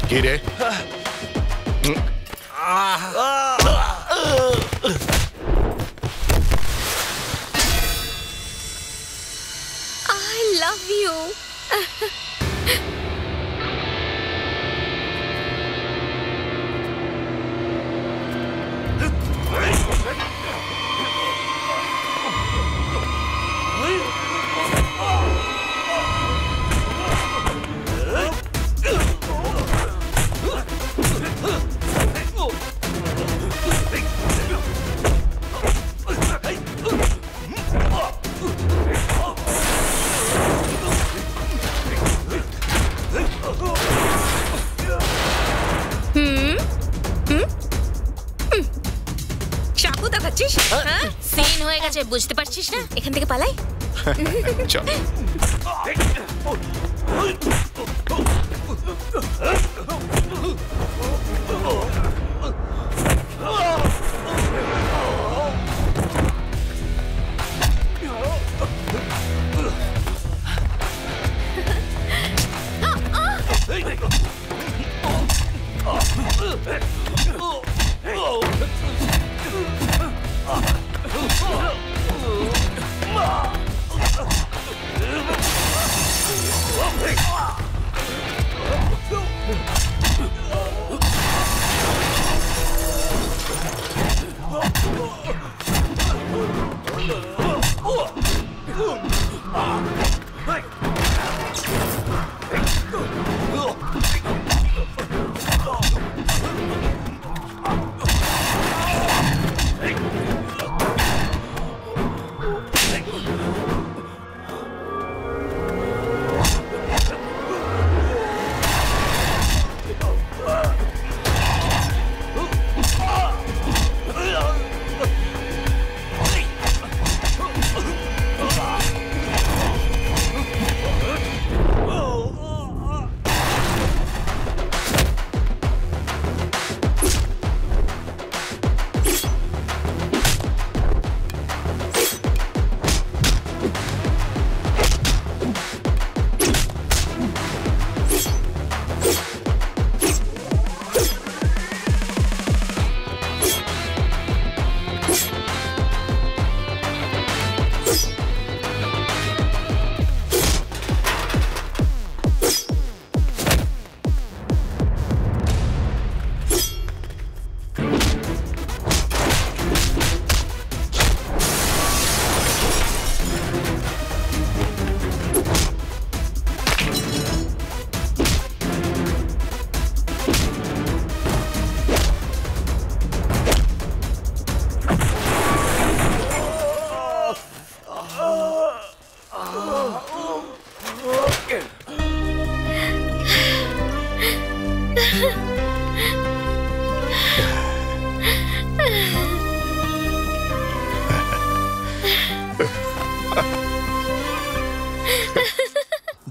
কি রে? I love you. সিন হয়ে গেছে, বুঝতে পারছিস না? এখান থেকে পালাই। চল।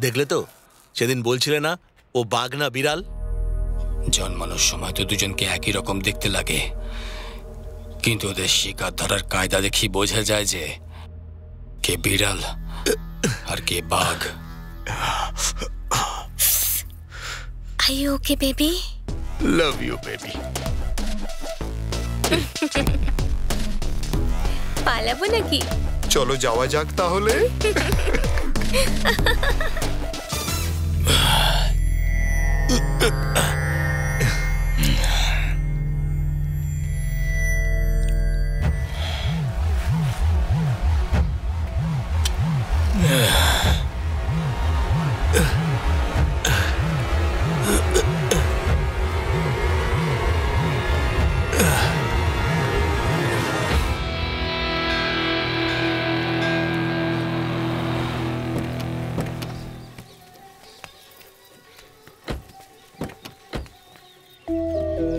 দেখলে তো সেদিন বলছিলে না ও বাঘ না বিড়াল? জন্মানোর সময় তো দুজনকে একই রকম দেখতে লাগে, কিন্তু ওদের শিকার ধরার কায়দা দেখি বোঝা যায় যে কে বিড়াল আর কে বাঘ। Are you okay, baby? Love you baby. পালাবো নাকি? চলো যাওয়া যাক তাহলে।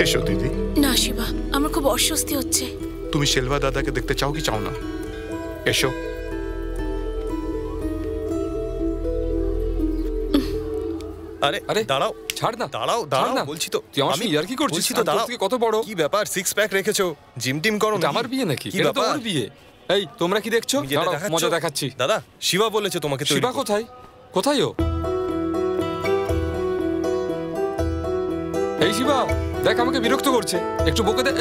এসো দিদি। না শিবা, আমার খুব অস্বস্তি হচ্ছে। তুমি শেলভা দাদাকে দেখতে চাও কি চাও না? এসো। আরে আরে দাঁড়াও, ছাড় না, দাঁড়াও দাঁড়াও বলছি তো। তুই আমার সঙ্গে ইয়ার্কি করছিস? বলছি তো দাঁড়াও। কত বড় কি ব্যাপার, সিক্স প্যাক রেখেছো, জিম টিম করো না? আমার বিয়ে নাকি? কি এটা তো ব্যাপার? ওর বিয়ে। এই তোমরা কি দেখছো? দাঁড়াও, মজা দেখাচ্ছি। দাদা শিবা বলেছে তোমাকে তৈরি শিবা করতে। কোথায়? কোথায় ও? এই শিবা দেখ, আমাকে বিরক্ত করছে, একটু বকে দে।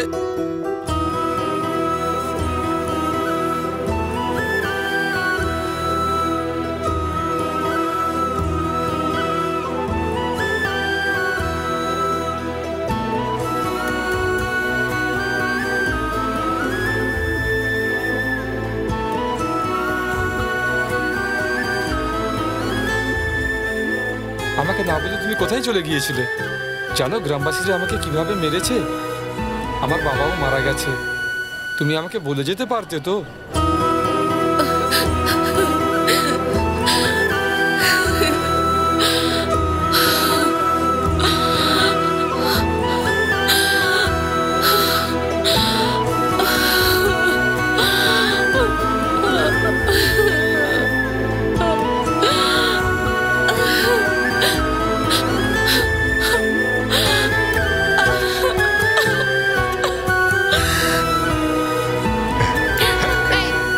আমাকে না বলে তুমি কোথায় চলে গিয়েছিলে? জানো গ্রামবাসীরা আমাকে কিভাবে মেরেছে? আমার বাবাও মারা গেছে। তুমি আমাকে বলে যেতে পারতে তো।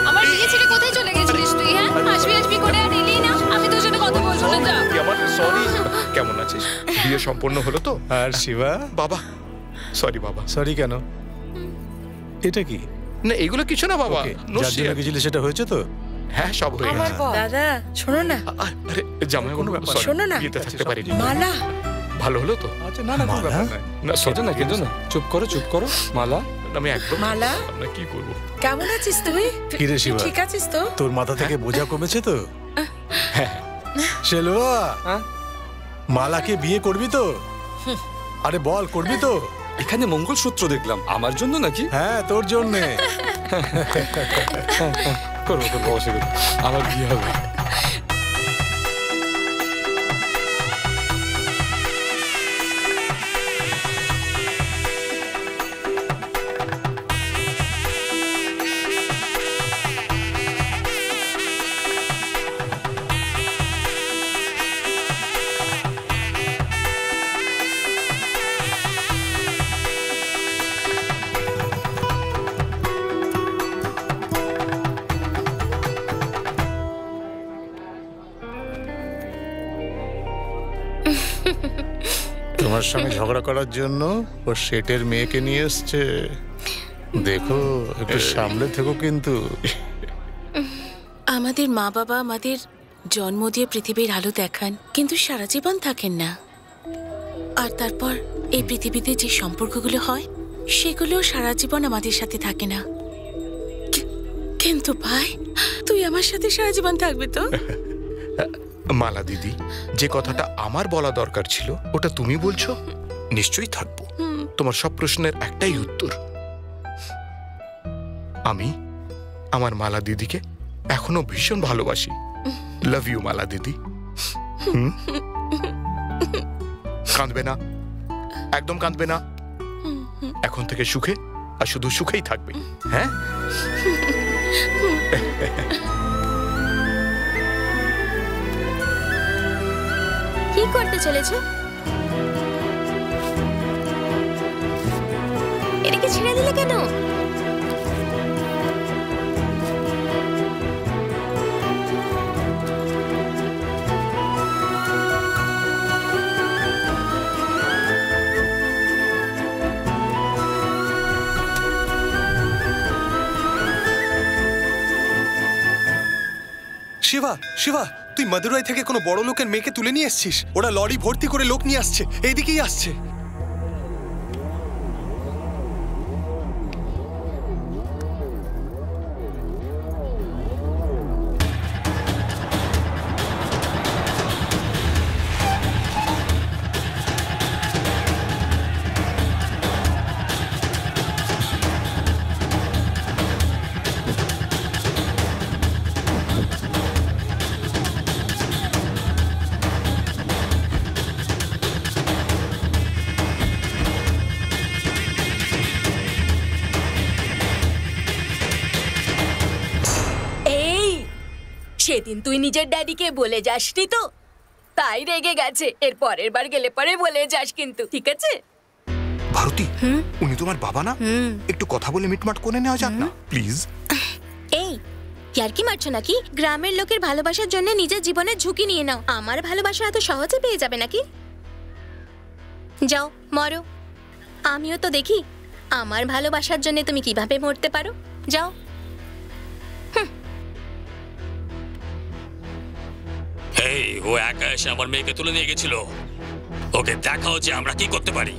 আমার বিয়ে ছেড়ে কোথায় চলে গেছিলিস তুই? হ্যাঁ, আসবি আসবি করে আর এলি না। আমি তোর সাথে কথা বলবো না, যা। সরি। কেমন আছিস? বিয়ে সম্পন্ন হলো তো? আর শিবা? বাবা সরি বাবা। সরি কেন? এটা কি? না এগুলো কিছু না বাবা। যার জন্য গেছিলে সেটা হয়েছে তো? হ্যাঁ সব হয়ে গেছে। দাদা শোনো না, আরে জামাই কোনো ব্যাপার শোনো না, বিয়েতে থাকতে পারিনি। মালা ভালো হলো তো? আচ্ছা না না কোনো ব্যাপার নয়। না কেঁদো না, কেঁদো না, চুপ করো চুপ করো। মালা, আমি একদম মালা, আমরা কি করব? কেমন আছিস তুই? কি রে শিবা, ঠিক আছিস তো? তোর মাথা থেকে বোঝা কমেছে তো? শেলভা, মালাকে বিয়ে করবি তো? আরে বল, করবি তো? এখানে মঙ্গলসূত্র দেখলাম, আমার জন্য নাকি? হ্যাঁ তোর জন্য। করবো করবো, অবশ্যই করবো। আমার বিয়ে হবে। তোমার সঙ্গে ঝগড়া করার জন্য ও শেটের মেয়েকে নিয়ে এসছে। দেখো একটু সামনে থেকো কিন্তু। আমাদের মা বাবা আমাদের জন্ম দিয়ে পৃথিবীর আলো দেখান, কিন্তু সারা জীবন থাকেন না। আর তারপর এই পৃথিবীতে যে সম্পর্কগুলো হয় সেগুলো সারা জীবন আমাদের সাথে থাকে না। কিন্তু ভাই, তুই আমার সাথে সারা জীবন থাকবি তো? মালা দিদি, যে কথাটা আমার বলা দরকার ছিল ওটা তুমি বলছো। নিশ্চয়ই থাকবো। তোমার সব প্রশ্নের একটাই উত্তর, আমি আমার মালা দিদিকে এখনো ভীষণ ভালোবাসি। লাভ ইউ মালা দিদি। কাঁদবে না, একদম কাঁদবে না। এখন থেকে সুখে আর শুধু সুখেই থাকবে। হ্যাঁ কি করতে চলেছো? এটাকে ছেড়ে দিলে কেন? শিবা, শিবা, তুই মাদুরাই থেকে কোনো বড় লোকের মেয়েকে তুলে নিয়ে এসেছিস? ওরা লরি ভর্তি করে লোক নিয়ে আসছে, এইদিকেই আসছে। সেদিন তুই নিজের ড্যাডিকে বলে যাসনি তো, তাই রেগে গেছে। এর পরের বার গেলে পরে বলে যাস কিন্তু, ঠিক আছে? ভারতী, উনি তোমার বাবা না? একটু কথা বলে মিটমাট করে নেওয়া যাক না, প্লিজ। এই ইয়ার কি মারছো নাকি? গ্রামের লোকের ভালোবাসার জন্য নিজের জীবনের ঝুঁকি নিয়ে নাও। আমার ভালোবাসা এত সহজে পেয়ে যাবে নাকি? যাও মরো, আমিও তো দেখি আমার ভালোবাসার জন্য তুমি কিভাবে মরতে পারো। যাও। এই, ও একা এসে আমার মেয়েকে তুলে নিয়ে গেছিল। ওকে দেখাও যে আমরা কি করতে পারি।